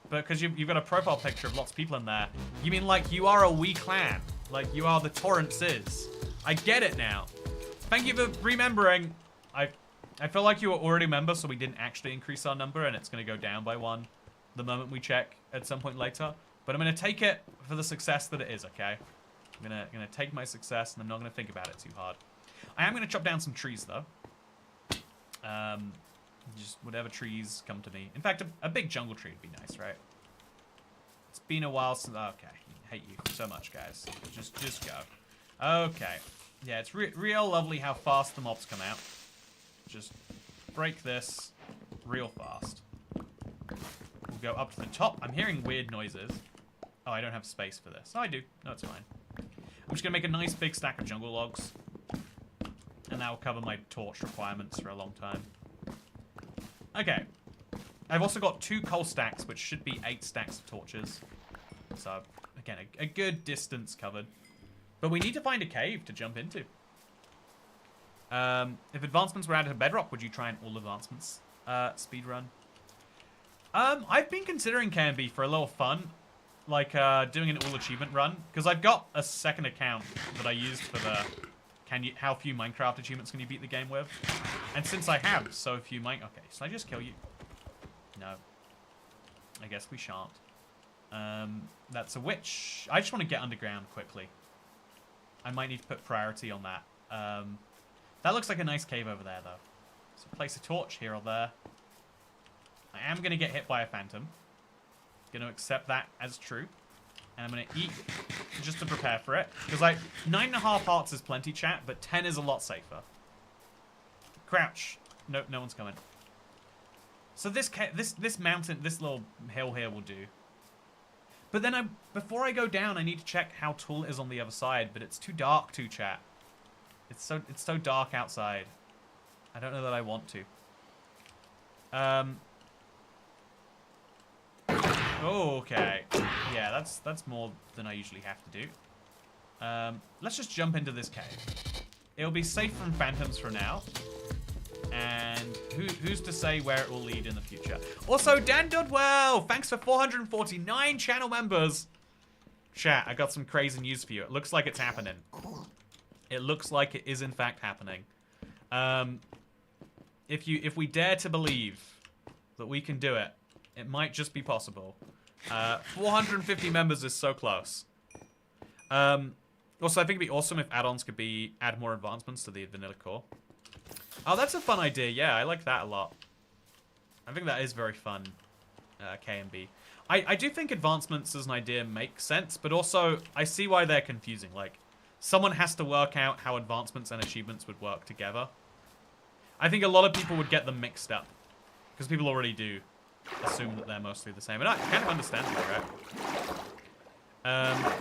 But because you've got a profile picture of lots of people in there. You mean like you are a WeClan. Like you are the Torrentses. I get it now. Thank you for remembering. I feel like you were already a member, so we didn't actually increase our number, and it's going to go down by 1 the moment we check at some point later. But I'm going to take it for the success that it is, okay? I'm gonna take my success, and I'm not going to think about it too hard. I am going to chop down some trees, though. Just whatever trees come to me. In fact, a big jungle tree would be nice, right? It's been a while since... Okay, I hate you so much, guys. Just go. Okay. Yeah, it's real lovely how fast the mobs come out. Just break this real fast. We'll go up to the top. I'm hearing weird noises. Oh, I don't have space for this. Oh, I do. No, it's fine. I'm just going to make a nice big stack of jungle logs. And that will cover my torch requirements for a long time. Okay. I've also got 2 coal stacks, which should be 8 stacks of torches. So, again, a good distance covered. But we need to find a cave to jump into. If advancements were added to Bedrock, would you try an all advancements speedrun? I've been considering KMB for a little fun. Like, doing an all achievement run. Because I've got a second account that I used for the... how few Minecraft achievements can you beat the game with? And since I have so few Okay, should I just kill you? No. I guess we shan't. That's a witch. I just want to get underground quickly. I might need to put priority on that. That looks like a nice cave over there, though. So place a torch here or there. I am going to get hit by a phantom. Going to accept that as true. And I'm going to eat just to prepare for it. Because, like, 9.5 hearts is plenty, chat, but 10 is a lot safer. Crouch. Nope, no one's coming. So this mountain, this little hill here will do. But then before I go down, I need to check how tall it is on the other side. But it's too dark to, chat. It's so dark outside. I don't know that I want to. Okay. Yeah, that's more than I usually have to do. Let's just jump into this cave. It'll be safe from phantoms for now. And who's to say where it will lead in the future? Also, Dan Dudwell, thanks for 449 channel members. Chat, I got some crazy news for you. It looks like it's happening. It looks like it is in fact happening. If we dare to believe that we can do it, it might just be possible. 450 members is so close. Also, I think it'd be awesome if add-ons could add more advancements to the vanilla core. Oh, that's a fun idea. Yeah, I like that a lot. I think that is very fun, KMB. I do think advancements as an idea make sense, but also I see why they're confusing. Like, someone has to work out how advancements and achievements would work together. I think a lot of people would get them mixed up, because people already do assume that they're mostly the same. And I kind of understand that, right?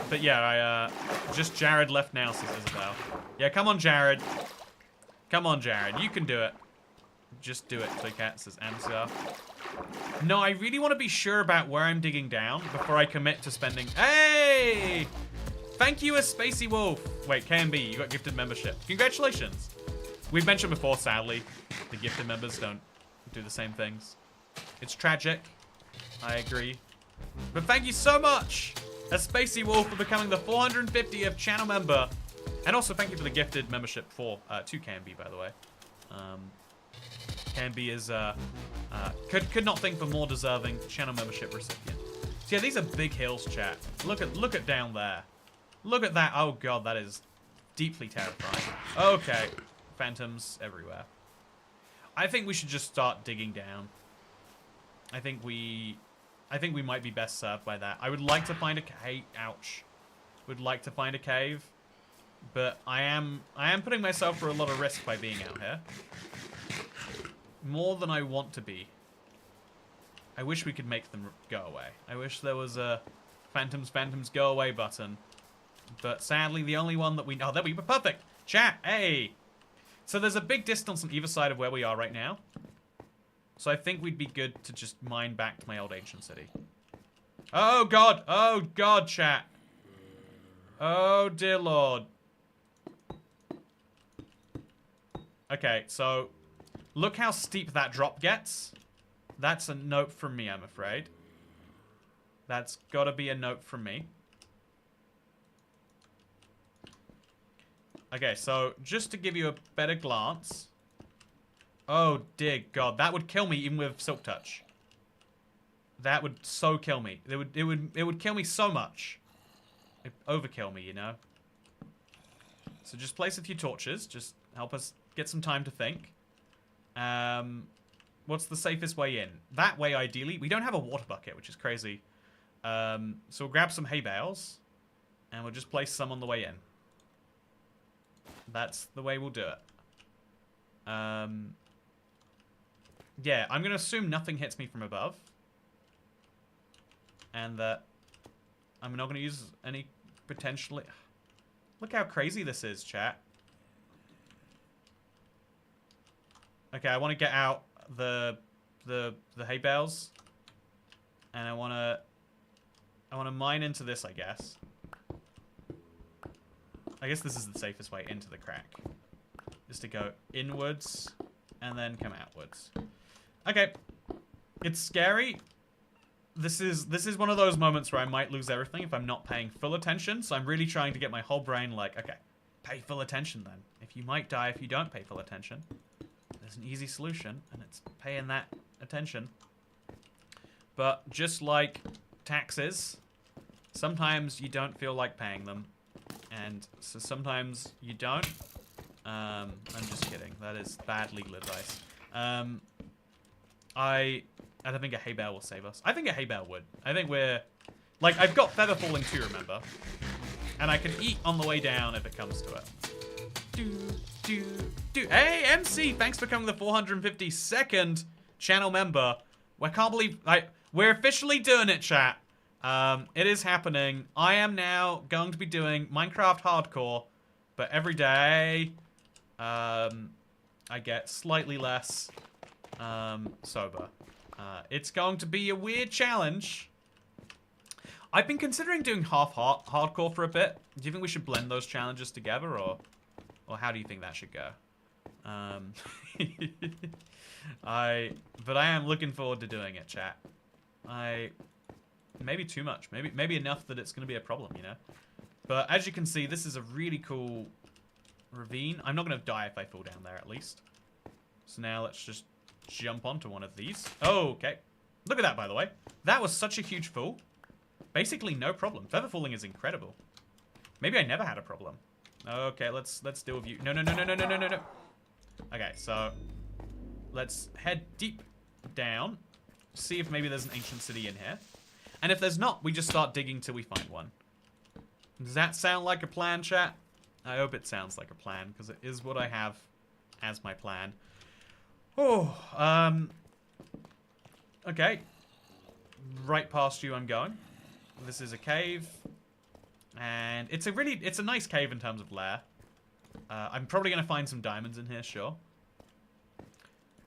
But yeah, just Jared left now, says Isabel. Yeah, come on, Jared. Come on, Jared. You can do it. Just do it, Toycat, says Amsar. No, I really want to be sure about where I'm digging down before I commit to spending... Hey! Thank you, a Spacey Wolf. Wait, KMB, you got gifted membership. Congratulations. We've mentioned before, sadly, the gifted members don't do the same things. It's tragic. I agree. But thank you so much, a Spacey Wolf, for becoming the 450th channel member. And also thank you for the gifted membership to KMB, by the way. KMB is, could not think of a more deserving channel membership recipient. So yeah, these are big hills, chat. Look at down there. Look at that. Oh god, that is deeply terrifying. Okay. Phantoms everywhere. I think we should just start digging down. I think we might be best served by that. I would like to find a cave. Ouch. Would like to find a cave, but I am putting myself for a lot of risk by being out here. More than I want to be. I wish we could make them go away. I wish there was a phantoms go away button, but sadly the only one that we... Oh, there we go. Perfect. Chat. Hey. So there's a big distance on either side of where we are right now. So I think we'd be good to just mine back to my old ancient city. Oh god! Oh god, chat! Oh dear lord. Okay, so look how steep that drop gets. That's a note from me, I'm afraid. That's gotta be a note from me. Okay, so just to give you a better glance. Oh dear god, that would kill me even with Silk Touch. That would so kill me. It would kill me so much. It'd overkill me, you know. So just place a few torches, just help us get some time to think. What's the safest way in? That way, ideally. We don't have a water bucket, which is crazy. So we'll grab some hay bales, and we'll just place some on the way in. That's the way we'll do it. Yeah, I'm going to assume nothing hits me from above. And that I'm not going to use any potentially... Look how crazy this is, chat. Okay, I want to get out the hay bales. And I want to mine into this, I guess. I guess this is the safest way into the crack. Is to go inwards and then come outwards. Okay. It's scary. This is one of those moments where I might lose everything if I'm not paying full attention. So I'm really trying to get my whole brain like, okay, pay full attention then. If you might die if you don't pay full attention. There's an easy solution, and it's paying that attention. But just like taxes, sometimes you don't feel like paying them. And so sometimes you don't. I'm just kidding. That is bad legal advice. I don't think a hay bale will save us. I think a hay bale would. I think we're... Like, I've got feather falling too, remember? And I can eat on the way down if it comes to it. Hey, MC! Thanks for becoming the 452nd channel member. I can't believe... we're officially doing it, chat. It is happening. I am now going to be doing Minecraft Hardcore, but every day, I get slightly less sober. It's going to be a weird challenge. I've been considering doing half hardcore for a bit. Do you think we should blend those challenges together, or how do you think that should go? But I am looking forward to doing it, chat. Maybe too much. Maybe enough that it's going to be a problem, you know? But as you can see, this is a really cool ravine. I'm not going to die if I fall down there, at least. So now let's just jump onto one of these. Oh, okay. Look at that, by the way. That was such a huge fall. Basically, no problem. Feather falling is incredible. Maybe I never had a problem. Okay, let's deal with you. No. Okay, so let's head deep down. See if maybe there's an ancient city in here. And if there's not, we just start digging till we find one. Does that sound like a plan, chat? I hope it sounds like a plan, because it is what I have as my plan. Oh, okay. Right past you I'm going. This is a cave. And it's a nice cave in terms of lair. I'm probably going to find some diamonds in here, sure.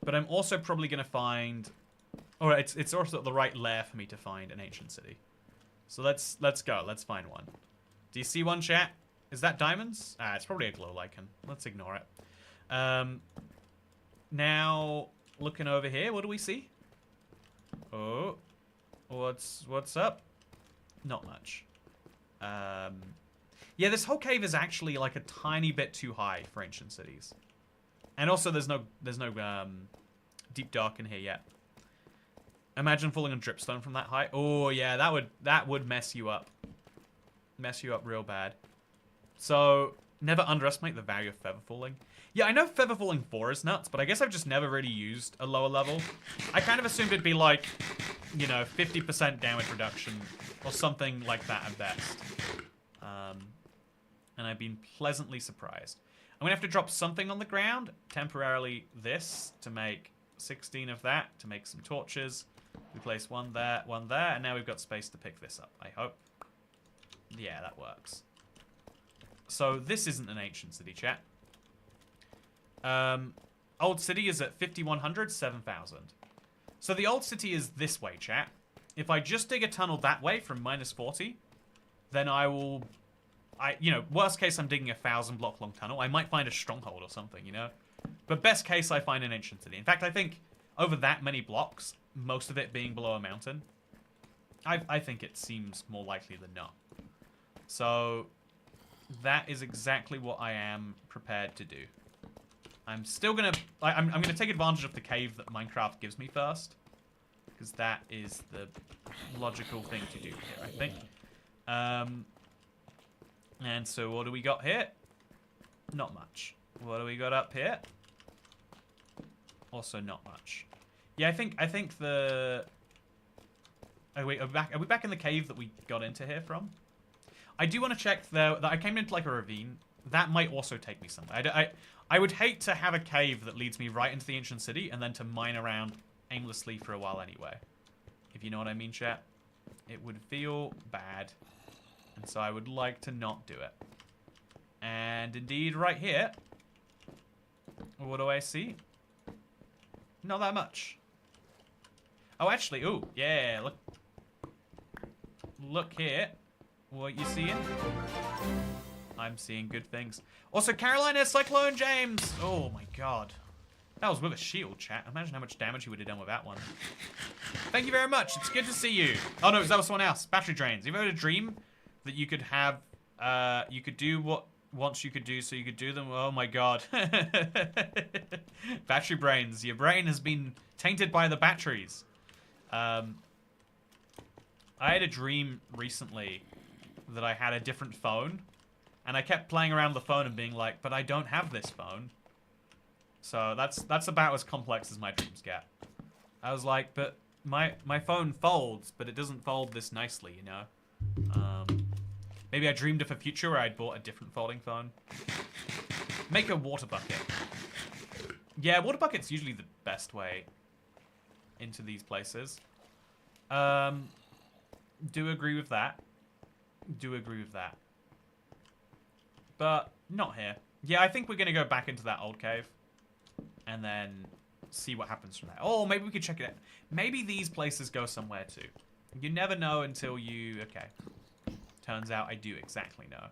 But I'm also probably going to find... Or it's also the right lair for me to find an ancient city. So let's go. Let's find one. Do you see one, chat? Is that diamonds? Ah, it's probably a glow lichen. Let's ignore it. Now, looking over here, what do we see? Oh, what's up? Not much. Yeah, this whole cave is actually like a tiny bit too high for ancient cities. And also, there's no deep dark in here yet. Imagine falling on dripstone from that height. Oh yeah, that would mess you up. Mess you up real bad. So never underestimate the value of feather falling. Yeah, I know feather falling 4 is nuts, but I guess I've just never really used a lower level. I kind of assumed it'd be like, you know, 50% damage reduction or something like that at best. And I've been pleasantly surprised. I'm gonna have to drop something on the ground, temporarily this, to make 16 of that, to make some torches. We place one there, and now we've got space to pick this up, I hope. Yeah, that works. So this isn't an ancient city, chat. Old city is at 5100, 7000. So the old city is this way, chat. If I just dig a tunnel that way from -40, then you know, worst case I'm digging a 1000 block long tunnel. I might find a stronghold or something, you know. But best case I find an ancient city. In fact, I think over that many blocks, most of it being below a mountain, I think it seems more likely than not. So that is exactly what I am prepared to do. I'm still gonna I'm gonna take advantage of the cave that Minecraft gives me first, because that is the logical thing to do here, I think. And so what do we got here? Not much. What do we got up here? Also not much. Yeah, I think the... Oh wait, are we back in the cave that we got into here from? I do want to check though that I came into like a ravine. That might also take me somewhere. I would hate to have a cave that leads me right into the ancient city and then to mine around aimlessly for a while anyway. If you know what I mean, chat. It would feel bad. And so I would like to not do it. And indeed, right here, what do I see? Not that much. Oh, actually, ooh, yeah, look. Look here. What you seeing? I'm seeing good things. Also, Carolina Cyclone James. Oh my god. That was with a shield, chat. Imagine how much damage he would have done with that one. Thank you very much. It's good to see you. Oh no, that was someone else. Battery drains. Have you ever had a dream that you could have, you could do what once you could do, so you could do them? Oh my god. Battery brains. Your brain has been tainted by the batteries. I had a dream recently that I had a different phone, and I kept playing around with the phone and being like, but I don't have this phone. So that's about as complex as my dreams get. I was like, but my phone folds, but it doesn't fold this nicely, you know? Maybe I dreamed of a future where I'd bought a different folding phone. Make a water bucket. Yeah, water bucket's usually the best way into these places. Do agree with that. Do agree with that. But not here. Yeah, I think we're going to go back into that old cave. And then see what happens from there. Oh, maybe we could check it out. Maybe these places go somewhere too. You never know until you... Okay. Turns out I do exactly know.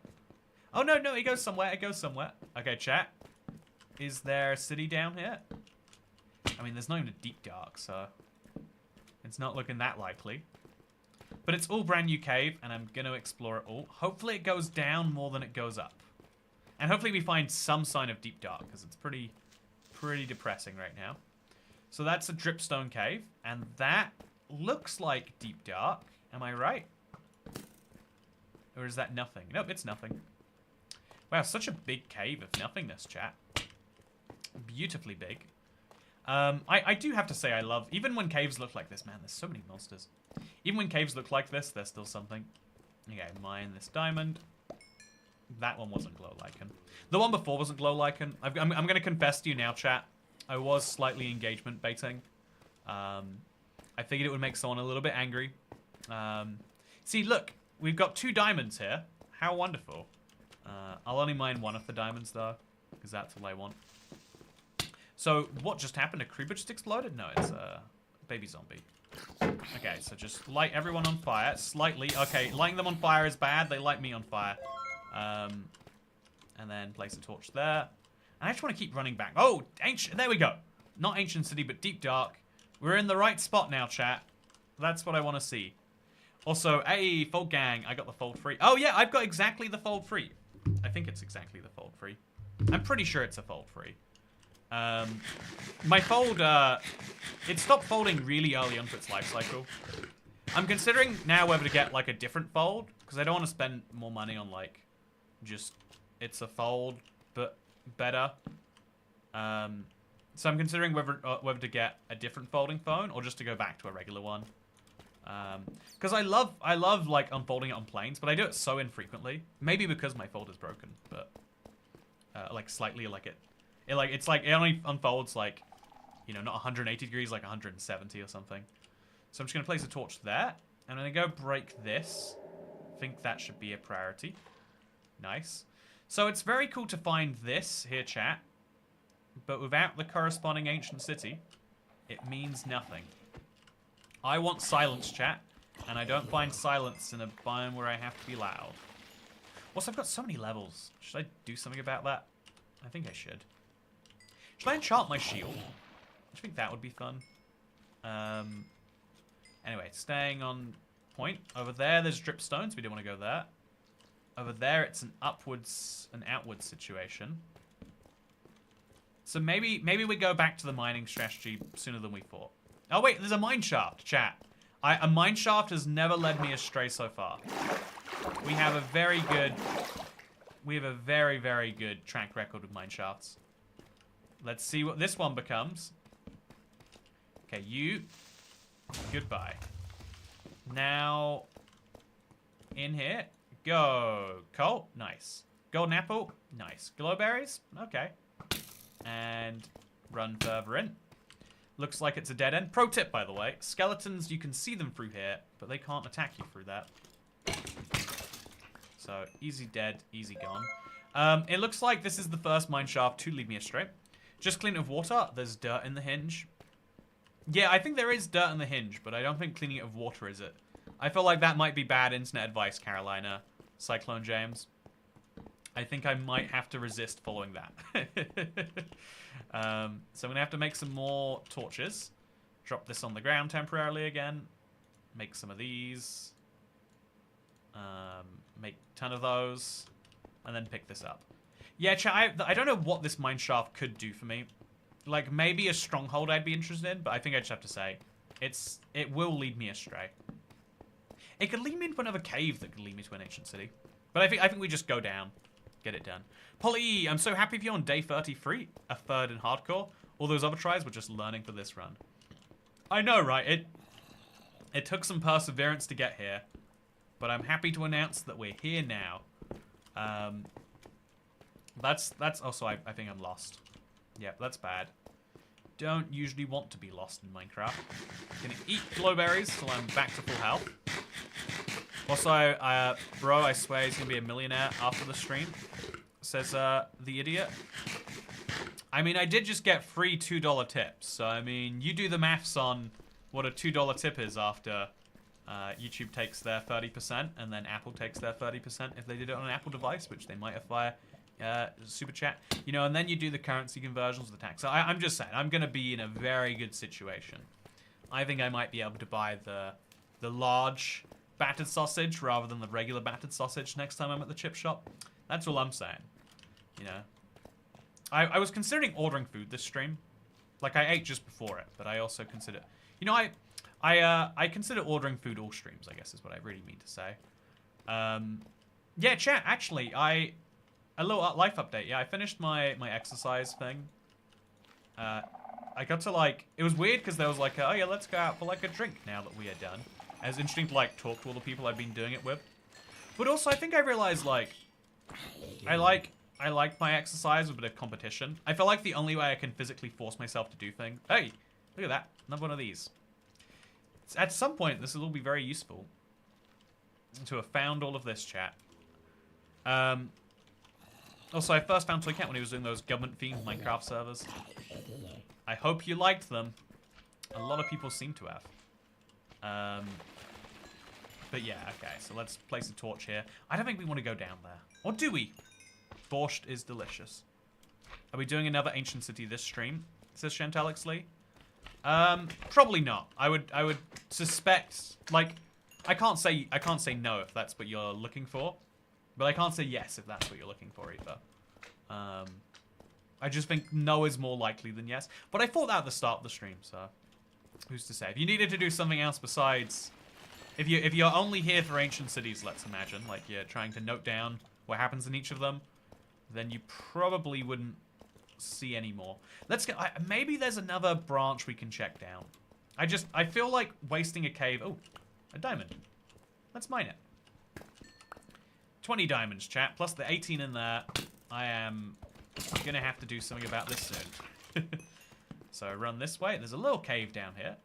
Oh, no, it goes somewhere. It goes somewhere. Okay, chat. Is there a city down here? I mean, there's not even a deep dark, so it's not looking that likely. But it's all brand new cave, and I'm going to explore it all. Hopefully it goes down more than it goes up. And hopefully we find some sign of deep dark, because it's pretty depressing right now. So that's a dripstone cave, and that looks like deep dark. Am I right? Or is that nothing? Nope, it's nothing. Wow, such a big cave of nothingness, chat. Beautifully big. I do have to say I love, even when caves look like this, man, there's so many monsters. Even when caves look like this, there's still something. Okay, mine this diamond. That one wasn't glow lichen. The one before wasn't glow lichen. I'm going to confess to you now, chat. I was slightly engagement baiting. I figured it would make someone a little bit angry. See, look, we've got 2 diamonds here. How wonderful. I'll only mine one of the diamonds, though, because that's all I want. So, what just happened? A creeper just exploded? No, it's a baby zombie. Okay, so just light everyone on fire slightly. Okay, lighting them on fire is bad. They light me on fire. And then place a torch there. And I just want to keep running back. Oh, ancient. There we go. Not ancient city, but deep dark. We're in the right spot now, chat. That's what I want to see. Also, hey, fold gang. I got the fold free. Oh, yeah, I've got exactly the fold free. I think it's exactly the fold free. I'm pretty sure it's a fold free. My fold, it stopped folding really early on for its life cycle. I'm considering now whether to get, like, a different fold, because I don't want to spend more money on, like, just, it's a fold, but better. So I'm considering whether to get a different folding phone, or just to go back to a regular one. Because I love, like, unfolding it on planes, but I do it so infrequently. Maybe because my fold is broken, but, like, slightly, like, it's like, it only unfolds, like, you know, not 180 degrees, like 170 or something. So I'm just going to place a torch there. And I'm going to go break this. I think that should be a priority. Nice. So it's very cool to find this here, chat. But without the corresponding ancient city, it means nothing. I want silence, chat. And I don't find silence in a biome where I have to be loud. Also, I've got so many levels. Should I do something about that? I think I should. Should I enchant my shield? I think that would be fun. Anyway, staying on point. Over there, there's dripstones. We don't want to go there. Over there, it's an upwards and outwards situation. So maybe we go back to the mining strategy sooner than we thought. Oh wait, there's a mine shaft, chat. A mine shaft has never led me astray so far. We have a very, very good track record with mine shafts. Let's see what this one becomes. Okay, you. Goodbye. Now, in here. Go. Coal. Nice. Golden apple. Nice. Glowberries. Okay. And run further in. Looks like it's a dead end. Pro tip, by the way. Skeletons, you can see them through here, but they can't attack you through that. So, easy dead, easy gone. It looks like this is the first mine shaft to lead me astray. Just clean it with water. There's dirt in the hinge. Yeah, I think there is dirt in the hinge, but I don't think cleaning it with water is it. I feel like that might be bad internet advice, Carolina. Cyclone James. I think I might have to resist following that. So I'm going to have to make some more torches. Drop this on the ground temporarily again. Make some of these. Make a ton of those. And then pick this up. Yeah, I don't know what this mine shaft could do for me. Like, maybe a stronghold I'd be interested in, but I think I just have to say, it will lead me astray. It could lead me into another cave that could lead me to an ancient city. But I think we just go down. Get it done. Polly, I'm so happy for you on day 33. A third in hardcore. All those other tries were just learning for this run. I know, right? It took some perseverance to get here. But I'm happy to announce that we're here now. That's also, I think I'm lost. Yep, that's bad. Don't usually want to be lost in Minecraft. Gonna eat glowberries till I'm back to full health. Also, bro, I swear he's gonna be a millionaire after the stream. Says, the idiot. I mean, I did just get free $2 tips. So, I mean, you do the maths on what a $2 tip is after YouTube takes their 30% and then Apple takes their 30% if they did it on an Apple device, which they might have via super chat. You know, and then you do the currency conversions of the tax. So I'm just saying, I'm going to be in a very good situation. I think I might be able to buy the large battered sausage rather than the regular battered sausage next time I'm at the chip shop. That's all I'm saying. You know, I was considering ordering food this stream. Like, I ate just before it, but I also consider, you know, I consider ordering food all streams, I guess is what I really mean to say. Yeah, chat, actually, a little life update. Yeah, I finished my exercise thing. I got to, like, it was weird because there was like, oh yeah, let's go out for like a drink now that we are done. And it was interesting to like talk to all the people I've been doing it with. But also, I think I realized, like, I like my exercise with a bit of competition. I feel like the only way I can physically force myself to do things. Hey, look at that. Another one of these. At some point, this will all be very useful. To have found all of this, chat. Also, I first found Toycat when he was doing those government-themed Minecraft servers. I hope you liked them. A lot of people seem to have. But yeah, okay. So let's place a torch here. I don't think we want to go down there. Or do we? Borscht is delicious. Are we doing another ancient city this stream? Says Chantalix Lee. Probably not. I would suspect, like, I can't say no if that's what you're looking for, but I can't say yes if that's what you're looking for either. I just think no is more likely than yes. But I thought that at the start of the stream, so who's to say? If you needed to do something else besides, if you're only here for ancient cities, let's imagine, like you're trying to note down what happens in each of them, then you probably wouldn't see any more. Let's get. Maybe there's another branch we can check down. I feel like wasting a cave. Oh, a diamond. Let's mine it. 20 diamonds, chat, plus the 18 in there. I am gonna have to do something about this soon. So run this way. There's a little cave down here.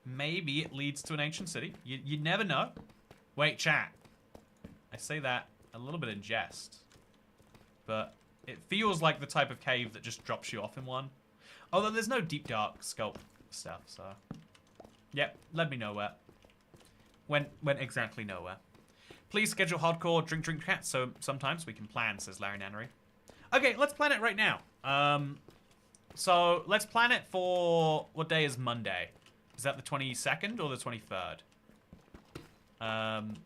Maybe it leads to an ancient city. You never know. Wait, chat. I say that a little bit in jest, but it feels like the type of cave that just drops you off in one. Although there's no deep dark sculpt stuff, so yep. Let me know where. When exactly nowhere. Please schedule hardcore drink chat so sometimes we can plan, says Larry Nannery. Okay, let's plan it right now. So let's plan it for, what day is Monday? Is that the 22nd or the 23rd?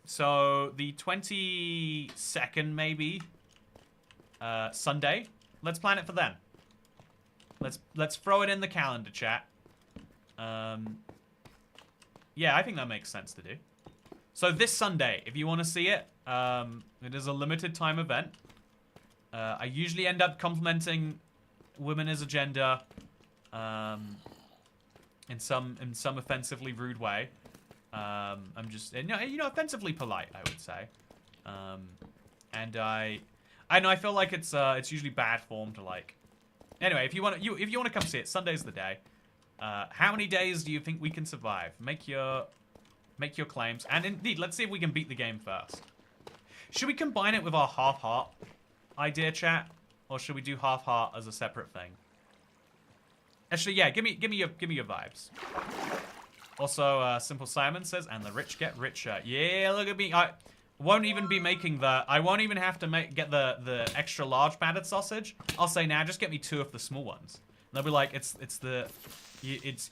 So the 22nd maybe. Sunday. Let's plan it for then. Let's throw it in the calendar, chat. Yeah, I think that makes sense to do. So this Sunday, if you want to see it, it is a limited time event. I usually end up complimenting women as a gender, in some offensively rude way. I'm just, you know, offensively polite, I would say. And I know I feel like it's usually bad form to like. Anyway, if you want to come see it, Sunday's the day. How many days do you think we can survive? Make your claims, and indeed, let's see if we can beat the game first. Should we combine it with our half heart idea, chat, or should we do half heart as a separate thing? Actually, yeah, give me your vibes. Also, Simple Simon says, and the rich get richer. Yeah, look at me. I won't even be making the. I won't even have to get the extra large battered sausage. I'll say now, just get me 2 of the small ones. And they'll be like, it's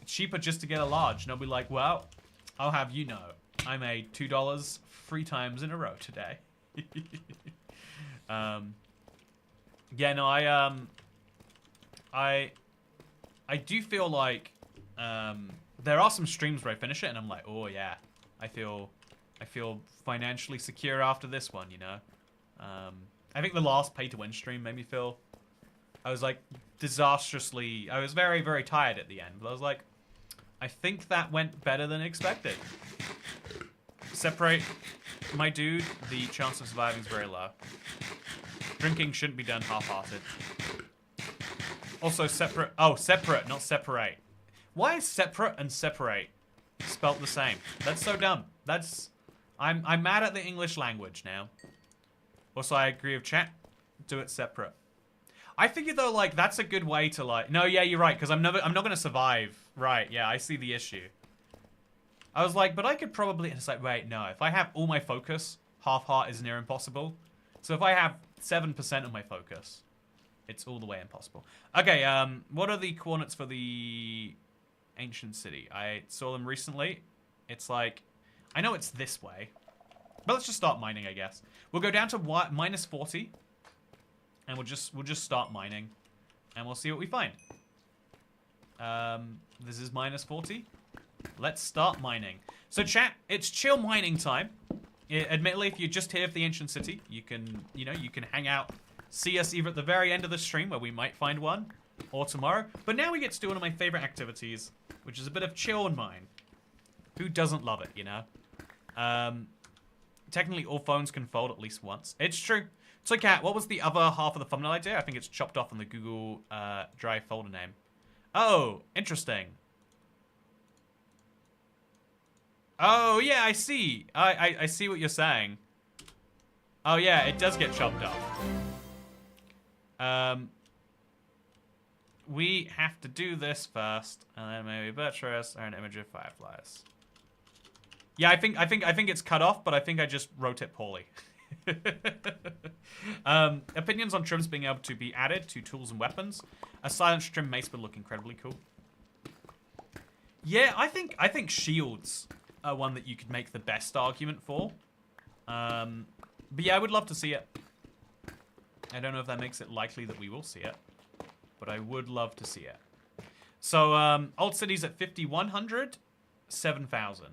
cheaper just to get a large. And I'll be like, well, I'll have you know, I made $2 3 times in a row today. Yeah, no, I do feel like there are some streams where I finish it and I'm like, oh yeah, I feel financially secure after this one, you know. I think the last pay to win stream made me feel, I was like disastrously, I was very, very tired at the end, but I was like, I think that went better than expected. Separate, my dude, the chance of surviving is very low. Drinking shouldn't be done half-hearted. Also separate, oh, separate, not separate. Why is separate and separate spelt the same? That's so dumb. That's, I'm mad at the English language now. Also, I agree with chat. Do it separate. I figured though, like, that's a good way to like, no, yeah, you're right, because I'm not gonna survive. Right, yeah, I see the issue. I was like, but I could probably, and it's like, wait, no, if I have all my focus, half heart is near impossible. So if I have 7% of my focus, it's all the way impossible. Okay, what are the coordinates for the ancient city? I saw them recently. It's like, I know it's this way. But let's just start mining, I guess. We'll go down to minus 40. And we'll just start mining. And we'll see what we find. This is minus 40. Let's start mining. So chat, it's chill mining time. Admittedly, if you're just here for the ancient city, you can, you can hang out, see us either at the very end of the stream where we might find one, or tomorrow. But now we get to do one of my favorite activities, which is a bit of chill and mine. Who doesn't love it, you know? Technically, all phones can fold at least once. It's true. So, Kat, what was the other half of the thumbnail idea? I think it's chopped off on the Google Drive folder name. Oh, interesting. Oh, yeah, I see. I see what you're saying. Oh, yeah, it does get chopped off. We have to do this first, and then maybe buttress or an image of fireflies. Yeah, I think it's cut off, but I think I just wrote it poorly. Opinions on trims being able to be added to tools and weapons. A silenced trim mace would look incredibly cool. Yeah, I think shields are one that you could make the best argument for. But yeah, I would love to see it. I don't know if that makes it likely that we will see it, but I would love to see it. So, Old City's at 5,100, 7,000.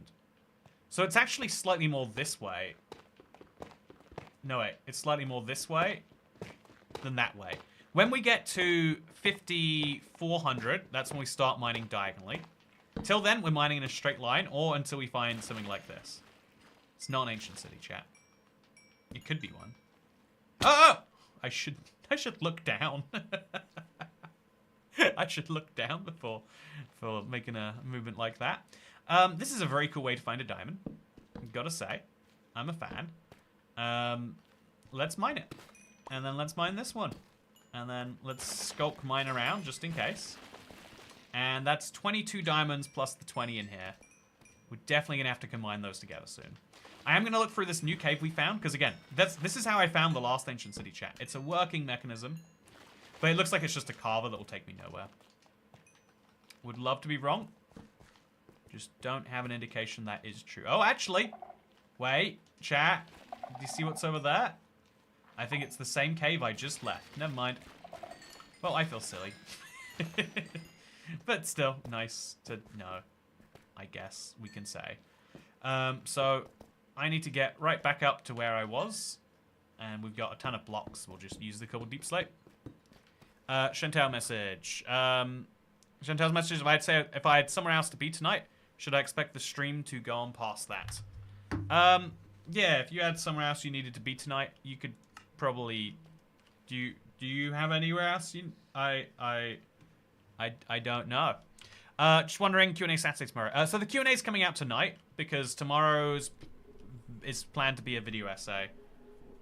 So it's actually slightly more this way. No, wait. It's slightly more this way than that way. When we get to 5,400, that's when we start mining diagonally. Till then, we're mining in a straight line, or until we find something like this. It's not an ancient city, chat. It could be one. Oh! I should look down. I should look down before making a movement like that. This is a very cool way to find a diamond. Gotta say, I'm a fan. Let's mine it. And then let's mine this one. And then let's skulk mine around just in case. And that's 22 diamonds plus the 20 in here. We're definitely gonna have to combine those together soon. I am gonna look through this new cave we found, because again, this is how I found the last ancient city, chat. It's a working mechanism. But it looks like it's just a carver that will take me nowhere. Would love to be wrong. Just don't have an indication that is true. Oh, actually. Wait, chat. Do you see what's over there? I think it's the same cave I just left. Never mind. Well, I feel silly. But still, nice to know, I guess we can say. So, I need to get right back up to where I was. And we've got a ton of blocks. We'll just use the cobble deep slate. Chantal message. Chantal's message, if I had somewhere else to be tonight, should I expect the stream to go on past that? Yeah, if you had somewhere else you needed to be tonight, you could probably... Do you have anywhere else? I don't know. Just wondering, Q&A Saturday tomorrow. So the Q&A is coming out tonight, because tomorrow's is planned to be a video essay.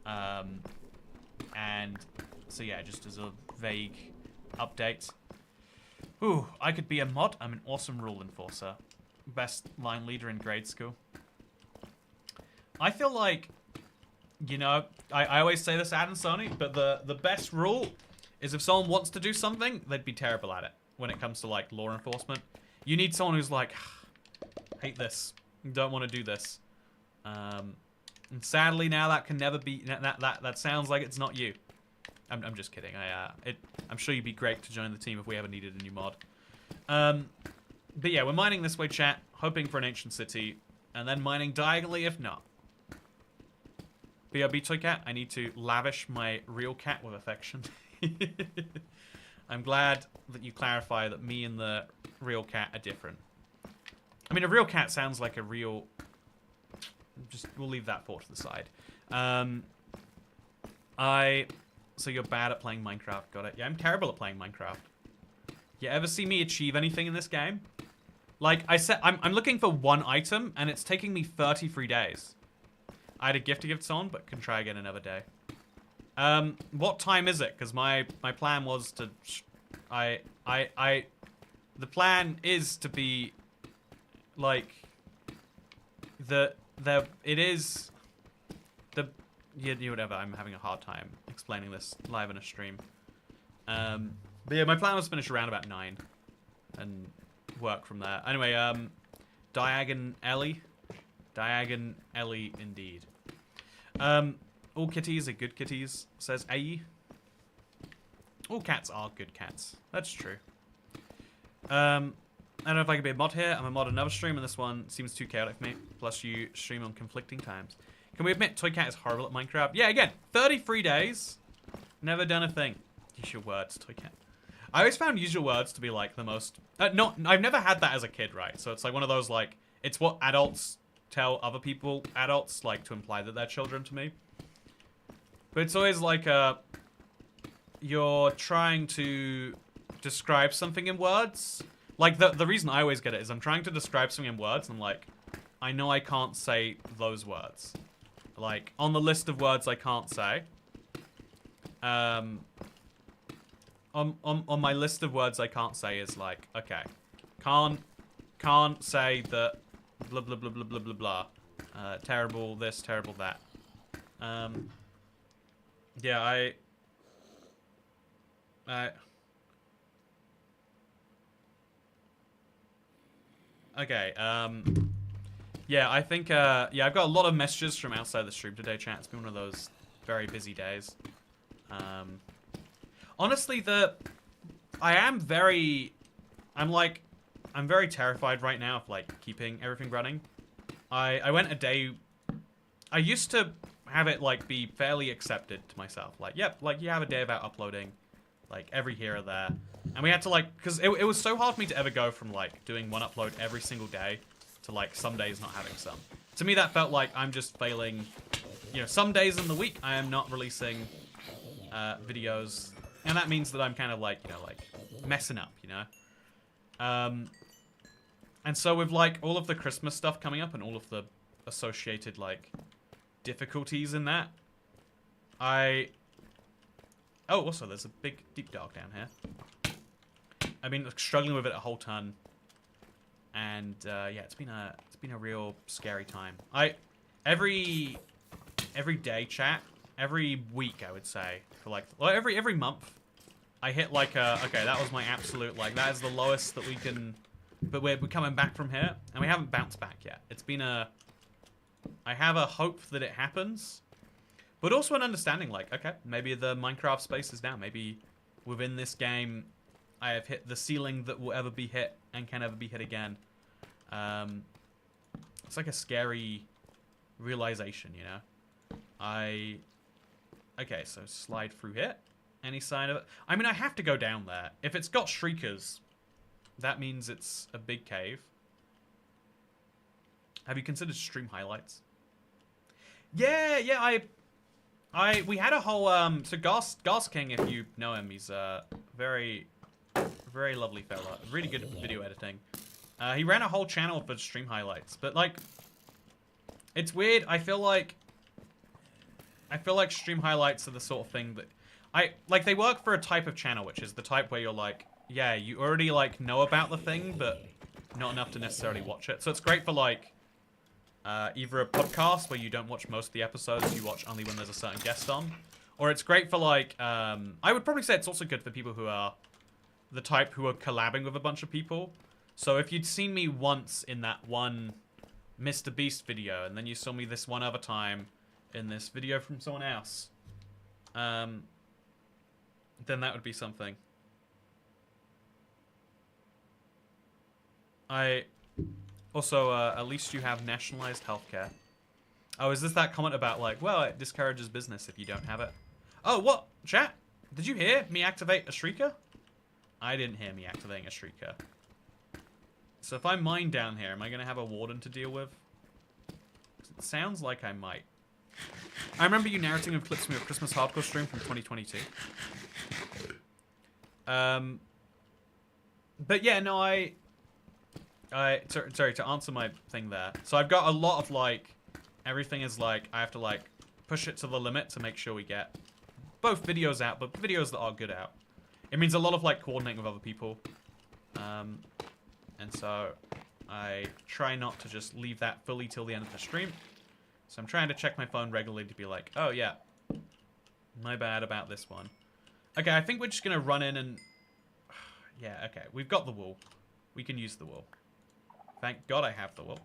And so yeah, just as a vague update. Ooh, I could be a mod. I'm an awesome rule enforcer. Best line leader in grade school. I feel like, you know, I always say this, Adam Sony, but the best rule is if someone wants to do something, they'd be terrible at it when it comes to, like, law enforcement. You need someone who's like, hate this, don't want to do this. And sadly now that can never be, that sounds like it's not you. I'm just kidding. I'm sure you'd be great to join the team if we ever needed a new mod. But yeah, we're mining this way, chat, hoping for an ancient city, and then mining diagonally if not. BRB Toy Cat, I need to lavish my real cat with affection. I'm glad that you clarify that me and the real cat are different. I mean, a real cat sounds like a real... we'll leave that thought to the side. So you're bad at playing Minecraft, got it. Yeah, I'm terrible at playing Minecraft. You ever see me achieve anything in this game? Like, I said, I'm looking for one item, and it's taking me 33 days. I had a gift to give to someone, but can try again another day. What time is it? Because my plan was to... The plan is to be... Like... whatever. I'm having a hard time explaining this live in a stream. But yeah, my plan was to finish around about 9 and work from there. Anyway, Diagon Ellie indeed. All kitties are good kitties, says AE. All cats are good cats. That's true. I don't know if I can be a mod here. I'm a mod on another stream, and this one seems too chaotic for me. Plus, you stream on conflicting times. Can we admit Toy Cat is horrible at Minecraft? Yeah, again, 33 days. Never done a thing. Use your words, Toy Cat. I always found use your words to be like the most... I've never had that as a kid, right? So it's like one of those like... It's what adults tell other people, adults, like to imply that they're children to me. But it's always like you're trying to describe something in words. Like the reason I always get it is I'm trying to describe something in words and I'm like, I know I can't say those words. Like on the list of words I can't say. On my list of words I can't say is like, okay, can't say that blah blah blah blah blah blah blah. Terrible this, terrible that. Yeah, okay, yeah, I think, yeah, I've got a lot of messages from outside the stream today, chat. It's been one of those very busy days. Honestly, I'm very terrified right now of, like, keeping everything running. I went a day, I used to have it, like, be fairly accepted to myself. Like, yep, like, you have a day about uploading, like, every here or there. And we had to, like, because it was so hard for me to ever go from, like, doing one upload every single day to, like, some days not having some. To me, that felt like I'm just failing, you know, some days in the week I am not releasing videos. And that means that I'm kind of, like, you know, like, messing up, you know? And so with, like, all of the Christmas stuff coming up and all of the associated, like, difficulties in that, oh, also, there's a big, deep dark down here. I've been struggling with it a whole ton. And, yeah, it's been a real scary time. Every day, chat, every week, I would say, for, like, well, every month, I hit, like, okay, that was my absolute, like, that is the lowest that we can, but we're coming back from here, and we haven't bounced back yet. It's been I have a hope that it happens, but also an understanding, like, okay, maybe the Minecraft space is down. Maybe within this game, I have hit the ceiling that will ever be hit and can ever be hit again. It's like a scary realization, you know? Okay, so slide through here. Any sign of it? I mean, I have to go down there. If it's got shriekers, that means it's a big cave. Have you considered stream highlights? Yeah, we had a whole, so Gas King, if you know him, he's a very lovely fella. Really good at video editing. He ran a whole channel for stream highlights, but, like, it's weird. I feel like stream highlights are the sort of thing that, like, they work for a type of channel, which is the type where you're like, yeah, you already, like, know about the thing, but not enough to necessarily watch it. So it's great for, like, either a podcast where you don't watch most of the episodes, you watch only when there's a certain guest on. Or it's great for, like, I would probably say it's also good for people who are the type who are collabing with a bunch of people. So if you'd seen me once in that one Mr. Beast video, and then you saw me this one other time in this video from someone else, then that would be something. Also, at least you have nationalized healthcare. Oh, is this that comment about, like, well, it discourages business if you don't have it? Oh, what? Chat? Did you hear me activate a shrieker? I didn't hear me activating a shrieker. So if I mine down here, am I going to have a warden to deal with? It sounds like I might. I remember you narrating of clips from your Christmas hardcore stream from 2022. But yeah, no, sorry, to answer my thing there. So I've got a lot of, like, everything is, like, I have to, like, push it to the limit to make sure we get both videos out, but videos that are good out. It means a lot of, like, coordinating with other people. And so I try not to just leave that fully till the end of the stream. So I'm trying to check my phone regularly to be like, oh yeah, my bad about this one. Okay, I think we're just gonna run in and... yeah, okay, we've got the wool. We can use the wool. Thank God I have the wool.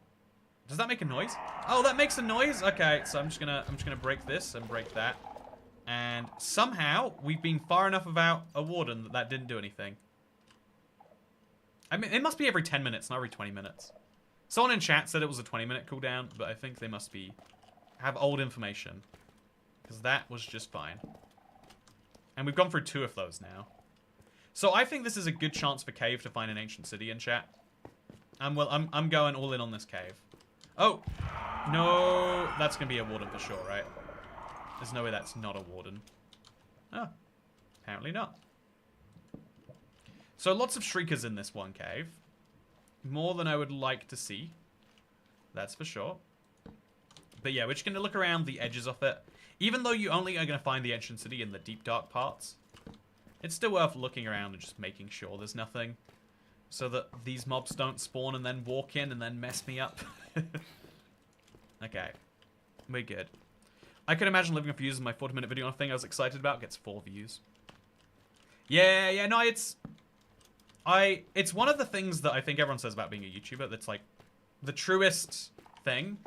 Does that make a noise? Oh, that makes a noise? Okay, so I'm just gonna break this and break that. And somehow we've been far enough about a warden that that didn't do anything. I mean, it must be every 10 minutes, not every 20 minutes. Someone in chat said it was a 20-minute cooldown, but I think they must have old information. Because that was just fine. And we've gone through 2 of those now. So I think this is a good chance for Cave to find an ancient city in chat. I'm going all in on this cave. Oh! No! That's going to be a warden for sure, right? There's no way that's not a warden. Oh. Apparently not. So lots of shriekers in this one cave. More than I would like to see. That's for sure. But yeah, we're just going to look around the edges of it. Even though you only are going to find the ancient city in the deep dark parts, it's still worth looking around and just making sure there's nothing. So that these mobs don't spawn and then walk in and then mess me up. Okay. We're good. I can imagine living off views in my 40-minute video on a thing I was excited about gets 4 views. Yeah, no, it's one of the things that I think everyone says about being a YouTuber that's like the truest thing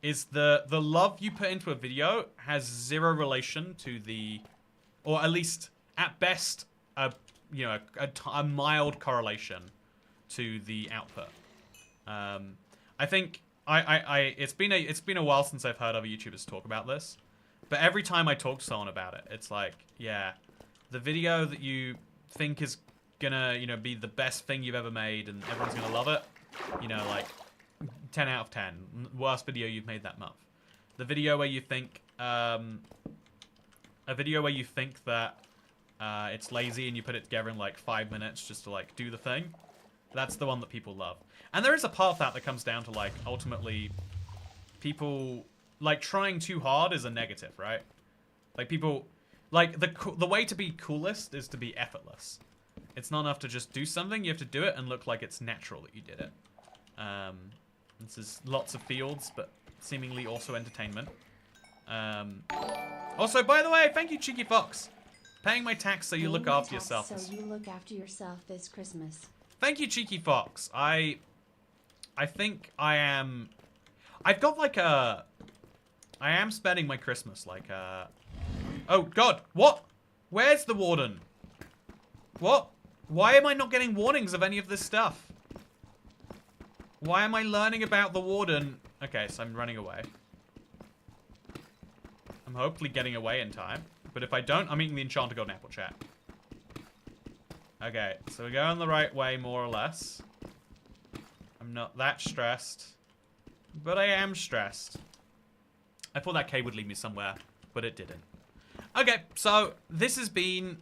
is the love you put into a video has 0 relation to the, or at least at best a mild correlation to the output. I think it's been a while since I've heard other YouTubers talk about this, but every time I talk to someone about it, it's like, yeah, the video that you think is gonna, be the best thing you've ever made and everyone's gonna love it, like 10 out of 10, worst video you've made that month. The video where you think, that it's lazy and you put it together in like 5 minutes just to like do the thing, that's the one that people love. And there is a part of that comes down to like ultimately people like trying too hard is a negative, right? Like people like the way to be coolest is to be effortless. It's not enough to just do something, you have to do it and look like it's natural that you did it. This is lots of fields, but seemingly also entertainment. Also, by the way, thank you, Cheeky Fox. Paying my tax so you look after yourself. So you look after yourself this Christmas. Thank you, Cheeky Fox. I think I am... I've got like a... I am spending my Christmas like a... Oh, God. What? Where's the warden? What? Why am I not getting warnings of any of this stuff? Why am I learning about the warden? Okay, so I'm running away. I'm hopefully getting away in time. But if I don't, I'm eating the enchanted golden apple, chat. Okay, so we're going the right way, more or less. I'm not that stressed. But I am stressed. I thought that cave would lead me somewhere, but it didn't. Okay, so this has been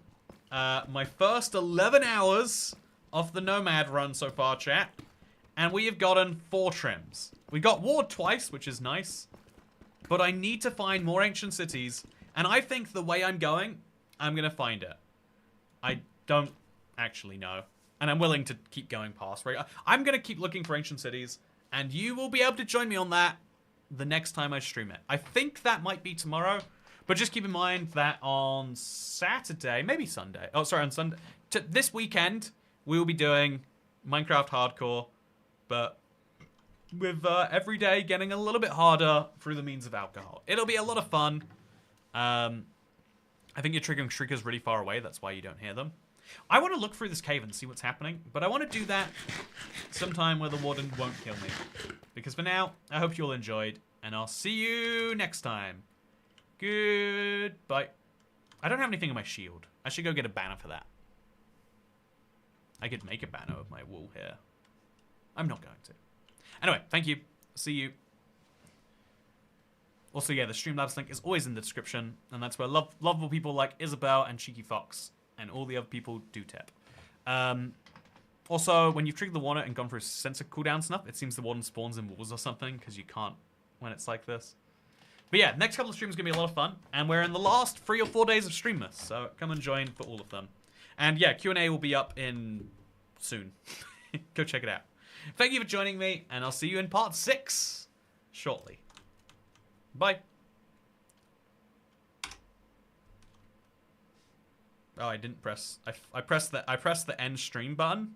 my first 11 hours of the Nomad run so far, chat. And we have gotten 4 trims. We got Ward twice, which is nice. But I need to find more ancient cities. And I think the way I'm going to find it. I don't actually know. And I'm willing to keep going past. Right? I'm going to keep looking for ancient cities. And you will be able to join me on that the next time I stream it. I think that might be tomorrow. But just keep in mind that on Saturday, maybe Sunday. Oh, sorry, on Sunday. This weekend, we will be doing Minecraft Hardcore. But with every day getting a little bit harder through the means of alcohol. It'll be a lot of fun. I think you're triggering shriekers really far away. That's why you don't hear them. I want to look through this cave and see what's happening. But I want to do that sometime where the warden won't kill me. Because for now, I hope you all enjoyed. And I'll see you next time. Goodbye. I don't have anything in my shield. I should go get a banner for that. I could make a banner of my wool here. I'm not going to. Anyway, thank you. See you. Also, yeah, the Streamlabs link is always in the description, and that's where lovable people like Isabel and Cheeky Fox and all the other people do tip. Also, when you've triggered the warden and gone through sensor cooldown stuff, it seems the warden spawns in walls or something, because you can't when it's like this. But yeah, next couple of streams are going to be a lot of fun, and we're in the last 3 or 4 days of Streamless, so come and join for all of them. And yeah, Q&A will be up in soon. Go check it out. Thank you for joining me, and I'll see you in part 6 shortly. Bye. Oh, I didn't press. I pressed the end stream button,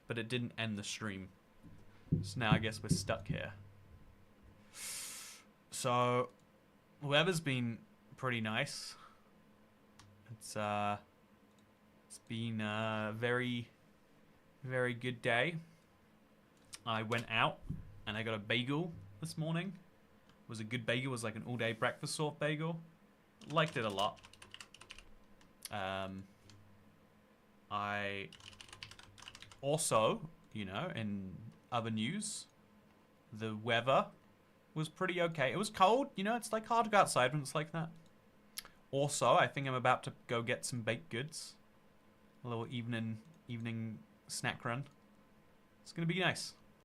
but it didn't end the stream. So now I guess we're stuck here. So, weather's been pretty nice. It's been a very, very good day. I went out and I got a bagel this morning. It was a good bagel. It was like an all-day breakfast sort of bagel. Liked it a lot. I also, you know, in other news, the weather was pretty okay. It was cold, you know, it's like hard to go outside when it's like that. Also, I think I'm about to go get some baked goods. A little evening snack run. It's gonna be nice.